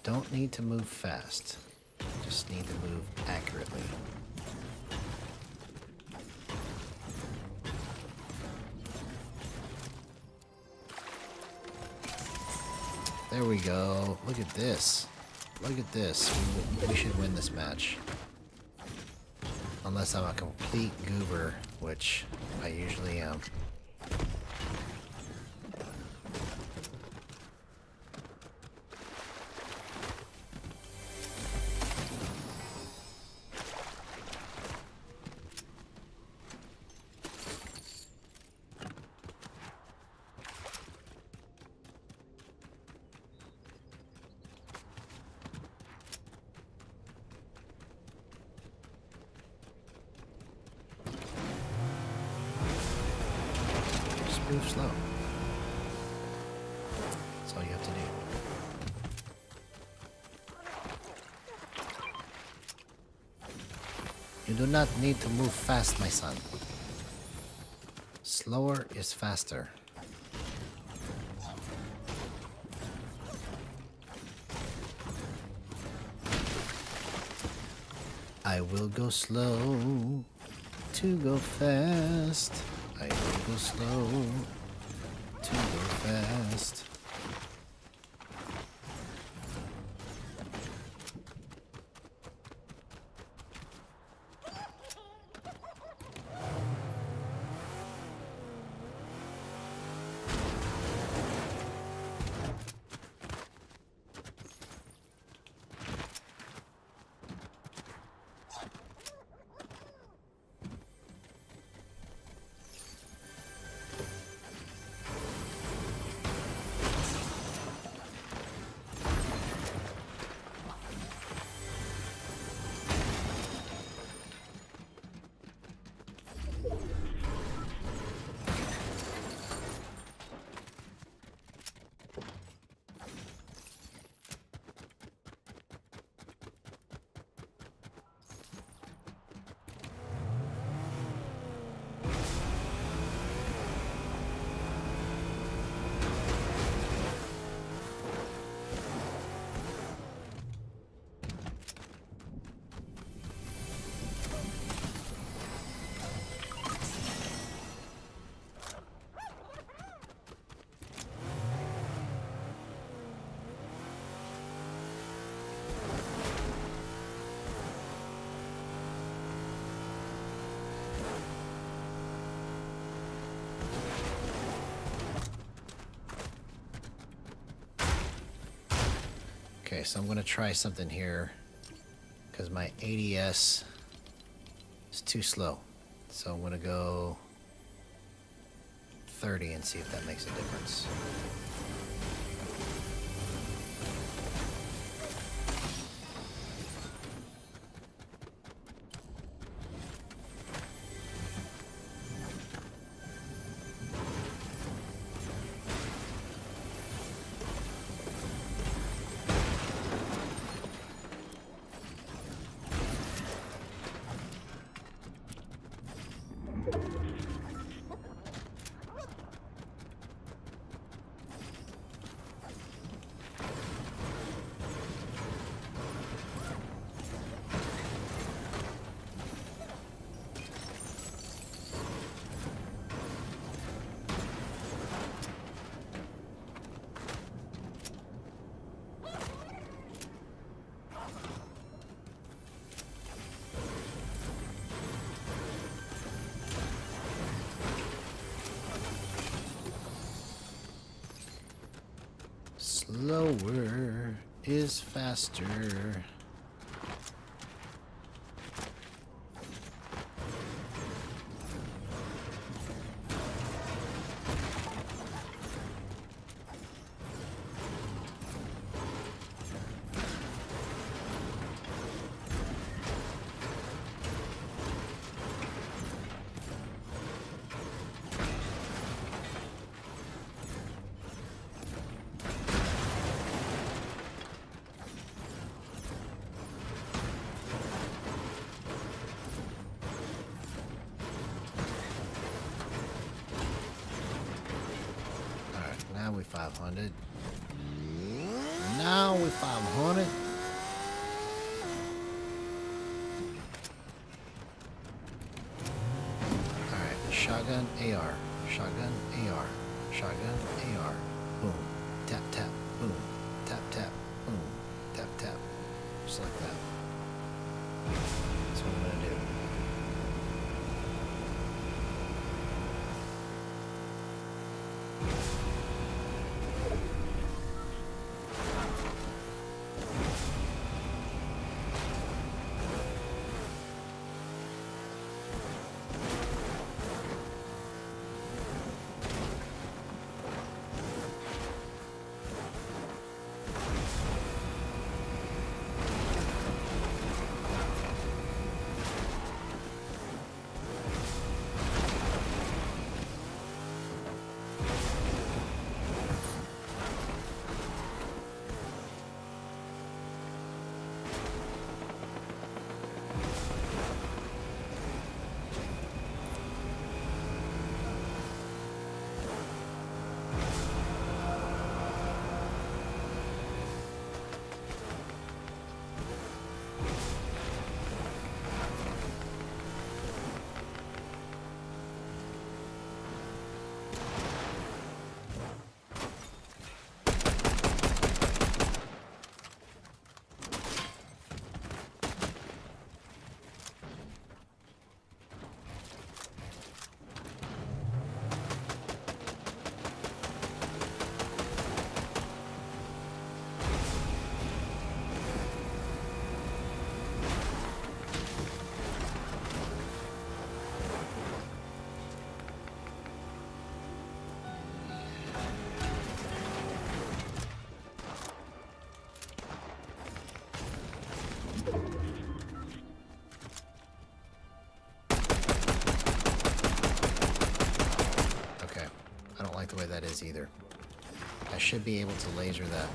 Don't need to move fast. Just need to move accurately. There we go. Look at this. Look at this. We should win this match. Unless I'm a complete goober, which I usually am. Move slow. That's all you have to do. You do not need to move fast, my son. Slower is faster. I will go slow to go fast. I will go slow to go fast. Okay, so I'm going to try something here because my ADS is too slow. So I'm going to go 30 and see if that makes a difference. Slower is faster. Now we 500. Now we 500. Alright, shotgun AR. Shotgun AR. Shotgun AR. Boom. Tap tap. Boom. Tap tap. Boom. Tap tap. Just like that. That's what I'm gonna do. The way that is either. I should be able to laser that.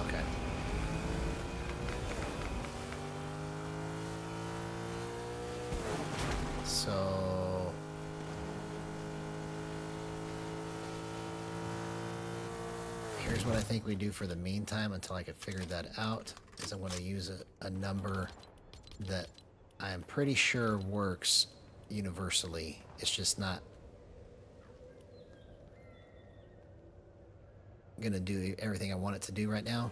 Okay. So here's what I think we do for the meantime until I can figure that out, is I'm going to use a number that I'm pretty sure works universally. It's just not going to do everything I want it to do right now,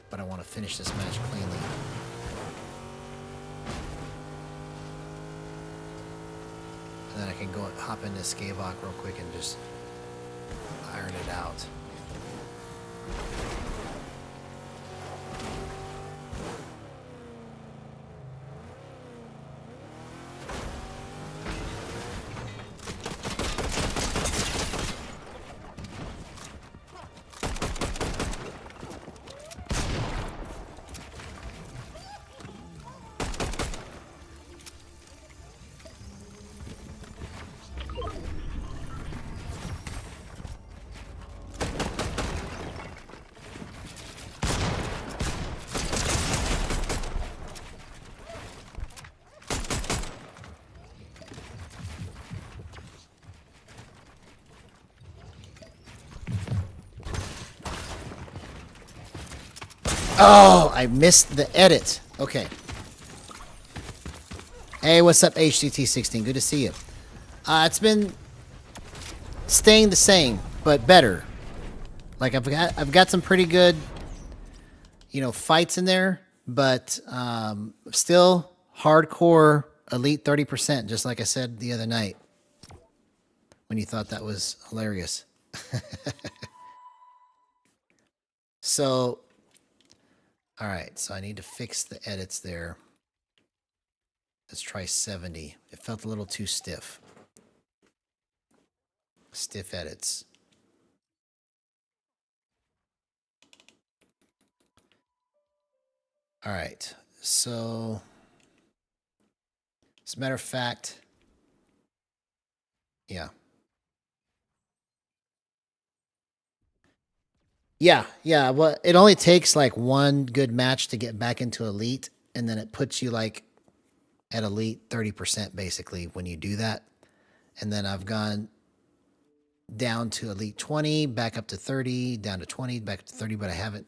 but I want to finish this match cleanly. And then I can go and hop into Skavok real quick and just iron it out. Oh, I missed the edit. Okay. Hey, what's up, HCT16? Good to see you. It's been staying the same, but better. Like I've got some pretty good, fights in there, but still hardcore elite 30%, just like I said the other night when you thought that was hilarious. So, all right, so I need to fix the edits there. Let's try 70. It felt a little too stiff. Stiff edits. All right, so as a matter of fact, yeah. Yeah. Well, it only takes like one good match to get back into elite, and then it puts you like at elite 30% basically when you do that. And then I've gone down to elite 20, back up to 30, down to 20, back up to 30, but I haven't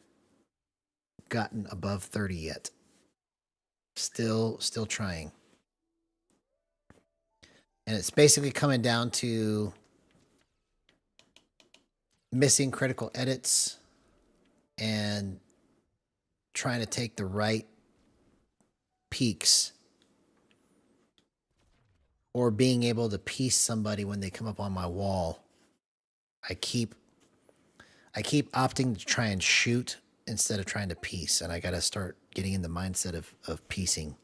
gotten above 30 yet. Still trying. And it's basically coming down to missing critical edits and trying to take the right peaks or being able to piece somebody when they come up on my wall. I keep opting to try and shoot instead of trying to piece, and I got to start getting in the mindset of piecing.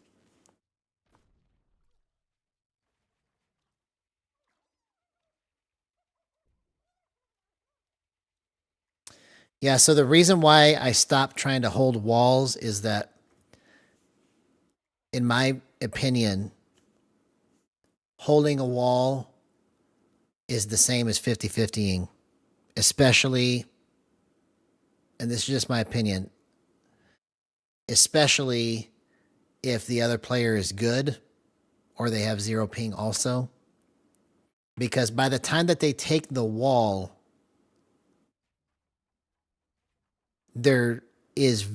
Yeah, so the reason why I stopped trying to hold walls is that, in my opinion, holding a wall is the same as 50-50ing, especially, and this is just my opinion, especially if the other player is good or they have 0 ping also. Because by the time that they take the wall, there is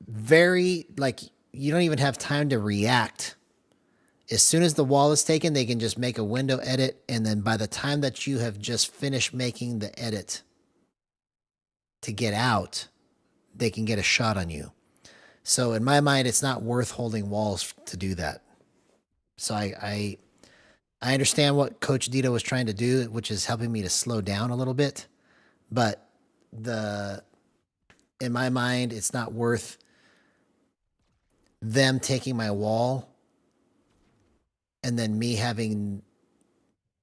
very, like, you don't even have time to react. As soon as the wall is taken, they can just make a window edit, and then by the time that you have just finished making the edit to get out, they can get a shot on you. So in my mind, it's not worth holding walls to do that. So I understand what Coach Dito was trying to do, which is helping me to slow down a little bit, but in my mind, it's not worth them taking my wall and then me having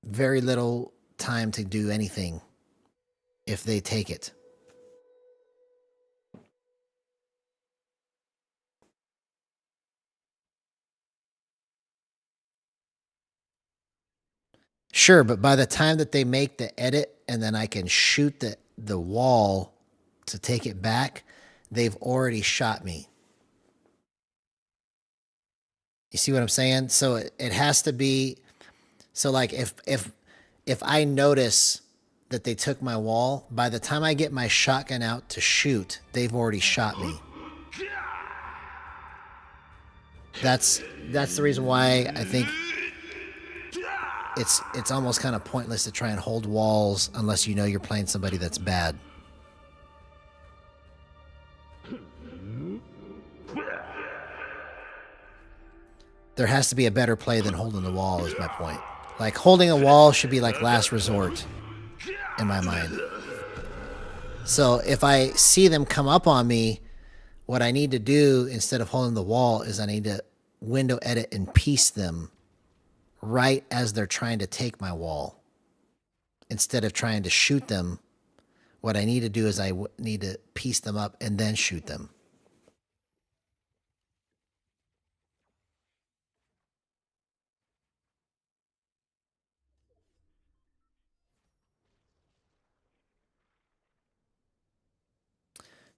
very little time to do anything if they take it. Sure, but by the time that they make the edit and then I can shoot the wall to take it back, they've already shot me. You see what I'm saying? So it has to be, so like if I notice that they took my wall, by the time I get my shotgun out to shoot, they've already shot me. That's the reason why I think it's almost kind of pointless to try and hold walls unless you know you're playing somebody that's bad. There has to be a better play than holding the wall, is my point. Like, holding a wall should be like last resort in my mind. So if I see them come up on me, what I need to do instead of holding the wall is I need to window edit and piece them right as they're trying to take my wall. Instead of trying to shoot them, what I need to do is I need to piece them up and then shoot them.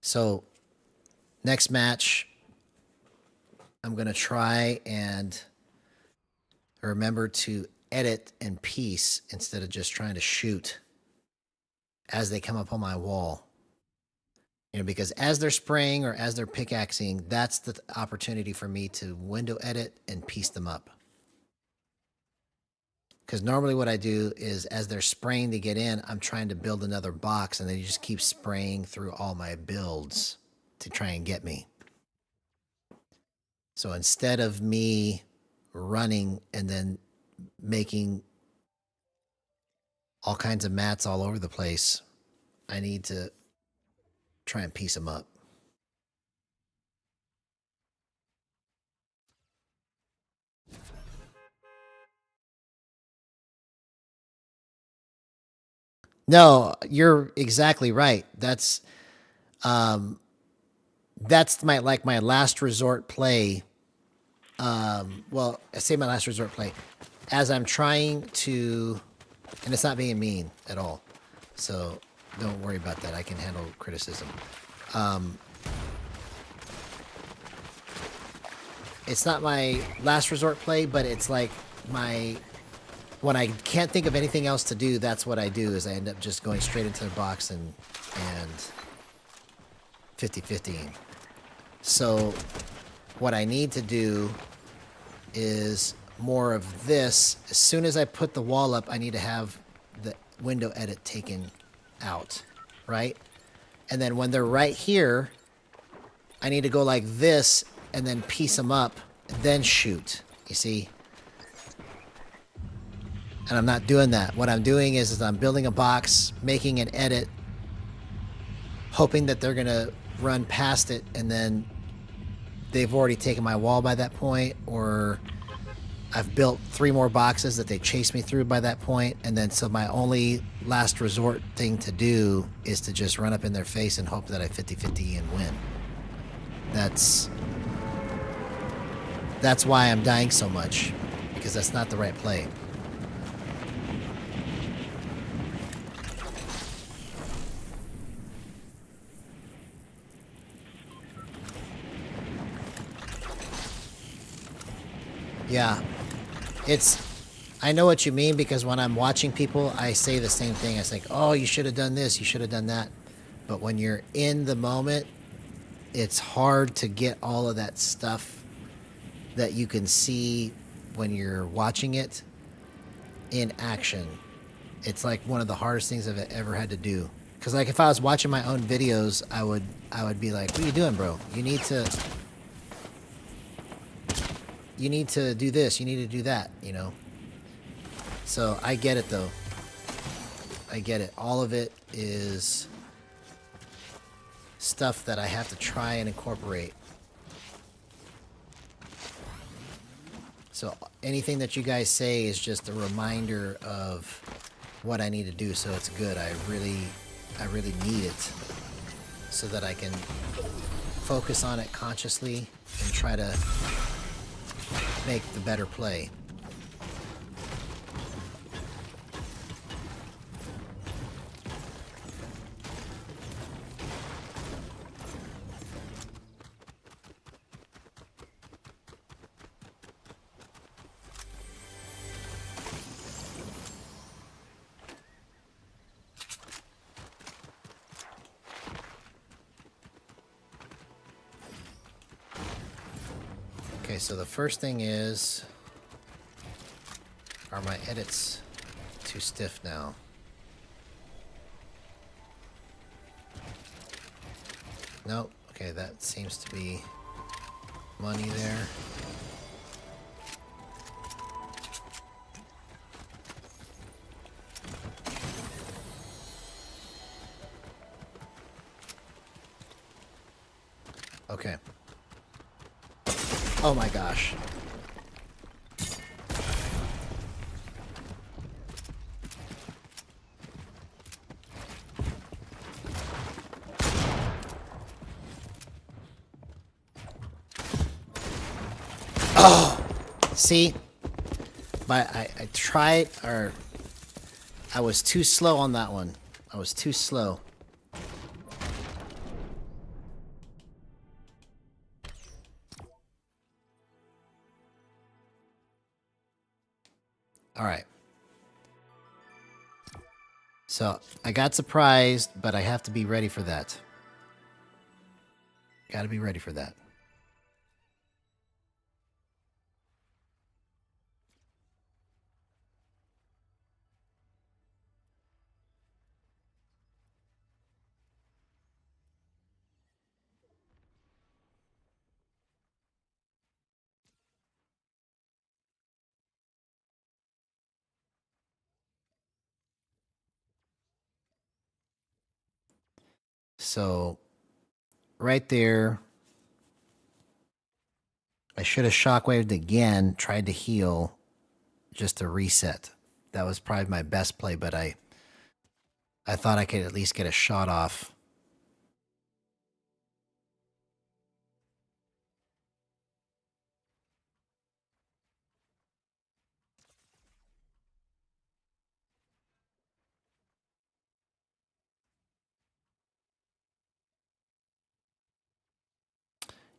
So next match, I'm going to try and remember to edit and piece instead of just trying to shoot as they come up on my wall. Because as they're spraying or as they're pickaxing, that's the opportunity for me to window edit and piece them up. Because normally what I do is as they're spraying to get in, I'm trying to build another box, and they just keep spraying through all my builds to try and get me. So instead of me running and then making all kinds of mats all over the place, I need to try and piece them up. No, you're exactly right. That's my last resort play. Well, I say my last resort play as I'm trying to, and it's not being mean at all. So don't worry about that. I can handle criticism. It's not my last resort play, but it's like my, when I can't think of anything else to do, that's what I do, is I end up just going straight into the box and 50-50. So what I need to do is more of this. As soon as I put the wall up, I need to have the window edit taken out, right? And then when they're right here, I need to go like this and then piece them up and then shoot, you see? And I'm not doing that. What I'm doing is I'm building a box, making an edit, hoping that they're gonna run past it, and then they've already taken my wall by that point, or I've built 3 more boxes that they chase me through by that point, and then so my only last resort thing to do is to just run up in their face and hope that I 50-50 and win. That's why I'm dying so much, because that's not the right play. Yeah, I know what you mean, because when I'm watching people, I say the same thing. I say, oh, you should have done this, you should have done that. But when you're in the moment, it's hard to get all of that stuff that you can see when you're watching it in action. It's like one of the hardest things I've ever had to do. Because like if I was watching my own videos, I would be like, what are you doing, bro? You need to do this, you need to do that, you know? So I get it though. I get it. All of it is stuff that I have to try and incorporate. So anything that you guys say is just a reminder of what I need to do, so it's good. I really need it so that I can focus on it consciously and try to make the better play. Okay, so the first thing is, are my edits too stiff now? Nope. Okay, that seems to be money there. Okay. Oh my gosh. Oh! See? I tried, or I was too slow on that one. I was too slow. All right. So I got surprised, but I have to be ready for that. Got to be ready for that. So right there, I should have shockwaved again, tried to heal just to reset. That was probably my best play, but I thought I could at least get a shot off.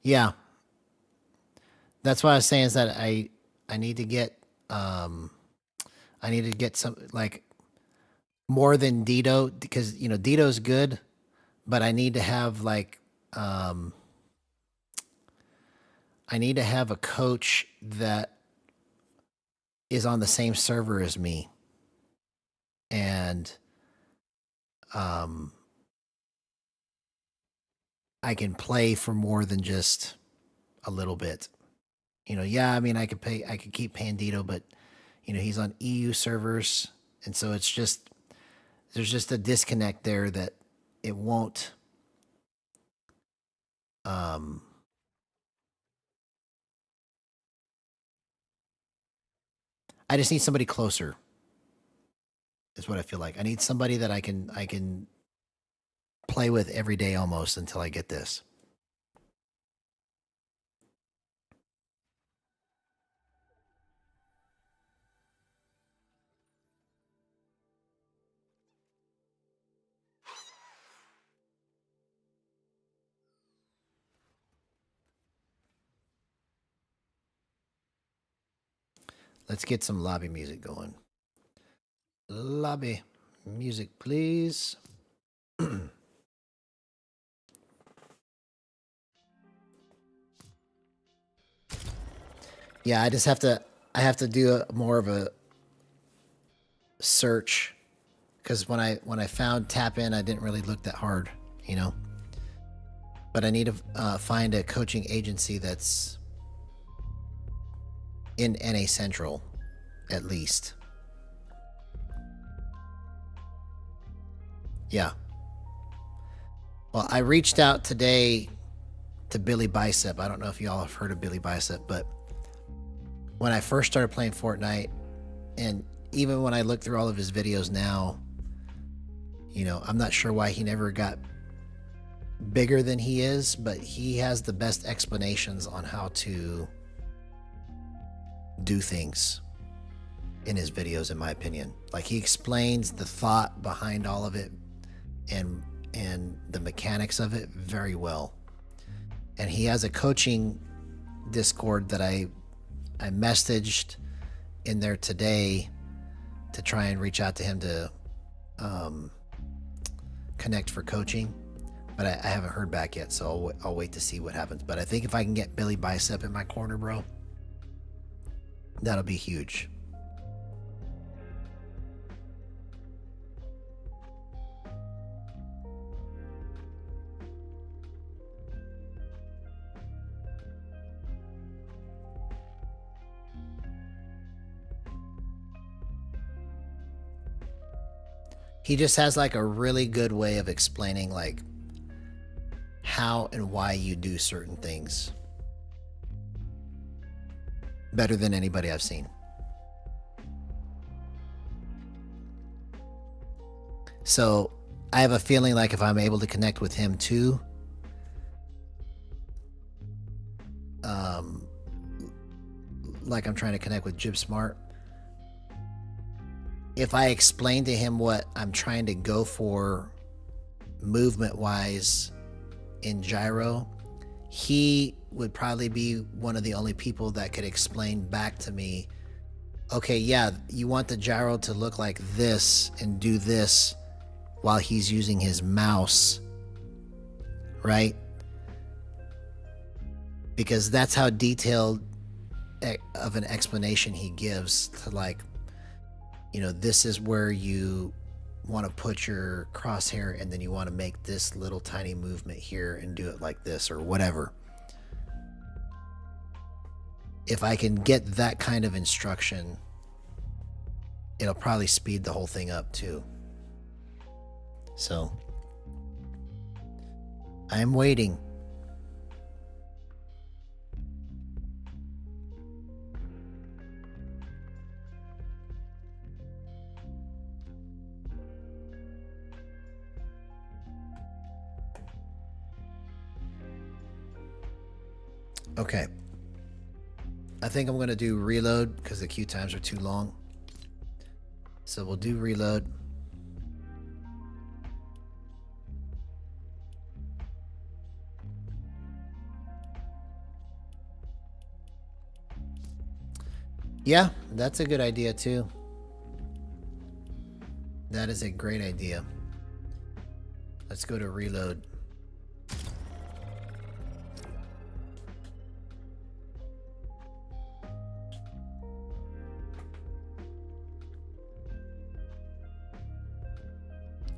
Yeah, that's what I was saying is that I need to get I need to get some like more than Dito because you know Dito's good, but I need to have like I need to have a coach that is on the same server as me, and um, I can play for more than just a little bit. You know, yeah, I mean, I could keep paying Dito, but you know, he's on EU servers, and so it's just there's just a disconnect there that it won't. Um, I just need somebody closer. Is what I feel like. I need somebody that I can play with every day almost until I get this. Let's get some lobby music going. Lobby music, please. Yeah, I have to do more of a search because when I found tap in, I didn't really look that hard, you know. But I need to find a coaching agency that's in NA Central, at least. Yeah. Well, I reached out today to Billy Bicep. I don't know if y'all have heard of Billy Bicep, but when I first started playing Fortnite, and even when I look through all of his videos now, you know, I'm not sure why he never got bigger than he is, but he has the best explanations on how to do things in his videos, in my opinion. Like he explains the thought behind all of it and the mechanics of it very well. And he has a coaching Discord that I messaged in there today to try and reach out to him to connect for coaching, but I haven't heard back yet, so I'll wait to see what happens. But I think if I can get Billy Bicep in my corner, bro, that'll be huge. He just has like a really good way of explaining like how and why you do certain things better than anybody I've seen. So I have a feeling like if I'm able to connect with him too, like I'm trying to connect with Jib Smart, if I explain to him what I'm trying to go for movement wise in gyro, he would probably be one of the only people that could explain back to me, okay, yeah, you want the gyro to look like this and do this while he's using his mouse, right? Because that's how detailed of an explanation he gives to, like, you know, this is where you want to put your crosshair and then you want to make this little tiny movement here and do it like this or whatever. If I can get that kind of instruction, it'll probably speed the whole thing up too. So I'm waiting. Okay. I think I'm going to do reload because the queue times are too long. So we'll do reload. Yeah, that's a good idea too. That is a great idea. Let's go to reload.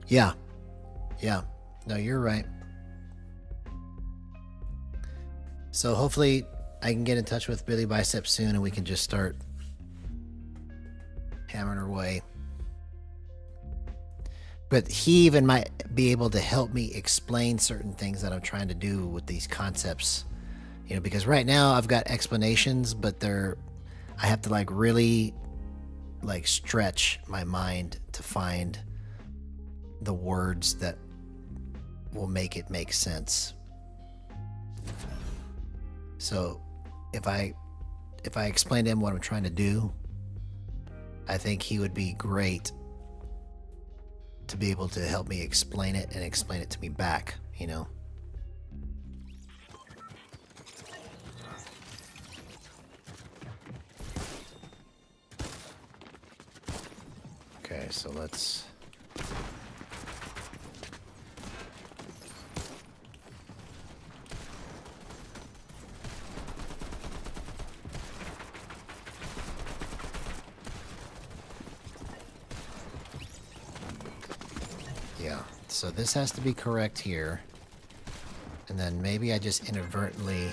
Yeah. Yeah. No, you're right. So hopefully I can get in touch with Billy Bicep soon and we can just start hammering away. But he even might be able to help me explain certain things that I'm trying to do with these concepts. You know, because right now I've got explanations, but I have to like really like stretch my mind to find the words that will make it make sense. So if I explain to him what I'm trying to do, I think he would be great to be able to help me explain it and explain it to me back, you know. Okay, so let's so this has to be correct here. And then maybe I just inadvertently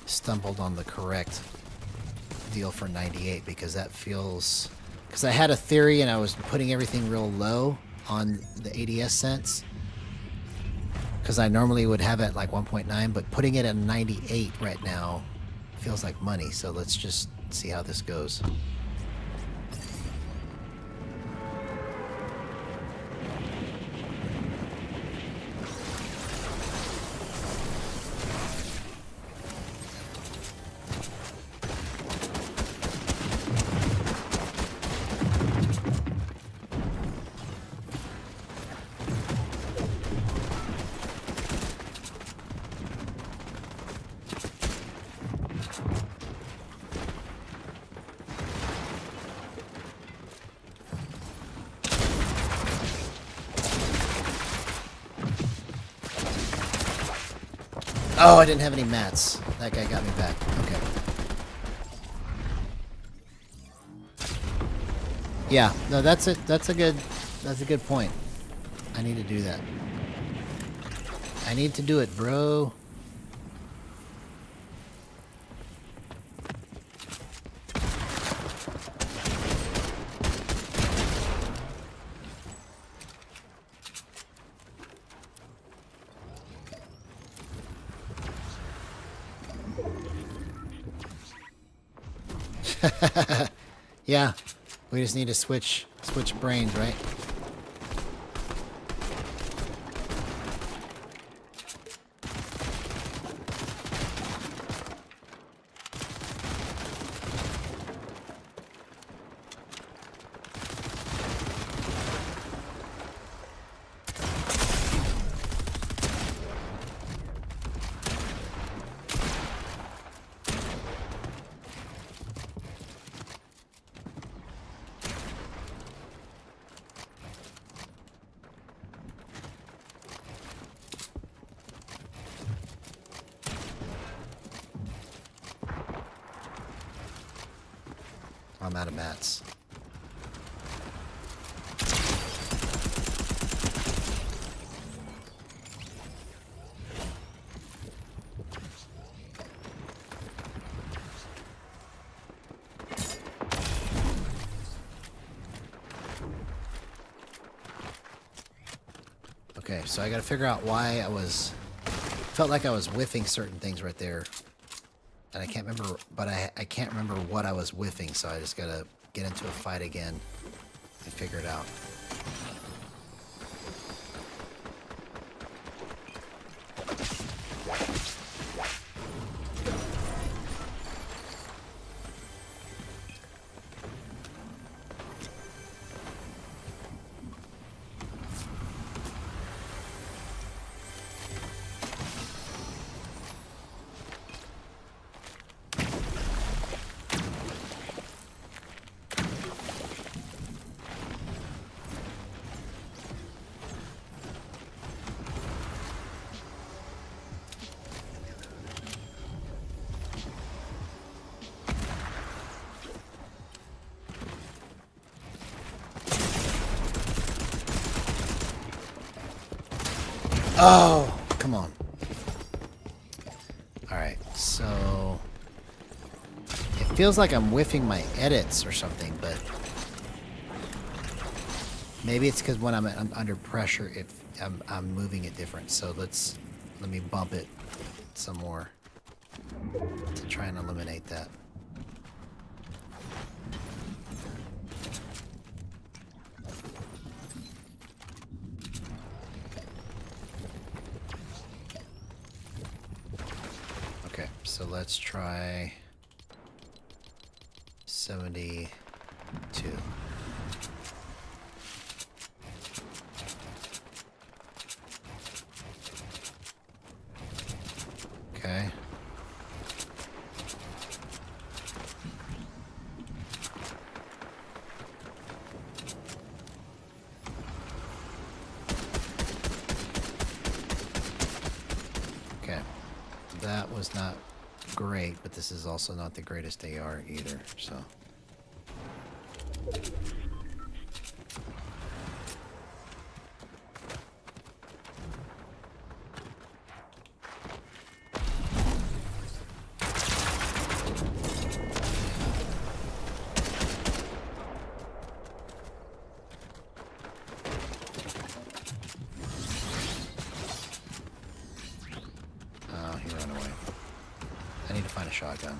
stumbled on the correct deal for 98 because that feels... Because I had a theory and I was putting everything real low on the ADS sense. Because I normally would have it at like 1.9, but putting it at 98 right now feels like money. So let's just see how this goes. Oh, I didn't have any mats. That guy got me back. Okay. Yeah, no, that's it. That's a good point. I need to do that. I need to do it, bro. Yeah, we just need to switch brains, right? I'm out of mats. Okay. so I got to figure out why I was... Felt like I was whiffing certain things right there. And I can't remember, but I can't remember what I was whiffing, so I just got to get into a fight again and figure it out. Oh, come on. Alright, so... It feels like I'm whiffing my edits or something, but... Maybe it's because when I'm under pressure, if I'm moving it different. So let me bump it some more to try and eliminate that. Okay, so let's try 72. Okay. Okay. That was not great, but this is also not the greatest AR either, so... He ran away. I need to find a shotgun.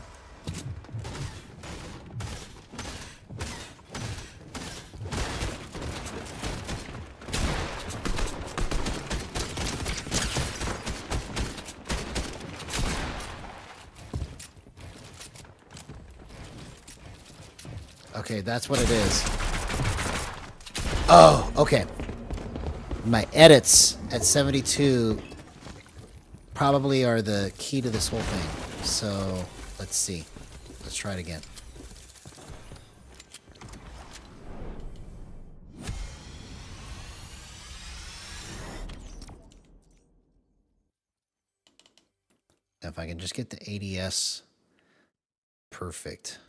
Okay, that's what it is. Oh, okay. My edits at 72 probably are the key to this whole thing. So, let's see. Let's try it again. Now, if I can just get the ADS perfect.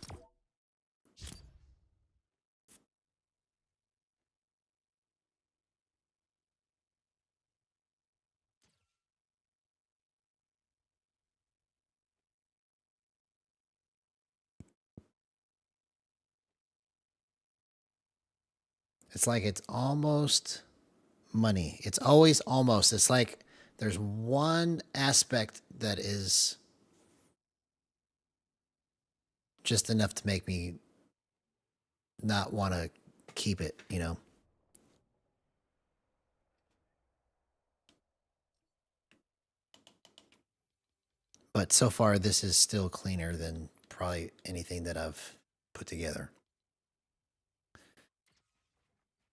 It's like it's almost money. It's always almost. It's like there's one aspect that is just enough to make me not want to keep it, you know? But so far, this is still cleaner than probably anything that I've put together.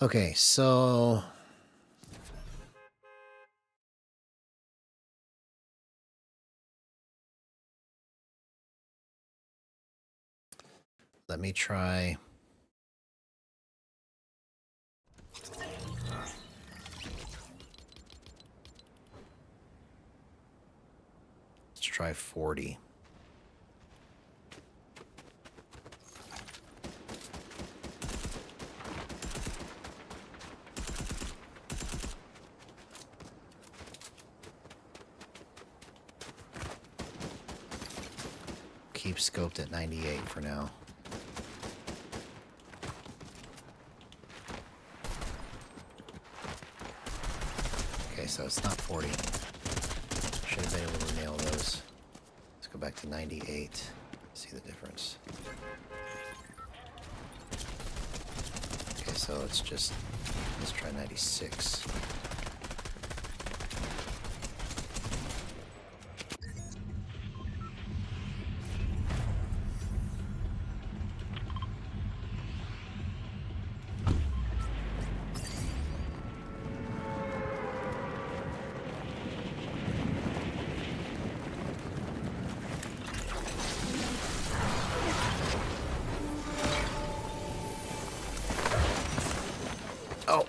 Okay, so... Let me try... Let's try 40. Keep scoped at 98 for now. Okay, so. It's not 40. Should have been able to nail those. Let's go back to 98. See the difference. Okay, so let's try 96. Oh.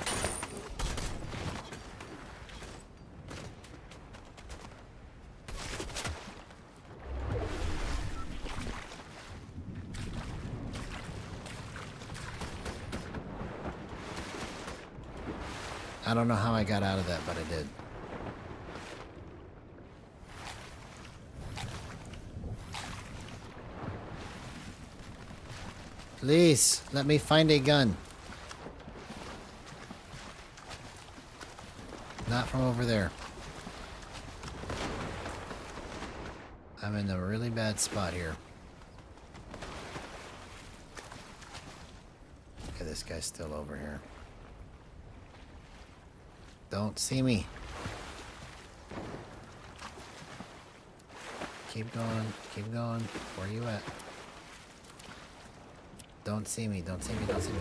I don't know how I got out of that, but I did. Please, let me find a gun. Not from over there. I'm in a really bad spot here. Okay, this guy's still over here. Don't see me. Keep going. Keep going. Where are you at? Don't see me. Don't see me. Don't see me.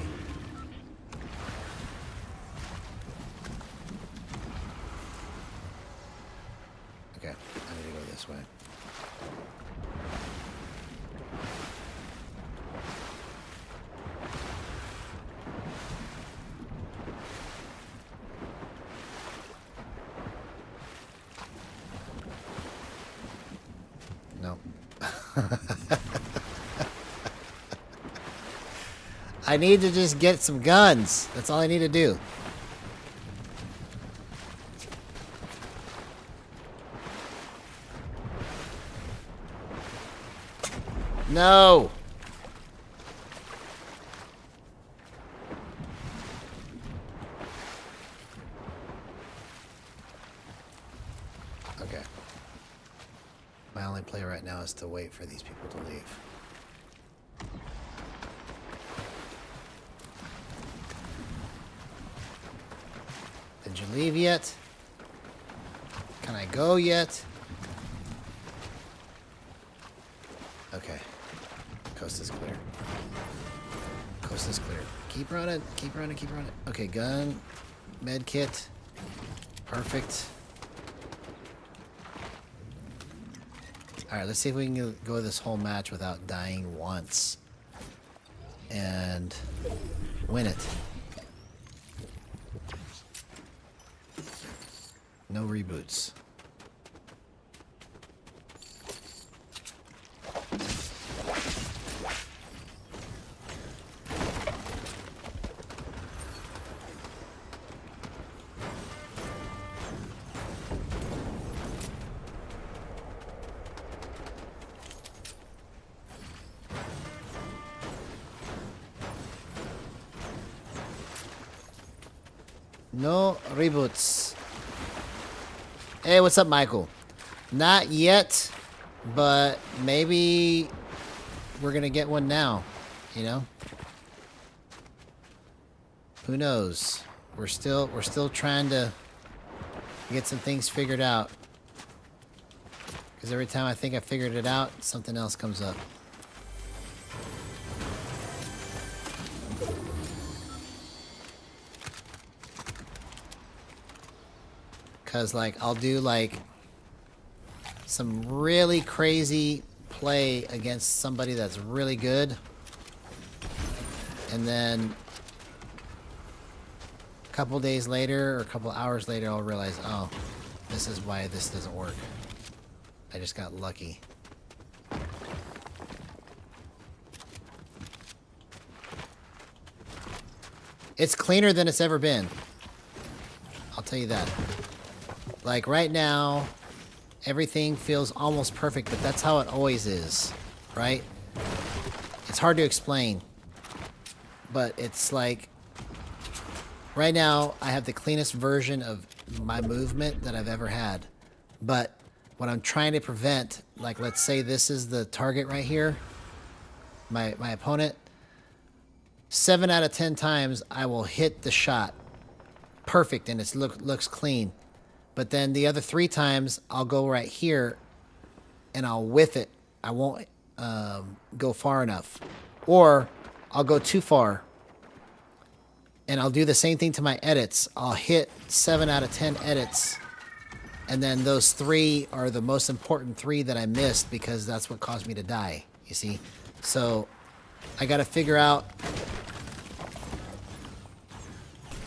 Okay, I need to go this way. No. I need to just get some guns. That's all I need to do. No. Okay. My only play right now is to wait for these people to leave. Did you leave yet? Can I go yet? Okay. Coast is clear. Coast is clear. Keep running. Keep running. Keep running. Okay, gun. Med kit. Perfect. Alright, let's see if we can go this whole match without dying once. And win it. No reboots. No reboots. Hey, what's up, Michael? Not yet, but maybe we're gonna get one now, you know? Who knows? We're still trying to get some things figured out. Because every time I think I figured it out, something else comes up. Because, like, I'll do, like, some really crazy play against somebody that's really good. And then a couple days later or a couple hours later, I'll realize, oh, this is why this doesn't work. I just got lucky. It's cleaner than it's ever been. I'll tell you that. Like, right now, everything feels almost perfect, but that's how it always is, right? It's hard to explain. But it's like, right now, I have the cleanest version of my movement that I've ever had. But what I'm trying to prevent, like let's say this is the target right here, my opponent, 7 out of 10 times I will hit the shot perfect and it looks clean. But then the other 3 times I'll go right here and I'll whiff it. I won't go far enough. Or I'll go too far. And I'll do the same thing to my edits. I'll hit 7 out of 10 edits. And then those 3 are the most important 3 that I missed because that's what caused me to die, you see? So I got to figure out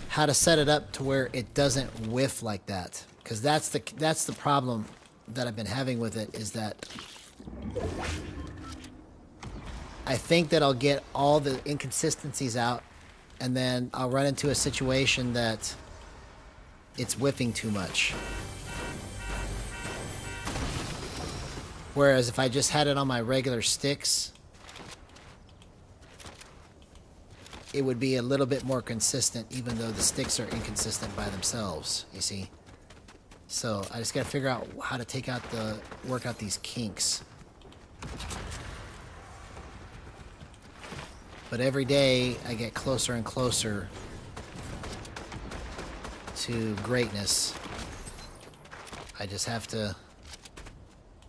how to set it up to where it doesn't whiff like that. Because that's the problem that I've been having with it, is that I think that I'll get all the inconsistencies out and then I'll run into a situation that it's whiffing too much. Whereas if I just had it on my regular sticks, it would be a little bit more consistent, even though the sticks are inconsistent by themselves, you see? So I just gotta figure out how to work out these kinks. But every day I get closer and closer to greatness. I just have to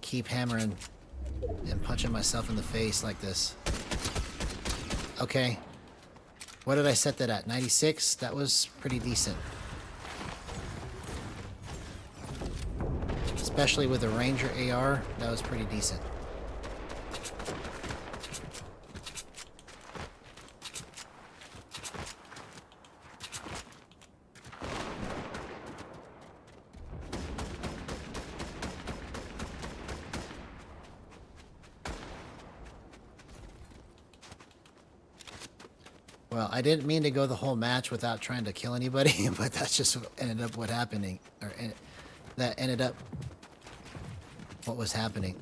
keep hammering and punching myself in the face like this. Okay. What did I set that at? 96? That was pretty decent. Especially with the Ranger AR, that was pretty decent. Well, I didn't mean to go the whole match without trying to kill anybody, but that's just what ended up happening. That ended up what was happening.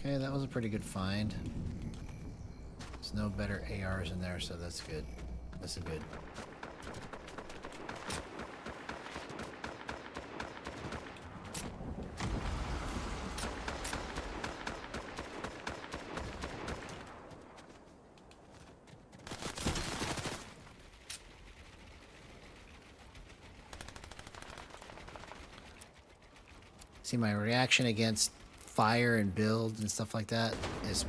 Okay, that was a pretty good find. There's no better ARs in there, so that's good. That's good. See, my reaction against fire and builds and stuff like that is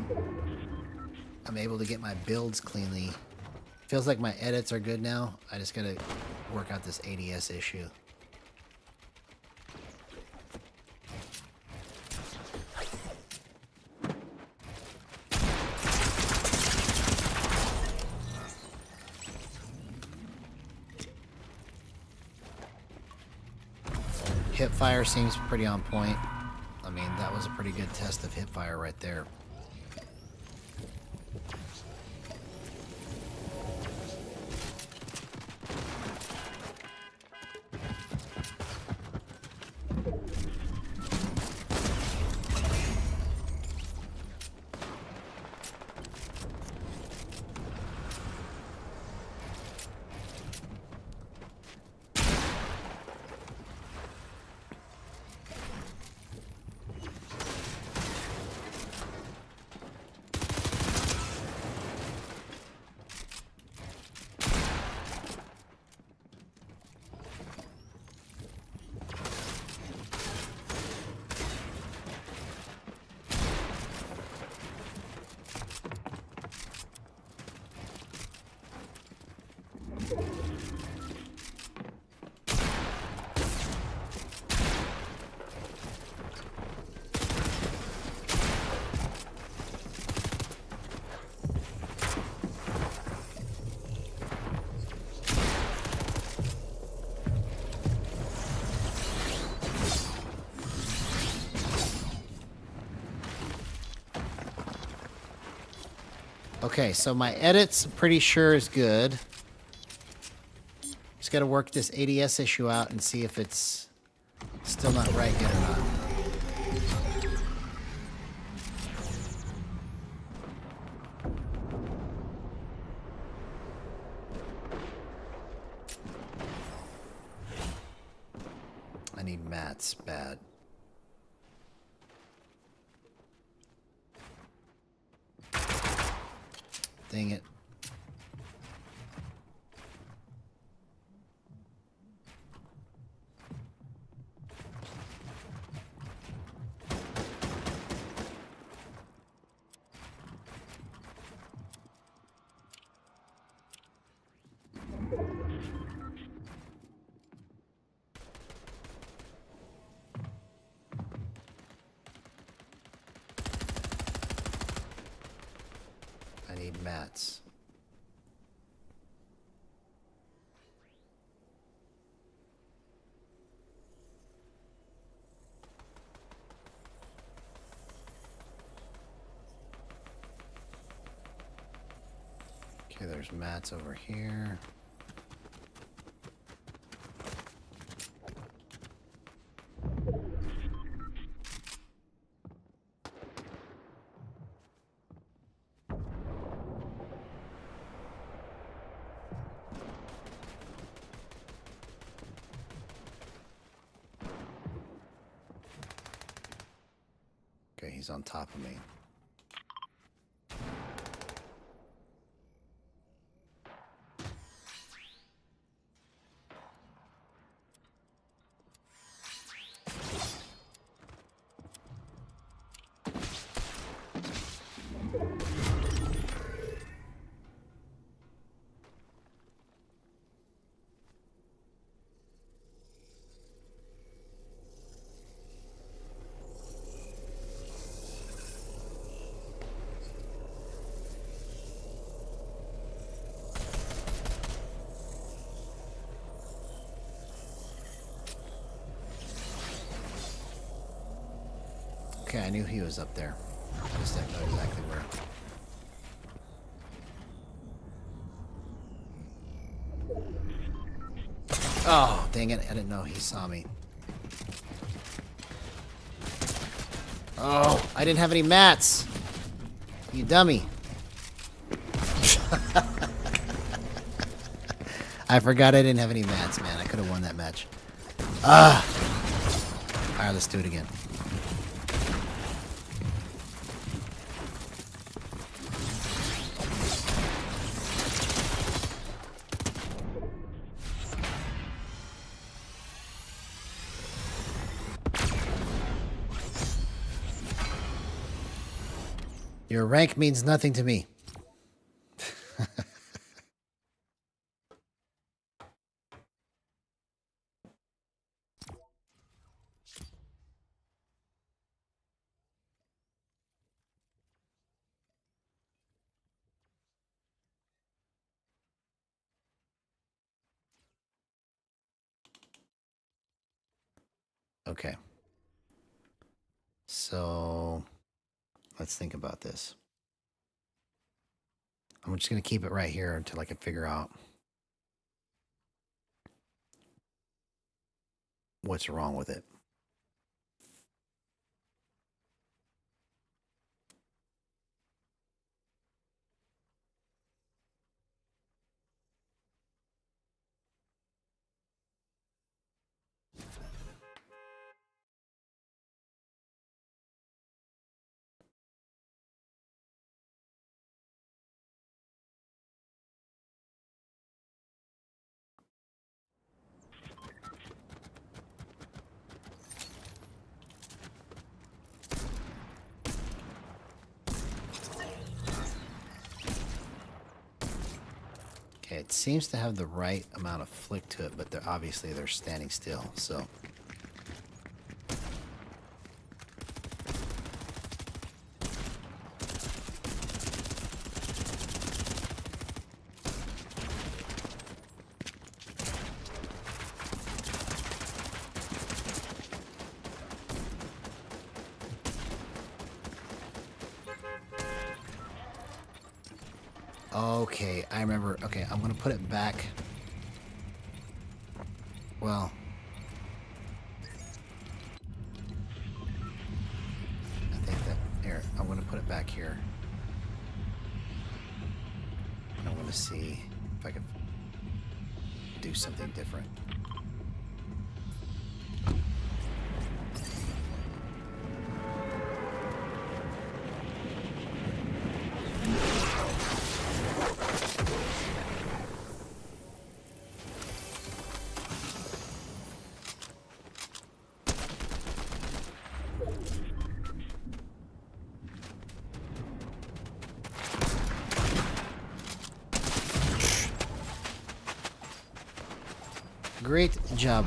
I'm able to get my builds cleanly. Feels like my edits are good now. I just gotta work out this ADS issue. Hip fire seems pretty on point. I mean, that was a pretty good test of hip fire right there. Okay, so my edits, I'm pretty sure is good. Just got to work this ADS issue out and see if it's still not right yet or not. I need mats bad. Dang it. I need mats. Okay, there's mats over here. Okay, he's on top of me. Okay, I knew he was up there. I just didn't know exactly where. Oh, dang it. I didn't know he saw me. Oh, I didn't have any mats. You dummy. I forgot I didn't have any mats, man. I could have won that match. Alright, let's do it again. Your rank means nothing to me. Okay. So let's think about this. I'm just going to keep it right here until I can figure out what's wrong with it. Okay, it seems to have the right amount of flick to it, but obviously they're standing still, so. Okay, I remember. Okay, I'm gonna put it back. Well, I think that here. I'm gonna put it back here. And I want to see if I can do something different. Great job.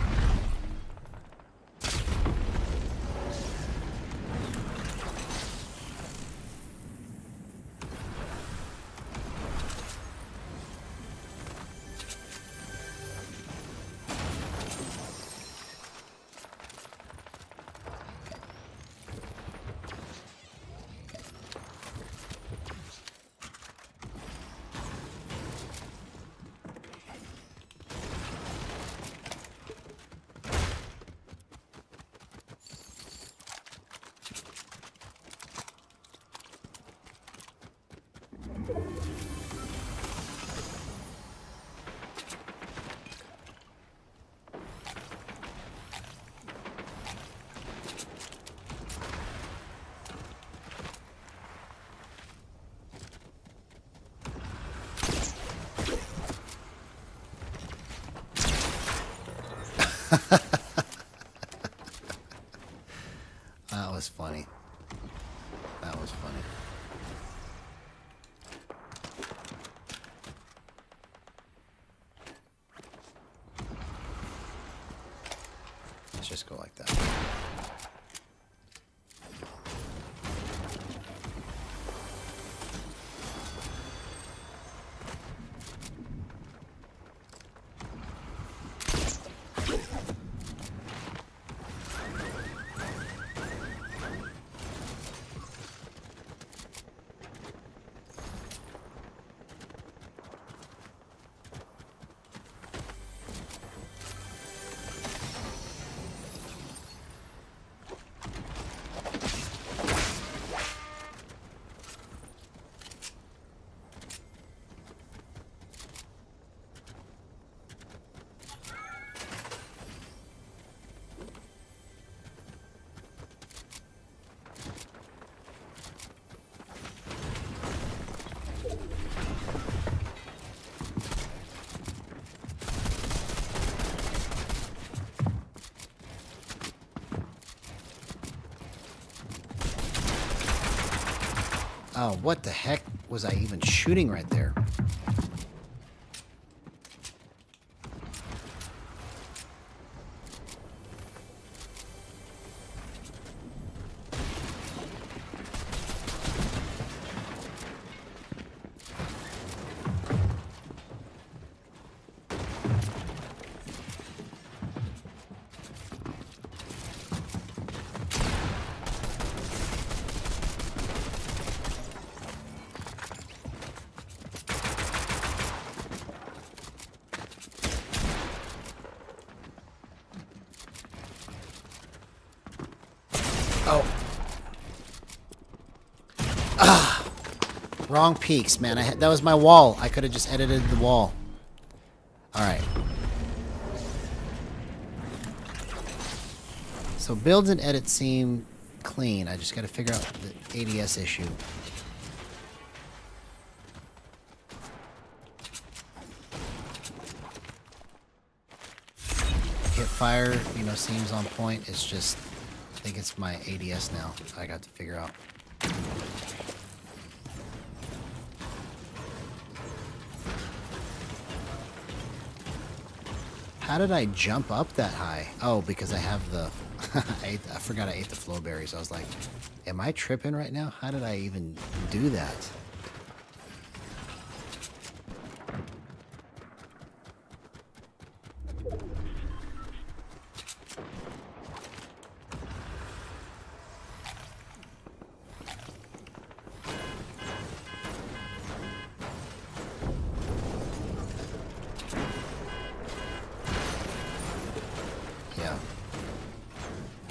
That was funny. That was funny. Let's just go like that. Oh, what the heck was I even shooting right there? Oh. Ah. Wrong peaks, man. That was my wall. I could have just edited the wall. Alright. So builds and edits seem clean. I just got to figure out the ADS issue. Hip fire, you know, seems on point. It's just, I think it's my ADS now. I got to figure out. How did I jump up that high? Oh, because I have the... I forgot I ate the flow berries. I was like, am I tripping right now? How did I even do that?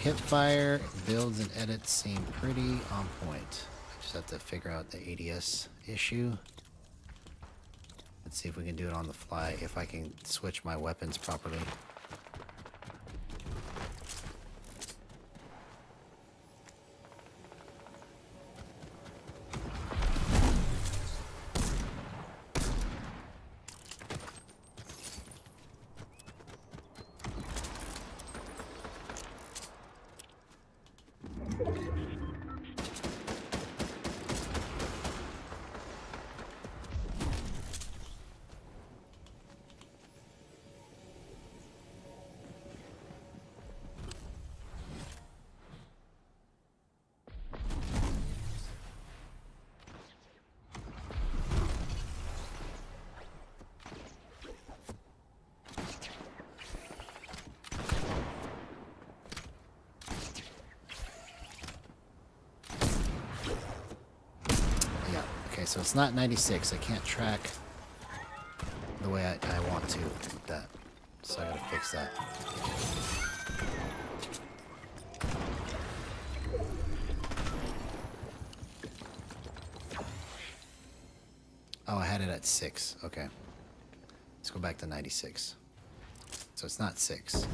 hip fire, builds and edits seem pretty on point. I just have to figure out the ADS issue. Let's see if we can do it on the fly, if I can switch my weapons properly. Okay, so it's not 96. I can't track the way I want to with that. So I gotta fix that. Oh, I had it at 6. Okay. Let's go back to 96. So it's not 6.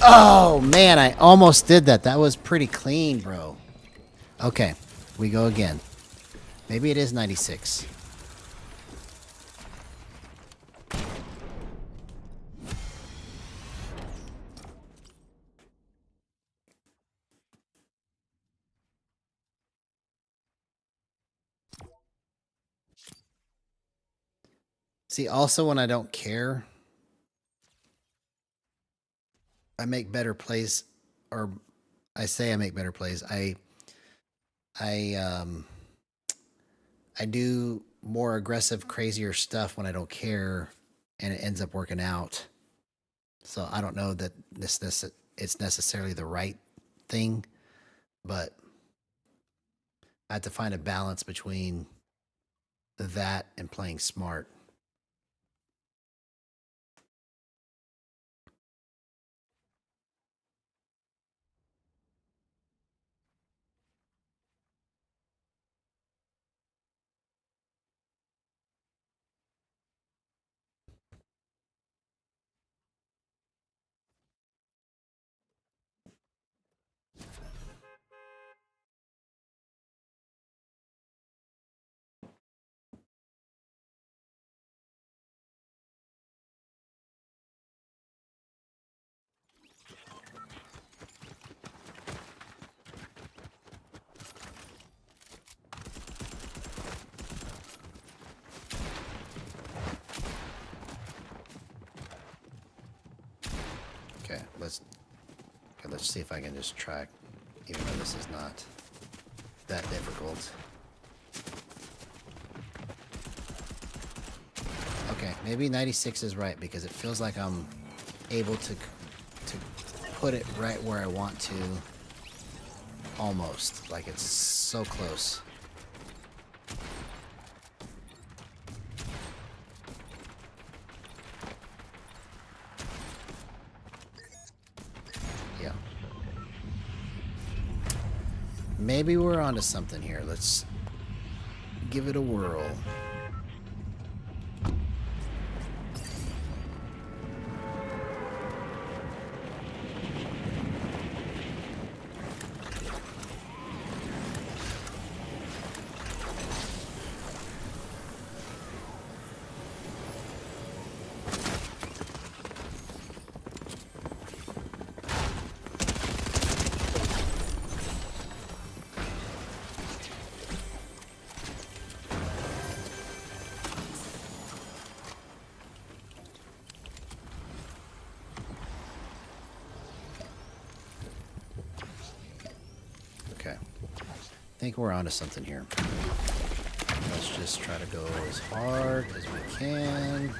Oh, man, I almost did that. That was pretty clean, bro. Okay, we go again. Maybe it is 96. See, also when I don't care, I make better plays, or I say I make better plays. I do more aggressive, crazier stuff when I don't care, and it ends up working out. So I don't know that it's necessarily the right thing, but I have to find a balance between that and playing smart. Okay, let's see if I can just track, even though this is not that difficult. Okay, maybe 96 is right because it feels like I'm able to put it right where I want to. Almost, like it's so close. Yeah. Maybe we're onto something here. Let's give it a whirl. think we're onto something here. Let's just try to go as hard as we can,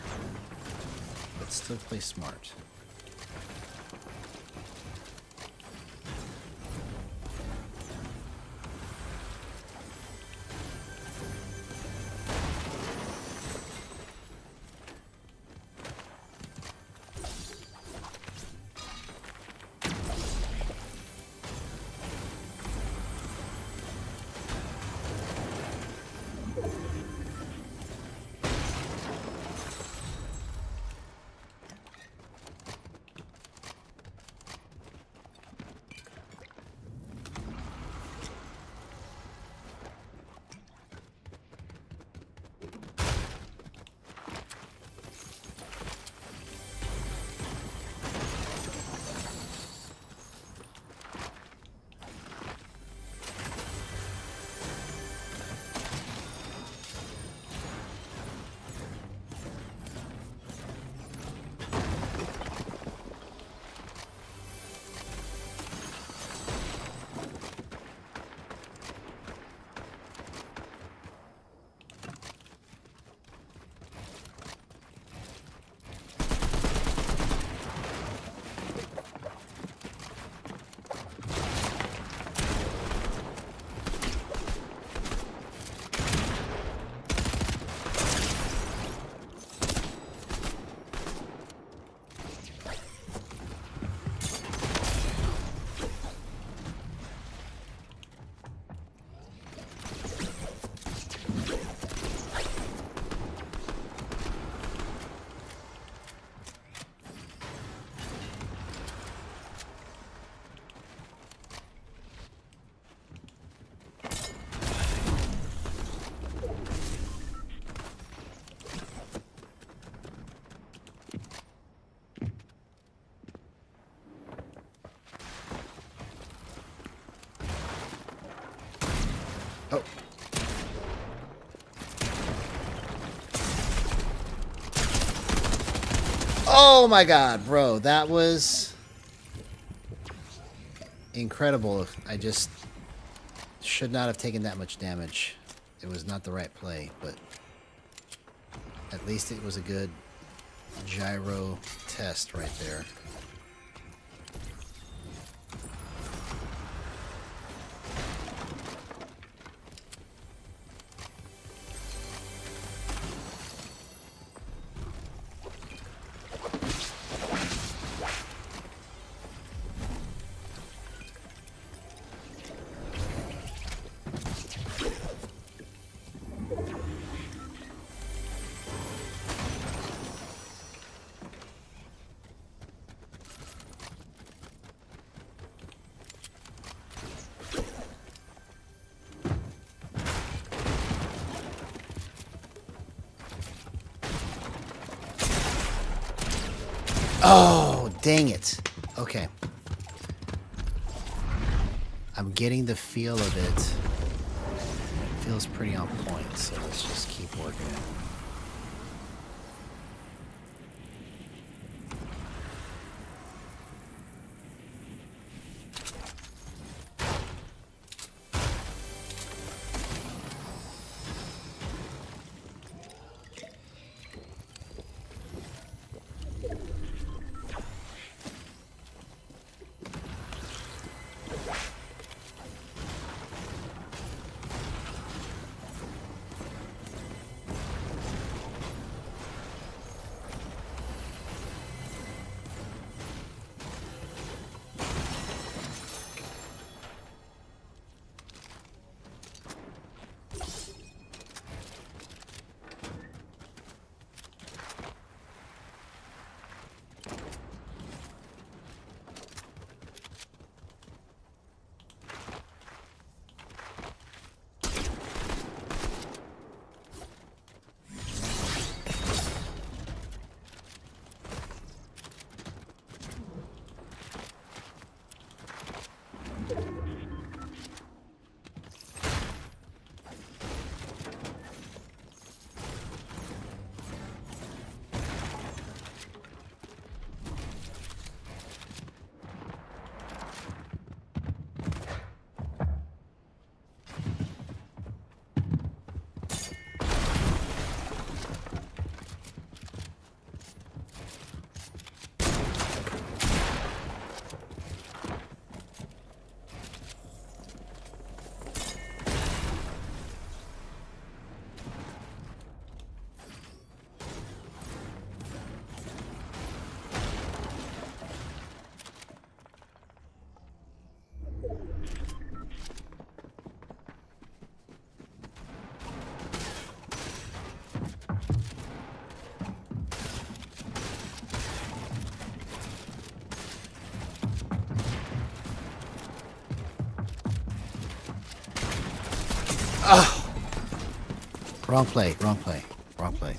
but still play smart. Oh. Oh my god, bro. That was incredible. I just should not have taken that much damage. It was not the right play, but at least it was a good gyro test right there. Oh, dang it. Okay. I'm getting the feel of it. It feels pretty on point, so let's just keep working it. Wrong play, wrong play, wrong play.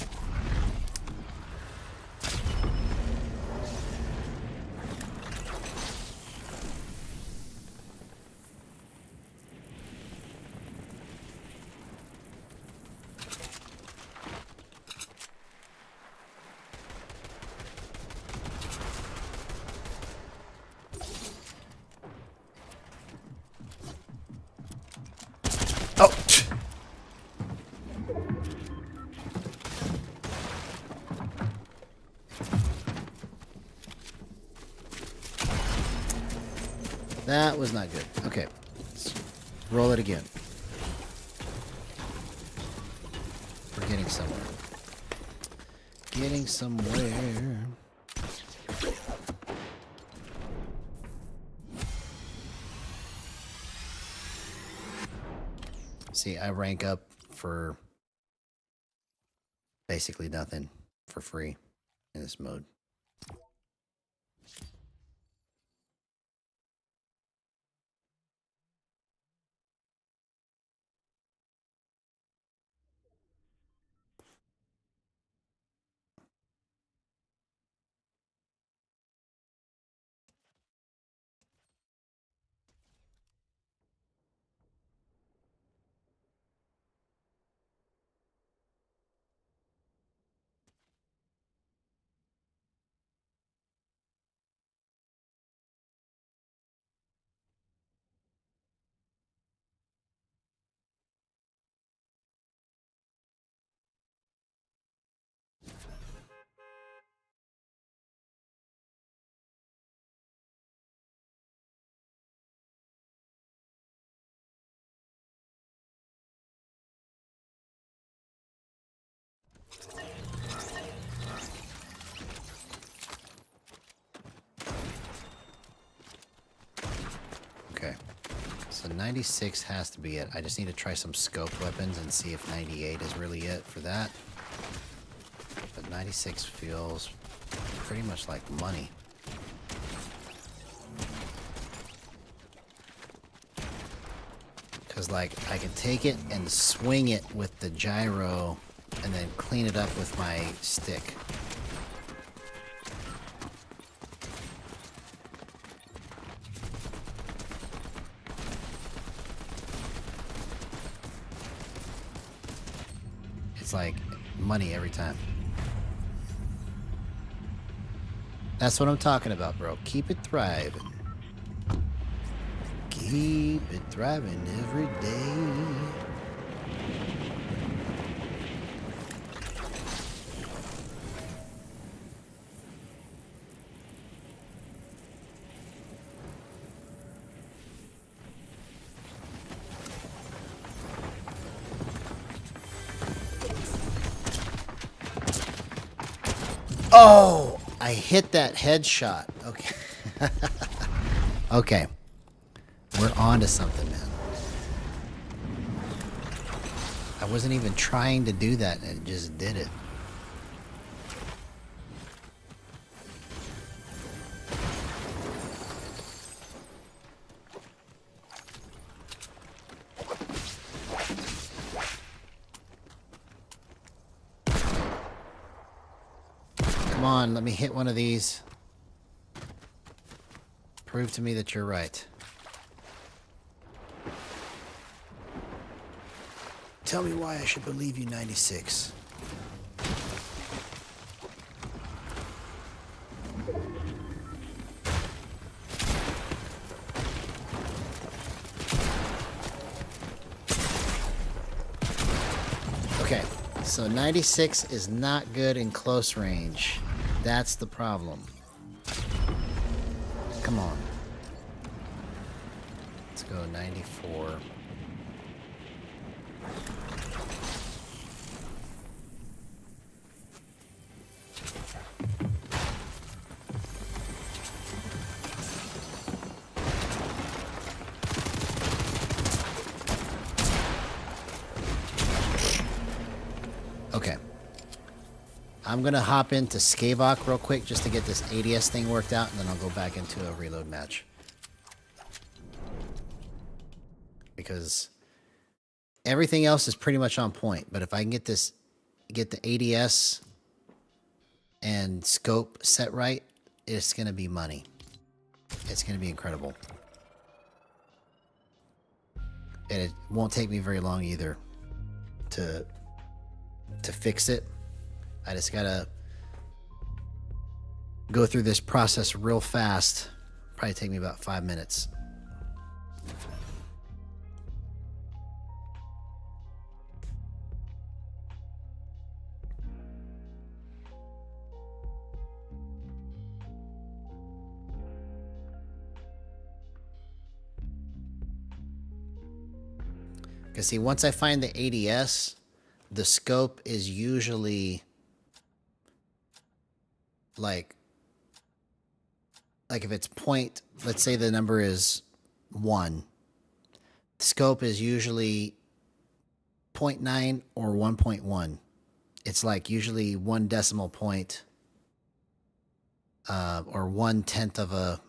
Oh! That was not good. Okay. Let's roll it again. We're getting somewhere. Getting somewhere. See, I rank up for basically nothing for free in this mode. Okay. So 96 has to be it. I just need to try some scope weapons and see if 98 is really it for that. But 96 feels pretty much like money. Because, like, I can take it and swing it with the gyro and then clean it up with my stick. It's like money every time. That's what I'm talking about, bro. Keep it thriving. Keep it thriving every day. Oh, I hit that headshot. Okay. Okay. We're on to something, man. I wasn't even trying to do that, and it just did it. Come on, let me hit one of these. Prove to me that you're right. Tell me why I should believe you, 96. Okay, so 96 is not good in close range. That's the problem. Come on. Let's go 94. Okay. I'm going to hop into Skavok real quick just to get this ADS thing worked out, and then I'll go back into a reload match. Because Everything else is pretty much on point, but if I can get the ADS and scope set right, it's going to be money. It's going to be incredible. And it won't take me very long either to fix it. I just got to go through this process real fast. Probably take me about 5 minutes. Because see, once I find the ADS, the scope is usually like if it's point, let's say the number is 1. The scope is usually 0.9 or 1.1. It's like usually 1 decimal point or 1/10 of a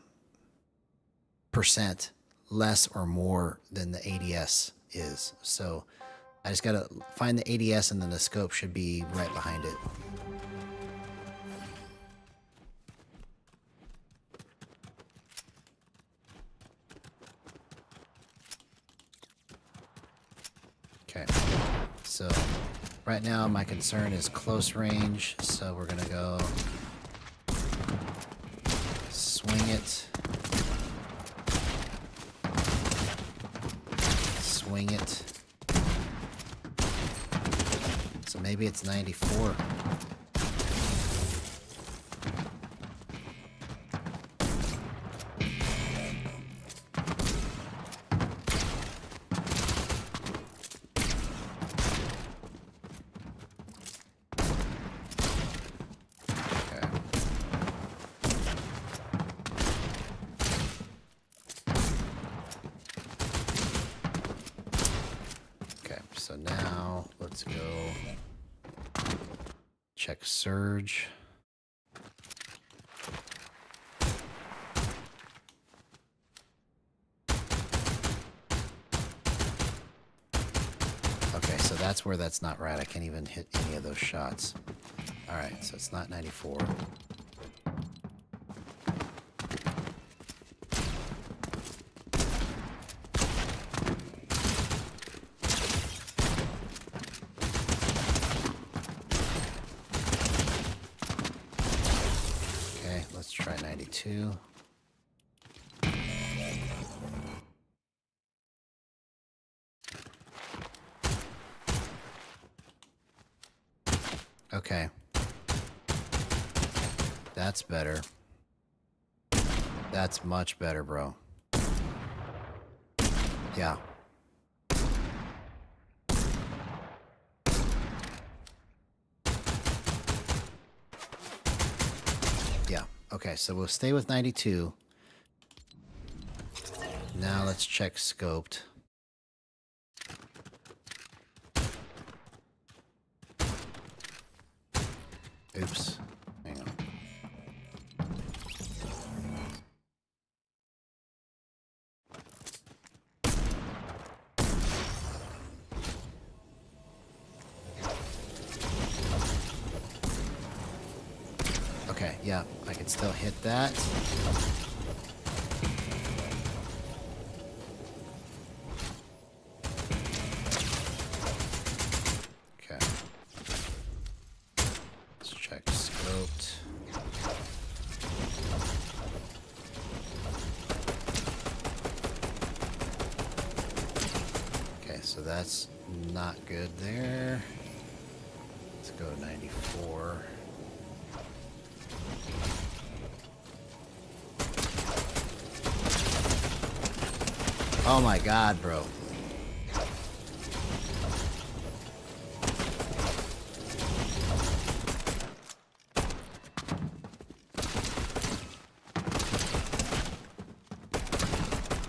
percent less or more than the ADS is. So I just got to find the ADS and then the scope should be right behind it. Okay, so right now my concern is close range, so we're gonna go swing it, swing it. So maybe it's 94. So now let's go check surge. Okay, so that's where that's not right. I can't even hit any of those shots. All right, so it's not 94. Let's try 92. Okay. That's better. That's much better, bro. Yeah. Yeah. Okay, so we'll stay with 92. Now let's check scoped. Oops. Hang on. Okay, yeah, I can still hit that. Okay. Let's check scoped. Okay, so that's not good there. Let's go 94. Oh my god, bro.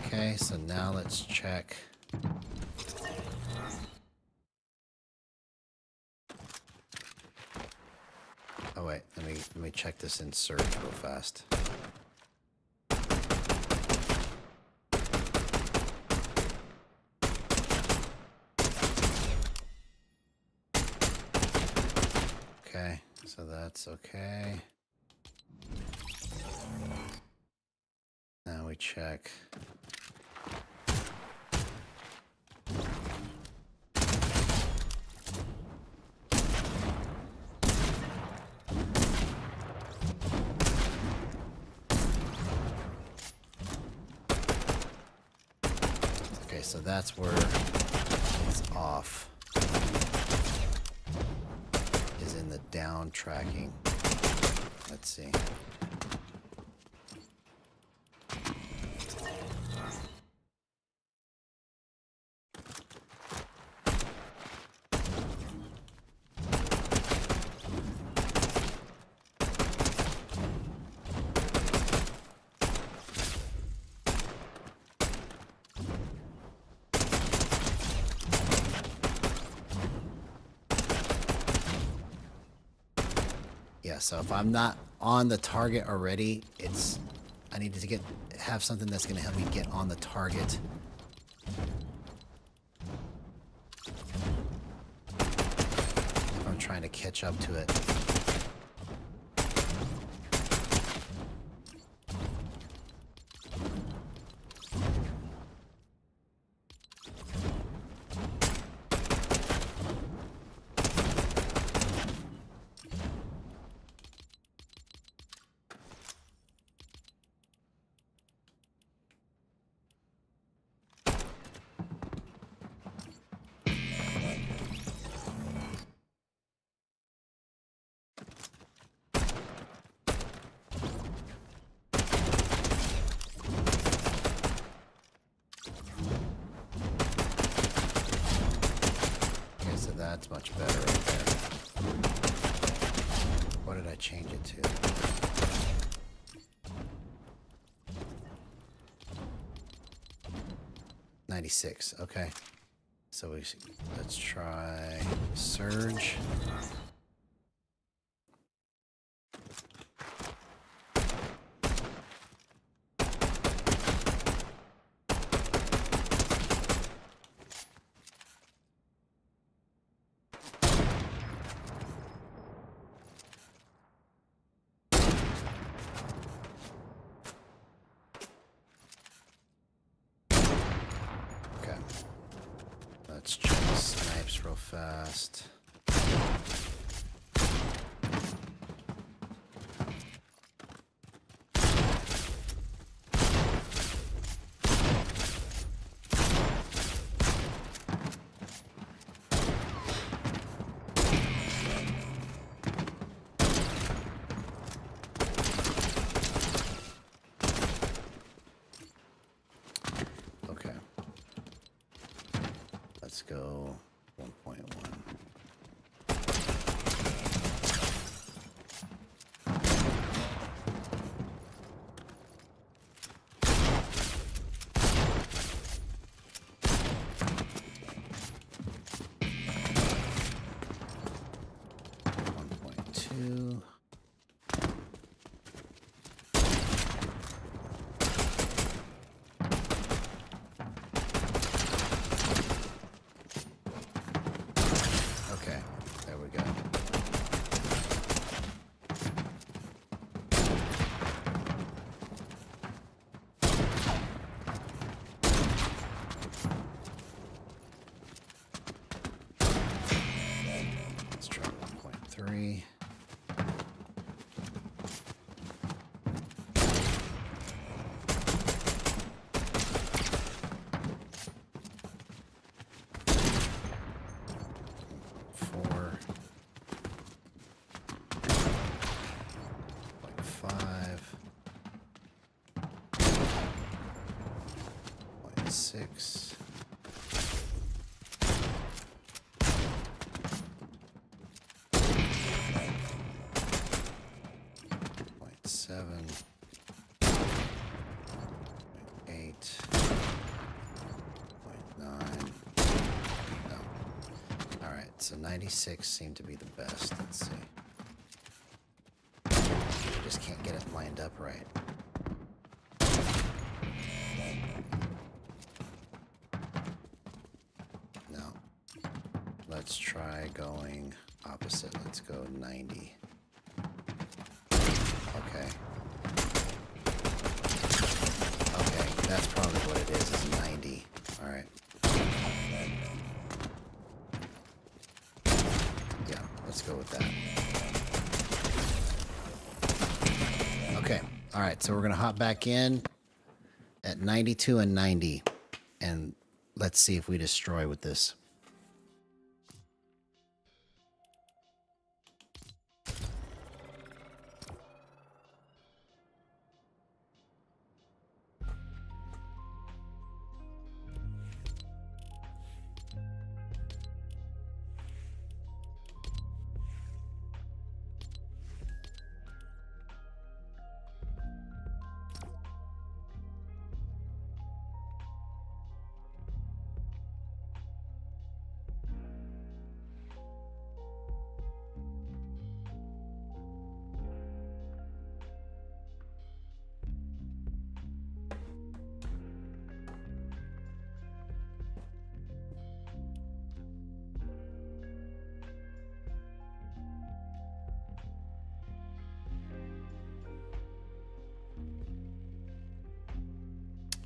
Okay, so now let's check. Oh wait, let me check this in surge real fast. So that's okay. Now we check. Okay, so that's where it's off. Is in the down tracking. Let's see. Yeah, so if I'm not on the target already, I need to have something that's going to help me get on the target. I'm trying to catch up to it. That's much better right there. What did I change it to? $96. Okay. So let's try Surge. Let's check the snipes real fast. Let's go 1.1. Three. Four. 0.5. 0.6. 7, 8, 0.9. No. All right, so 96 seemed to be the best. Let's see. Just can't get it lined up right. No. Let's try going opposite. Let's go 90. right, so we're going to hop back in at 92 and 90. And let's see if we destroy with this.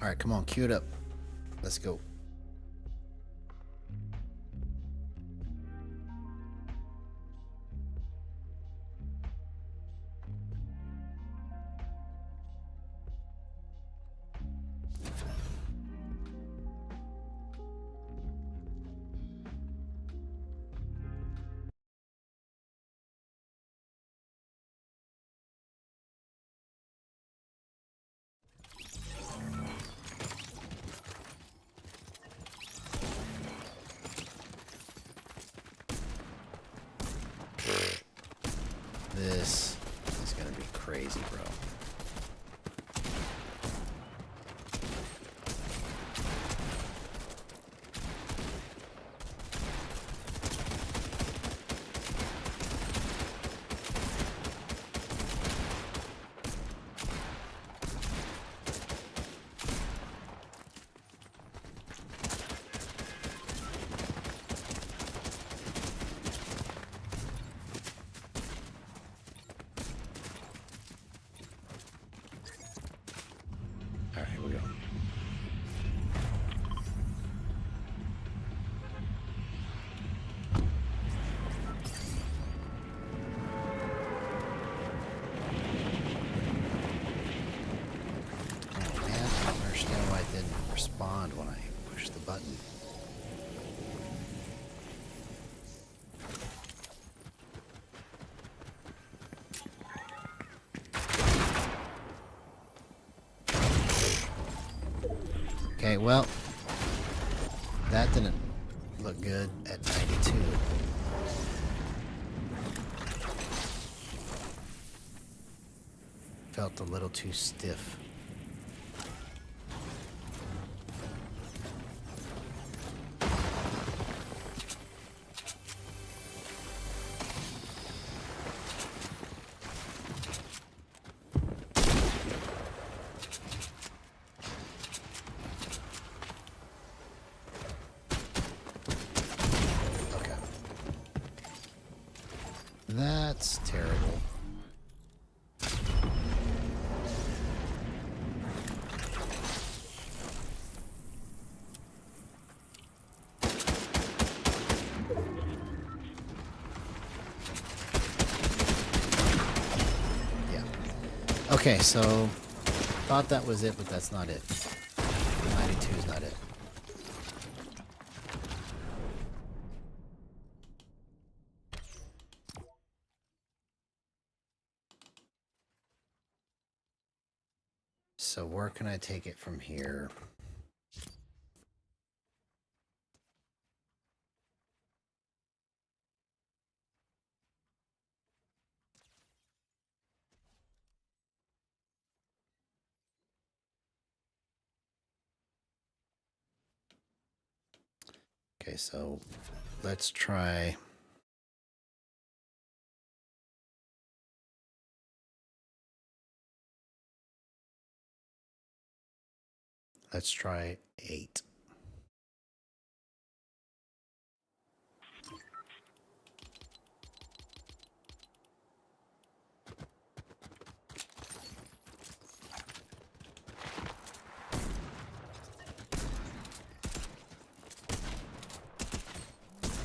All right, come on, cue it up. Let's go. This is gonna be crazy, bro. All right, here we go. Oh man, I don't understand why it didn't respond when I pushed the button. Okay, well, that didn't look good at 92. Felt a little too stiff. That's terrible. Yeah. Okay, so thought that was it, but that's not it. 92 is not it. So where can I take it from here? Okay, so let's try. Let's try 8.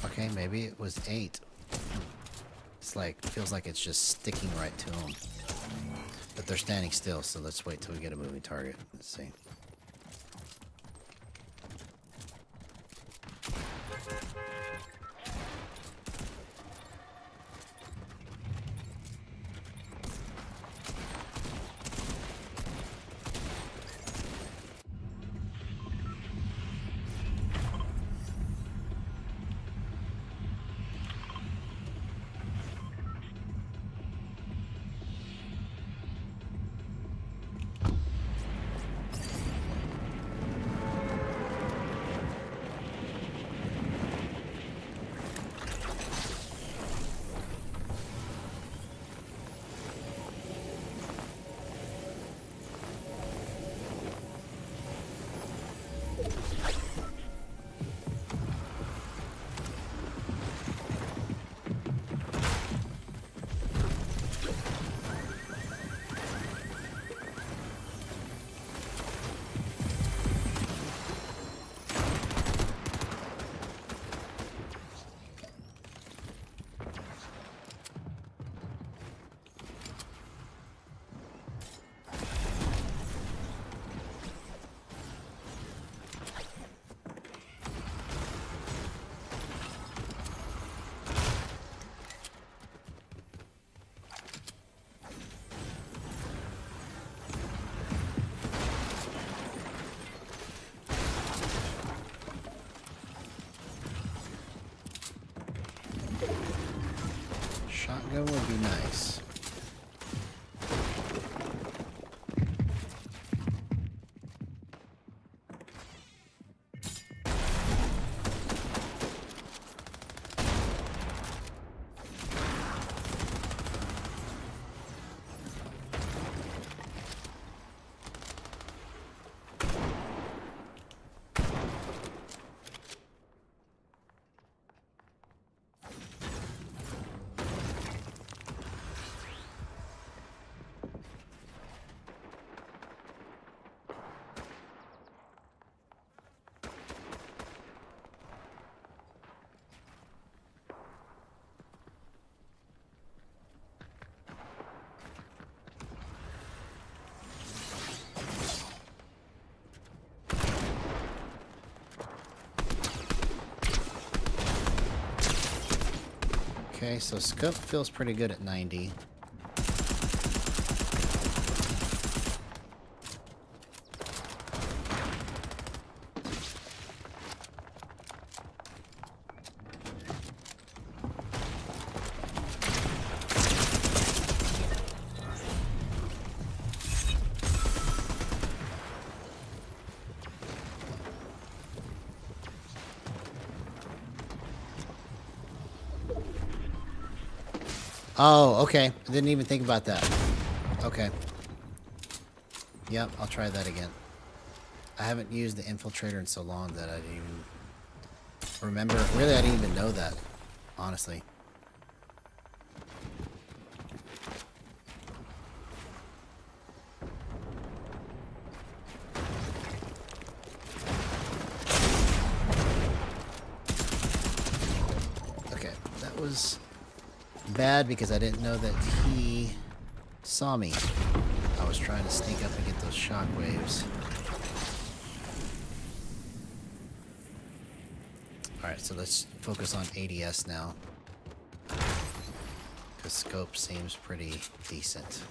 Okay, maybe it was 8. It's like, feels like it's just sticking right to him. But they're standing still, so let's wait till we get a moving target. Let's see. Shotgun would be nice. Okay, so scope feels pretty good at 90. Oh, okay. I didn't even think about that. Okay. Yep, I'll try that again. I haven't used the infiltrator in so long that I didn't even remember. Really, I didn't even know that, honestly. Okay, that was bad because I didn't know that he saw me. I was trying to sneak up and get those shockwaves. Alright, so let's focus on ADS now. The scope seems pretty decent.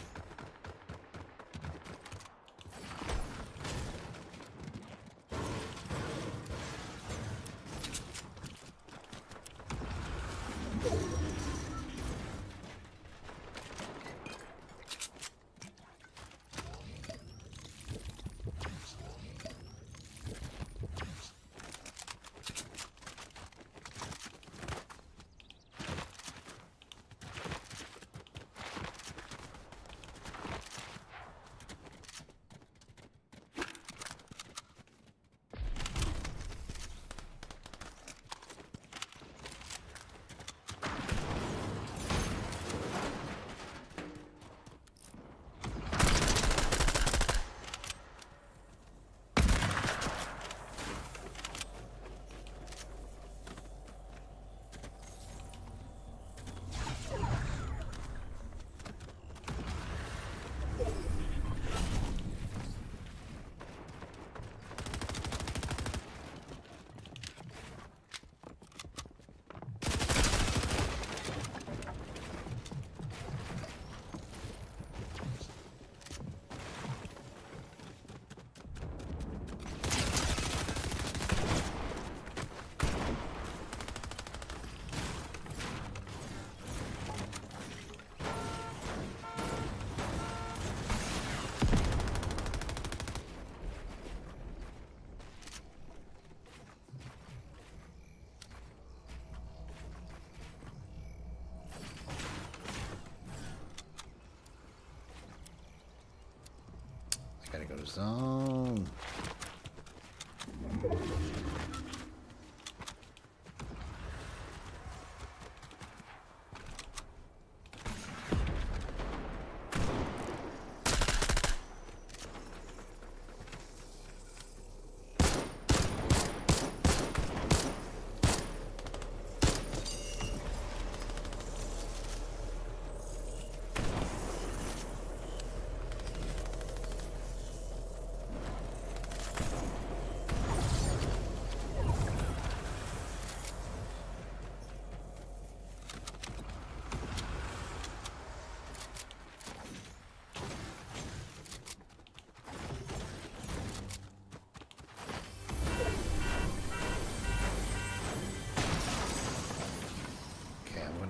gotta go to zone.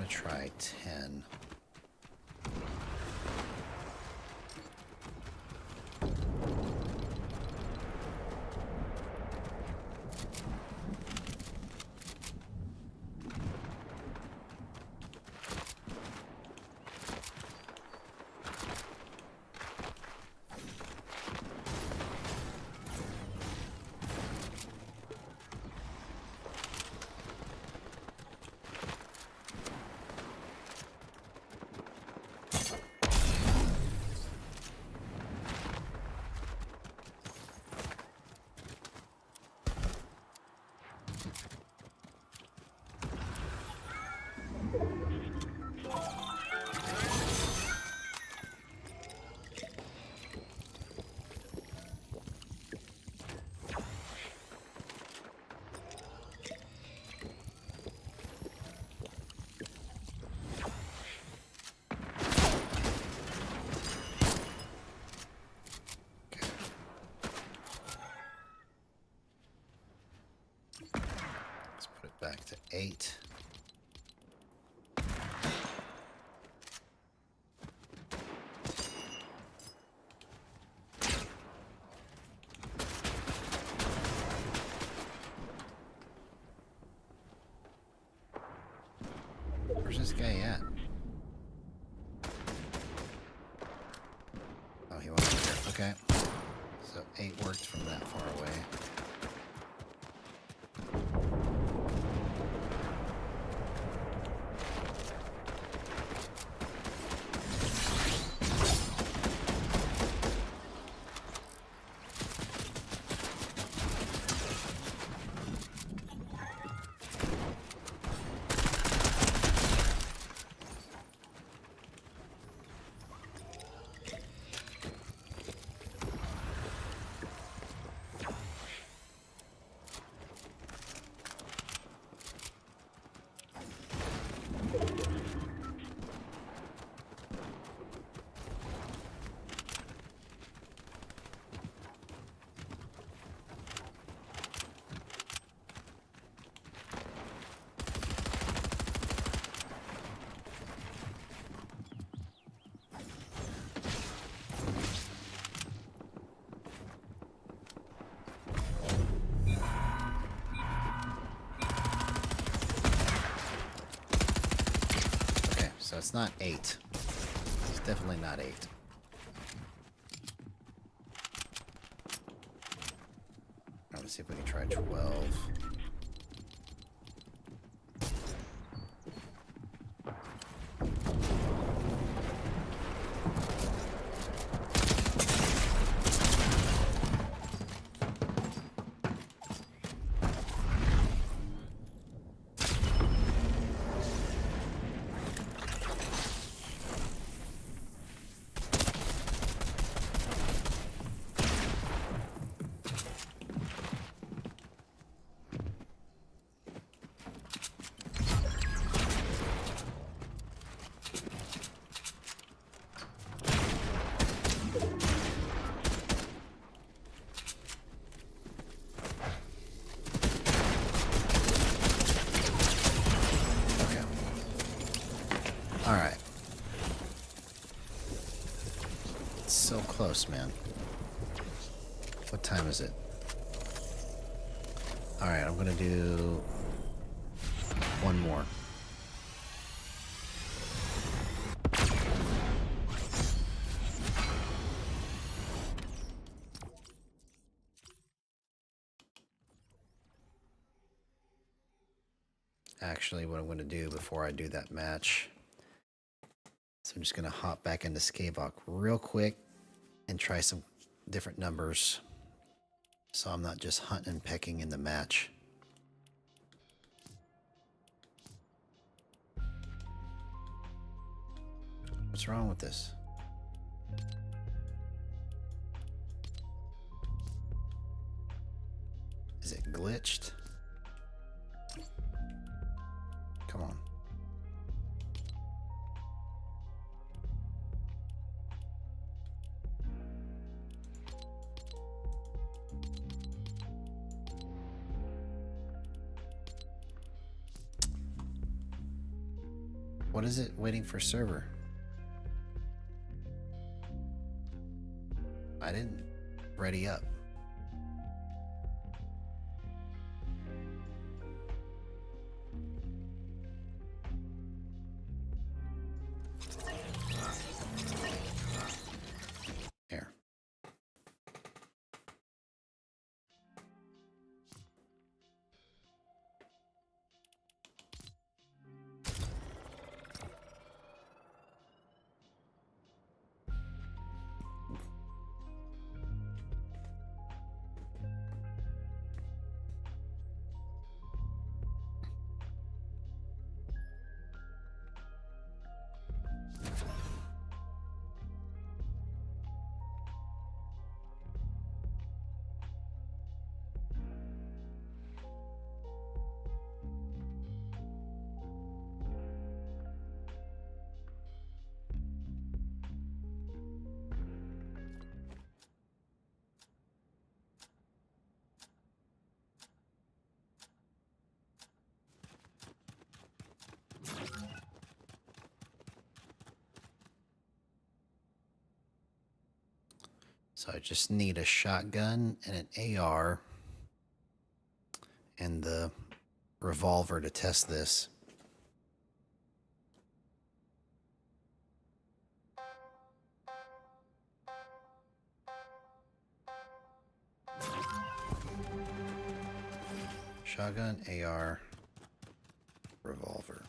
Try 10. Back to 8. Where's this guy at? Oh, he wasn't here. Okay. So 8 worked from that far away. So it's not 8. It's definitely not 8. Now let's see if we can try 12. Alright. It's so close, man. What time is it? Alright, I'm gonna do one more. actually what I'm going to do before I do that match. So I'm just going to hop back into Skavok real quick and try some different numbers. So I'm not just hunting and pecking in the match. What's wrong with this? Is it glitched? Come on. What is it waiting for server? I didn't ready up. Here. So I just need a shotgun and an AR and the revolver to test this. Shotgun, AR, revolver.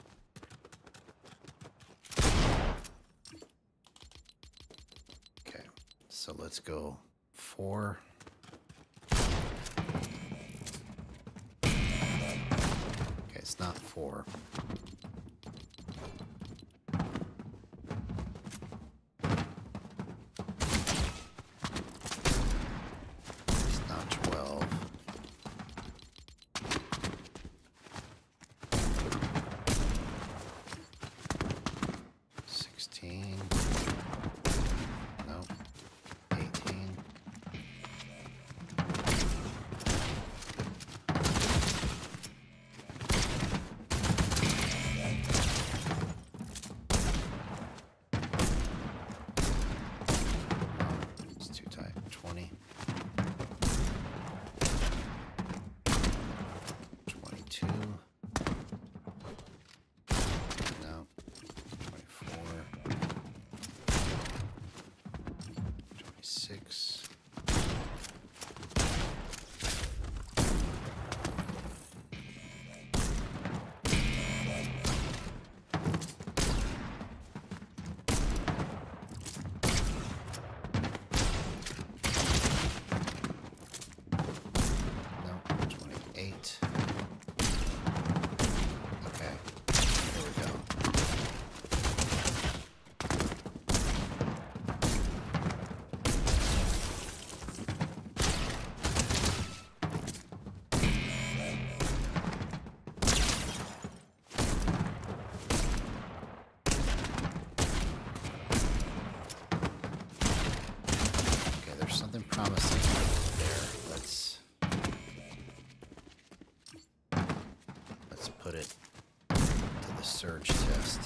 Okay, so let's go 4. Okay, it's not 4. It's not 12. Nope. 18. It's too tight. 20. 22. No. 24. 26. No, 28. Okay, here we go. Okay, there's something promising there. Let's put it to the surge test.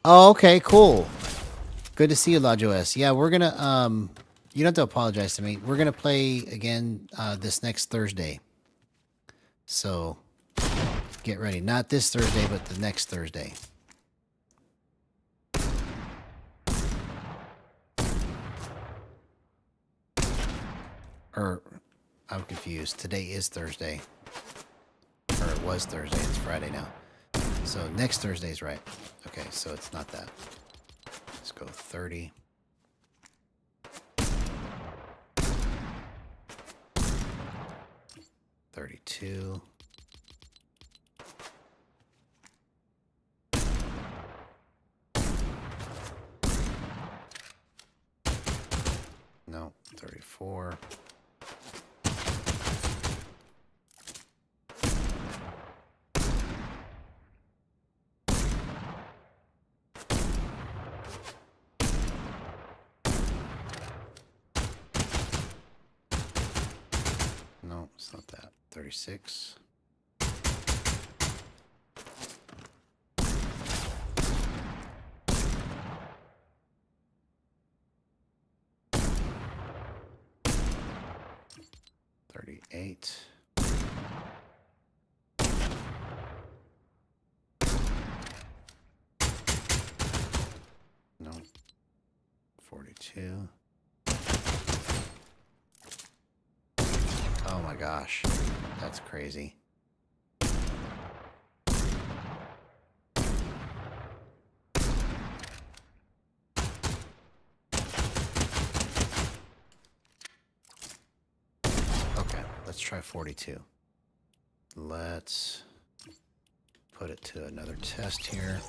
Oh, okay, cool. Good to see you, Lajo S. Yeah, we're gonna you don't have to apologize to me. We're gonna play again this next Thursday. So get ready. Not this Thursday, but the next Thursday. Or, I'm confused. Today is Thursday. Or it was Thursday. It's Friday now. So next Thursday's right. Okay, so it's not that. Let's go 30. $32. No, 34. No, it's not that. 36. $38. No. 42. Oh my gosh. That's crazy. Okay, let's try 42. Let's put it to another test here.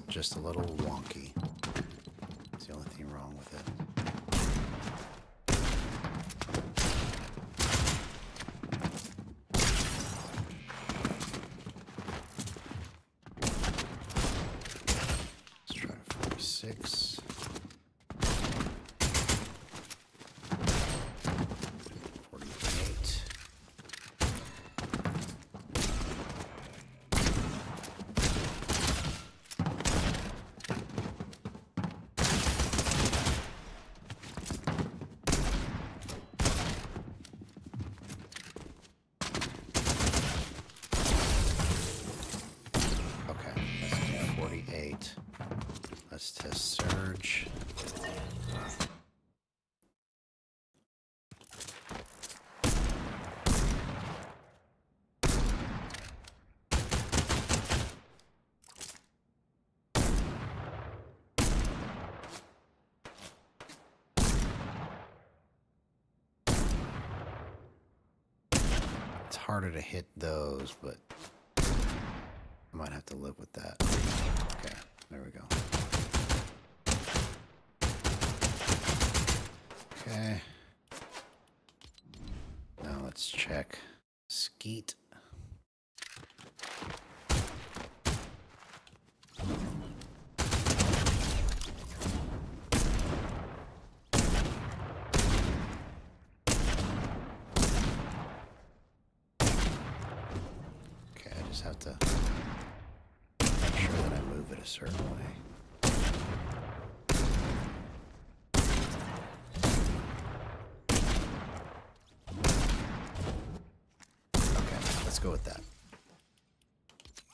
Just a little wonky. That's the only thing wrong with it. Let's try 46. 48. Let's test Surge. It's harder to hit those, but I might have to live with that. Okay, there we go. Okay. Now let's check Skeet. Okay, I just have to make sure that I move it a certain way. Let's go with that.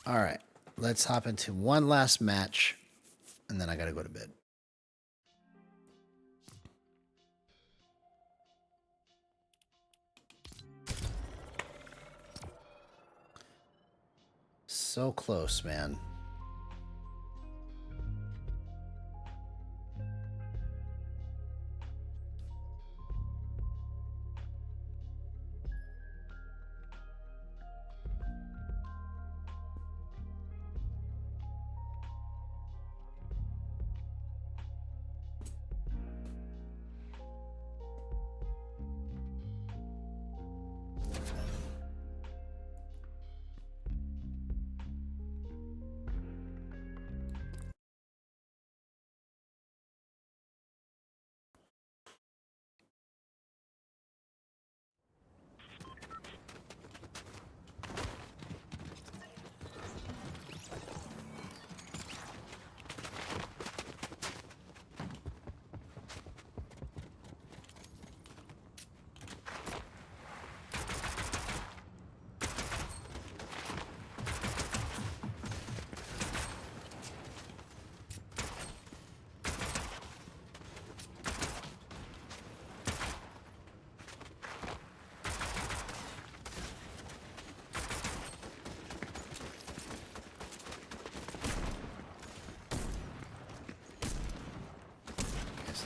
All right, let's hop into one last match, and then I gotta go to bed. So close, man.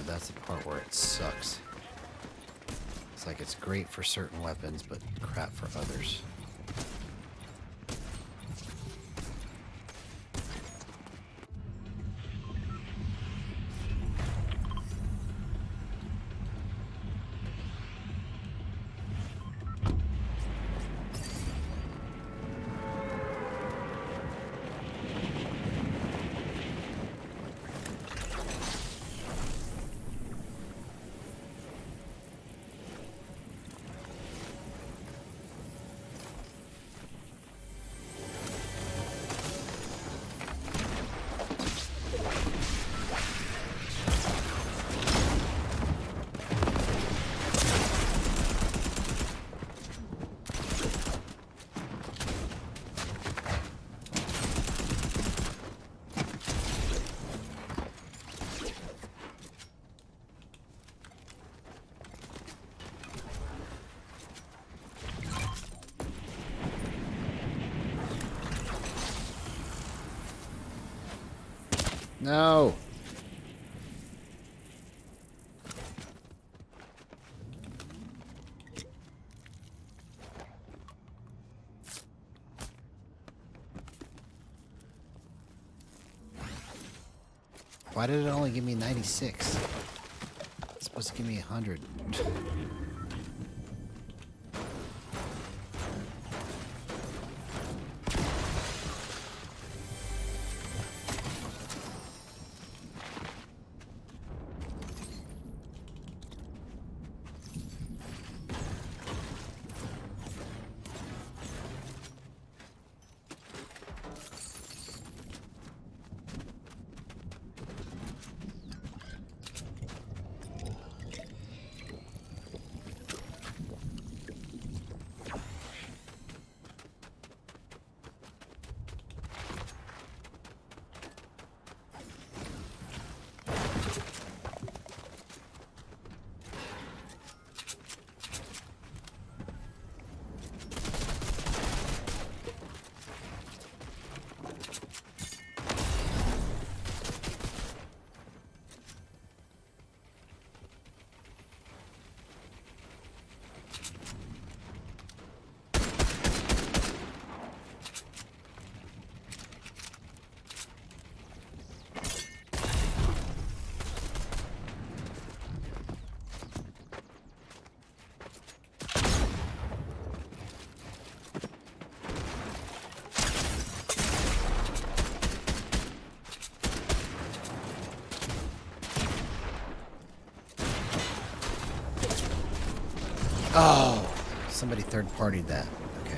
but that's the part where it sucks. It's like it's great for certain weapons, but crap for others. No. Why did it only give me 96? It's supposed to give me 100. Oh, somebody third-partied that. Okay.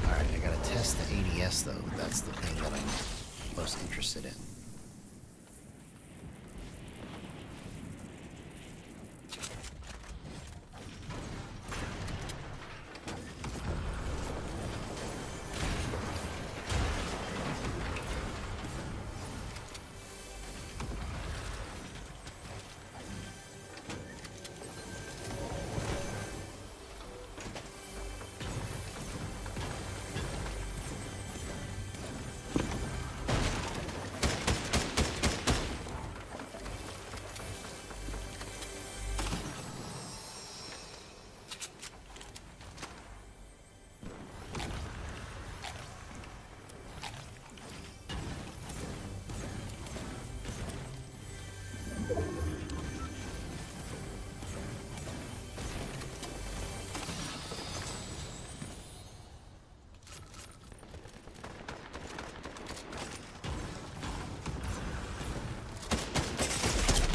Alright, I gotta test the ADS though. That's the thing that I'm most interested in.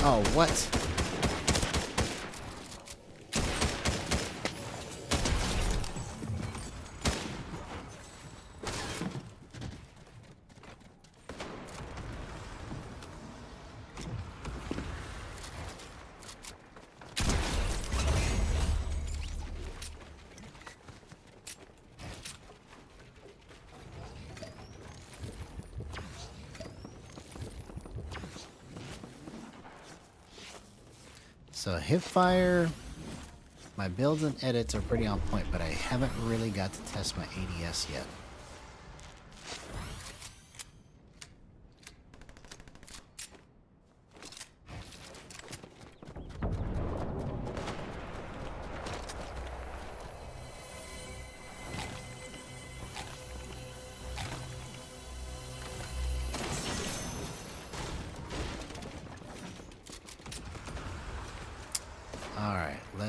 Oh, what? So hipfire, my builds and edits are pretty on point, but I haven't really got to test my ADS yet.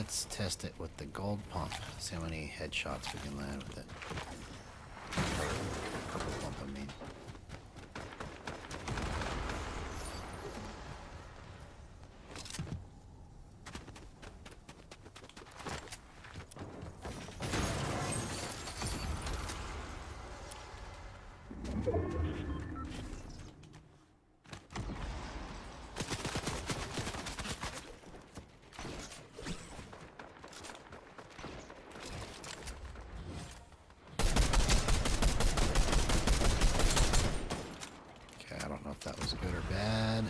Let's test it with the gold pump. See how many headshots we can land with it. Purple pump, I mean. I don't know if that was good or bad.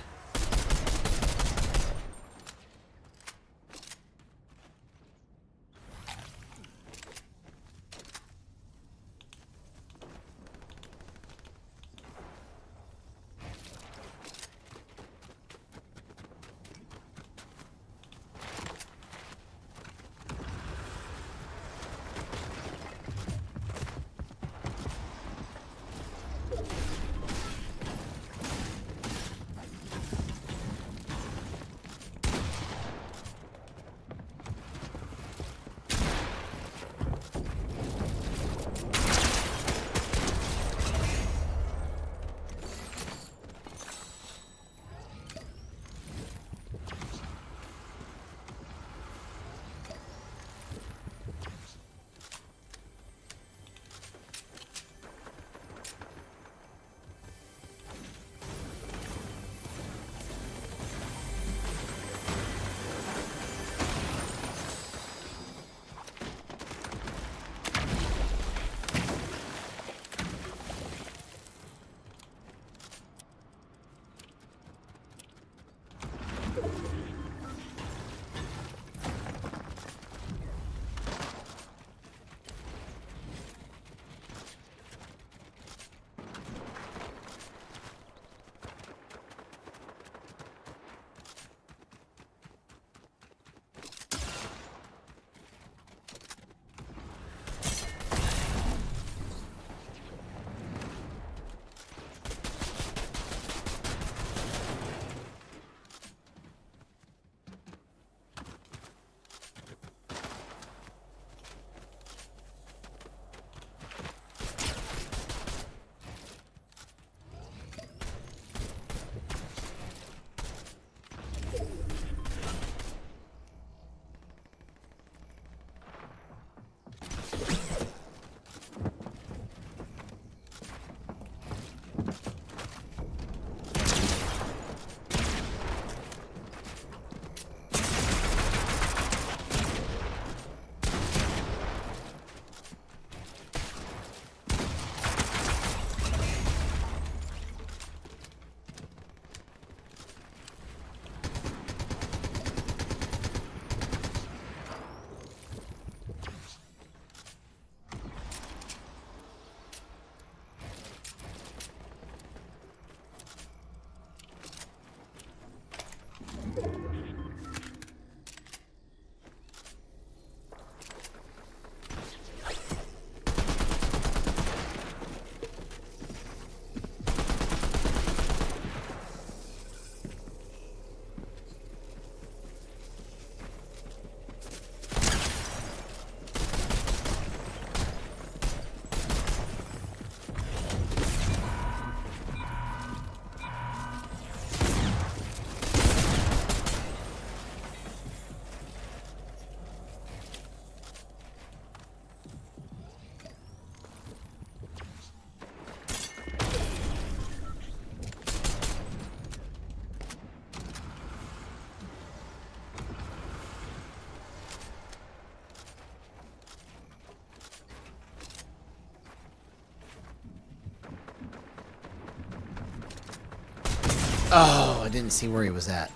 Oh, I didn't see where he was at.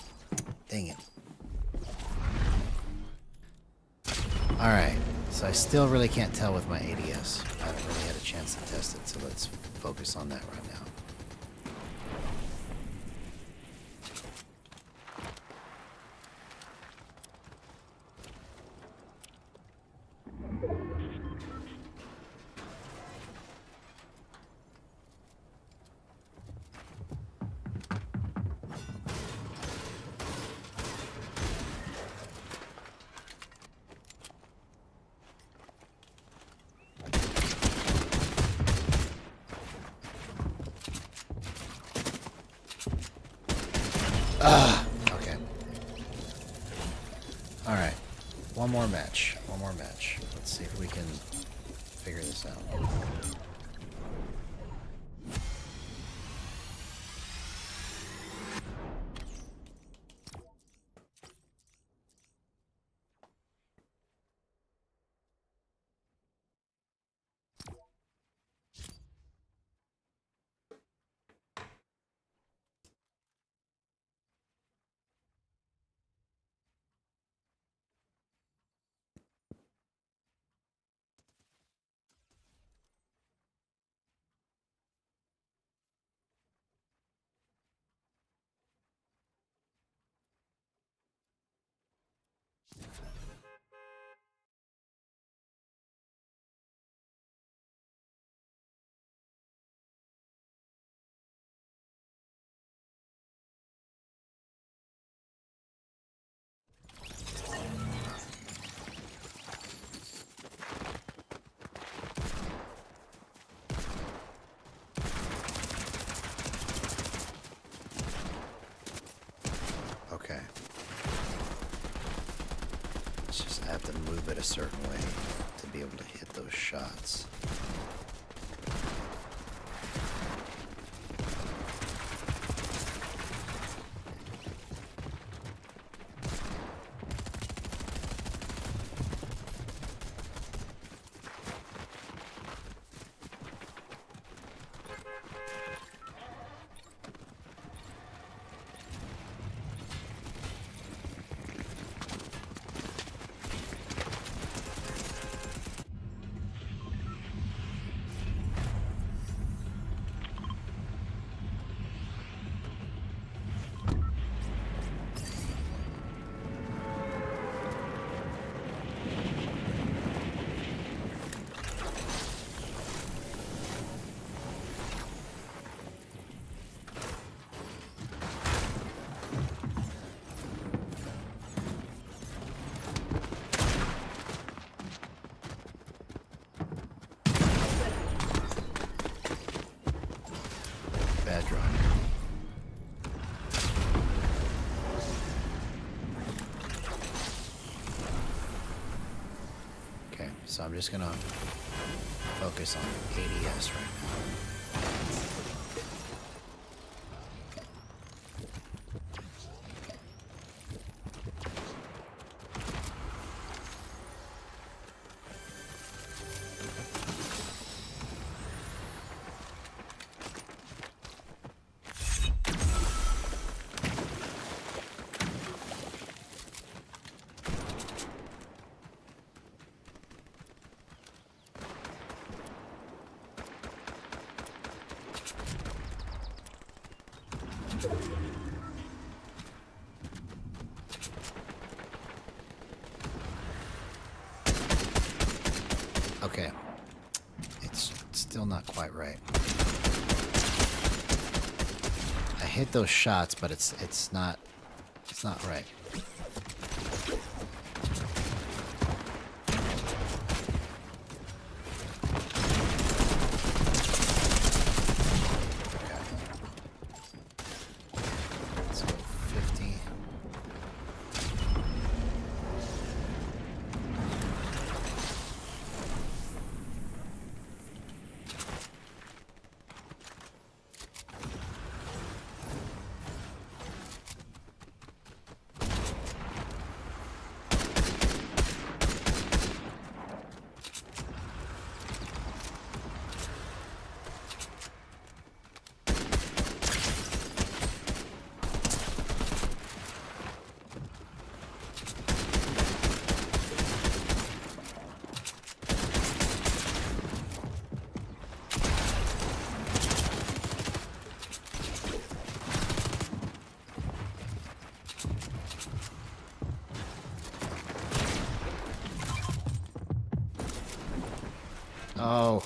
Dang it. Alright, so I still really can't tell with my ADS. I haven't really had a chance to test it, so let's focus on that right now. Okay. Alright. One more match. One more match. Let's see if we can figure this out. Okay. It's just I have to move it a certain way to be able to hit those shots. Bad drop. Okay, so I'm just gonna focus on ADS right now. Okay, it's still not quite right. I hit those shots, but it's not right. Let's go 50. Oh.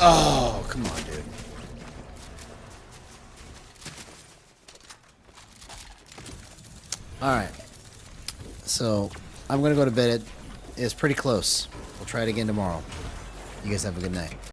Oh, come on, dude. Alright. So, I'm going to go to bed. It's pretty close. We'll try it again tomorrow. You guys have a good night.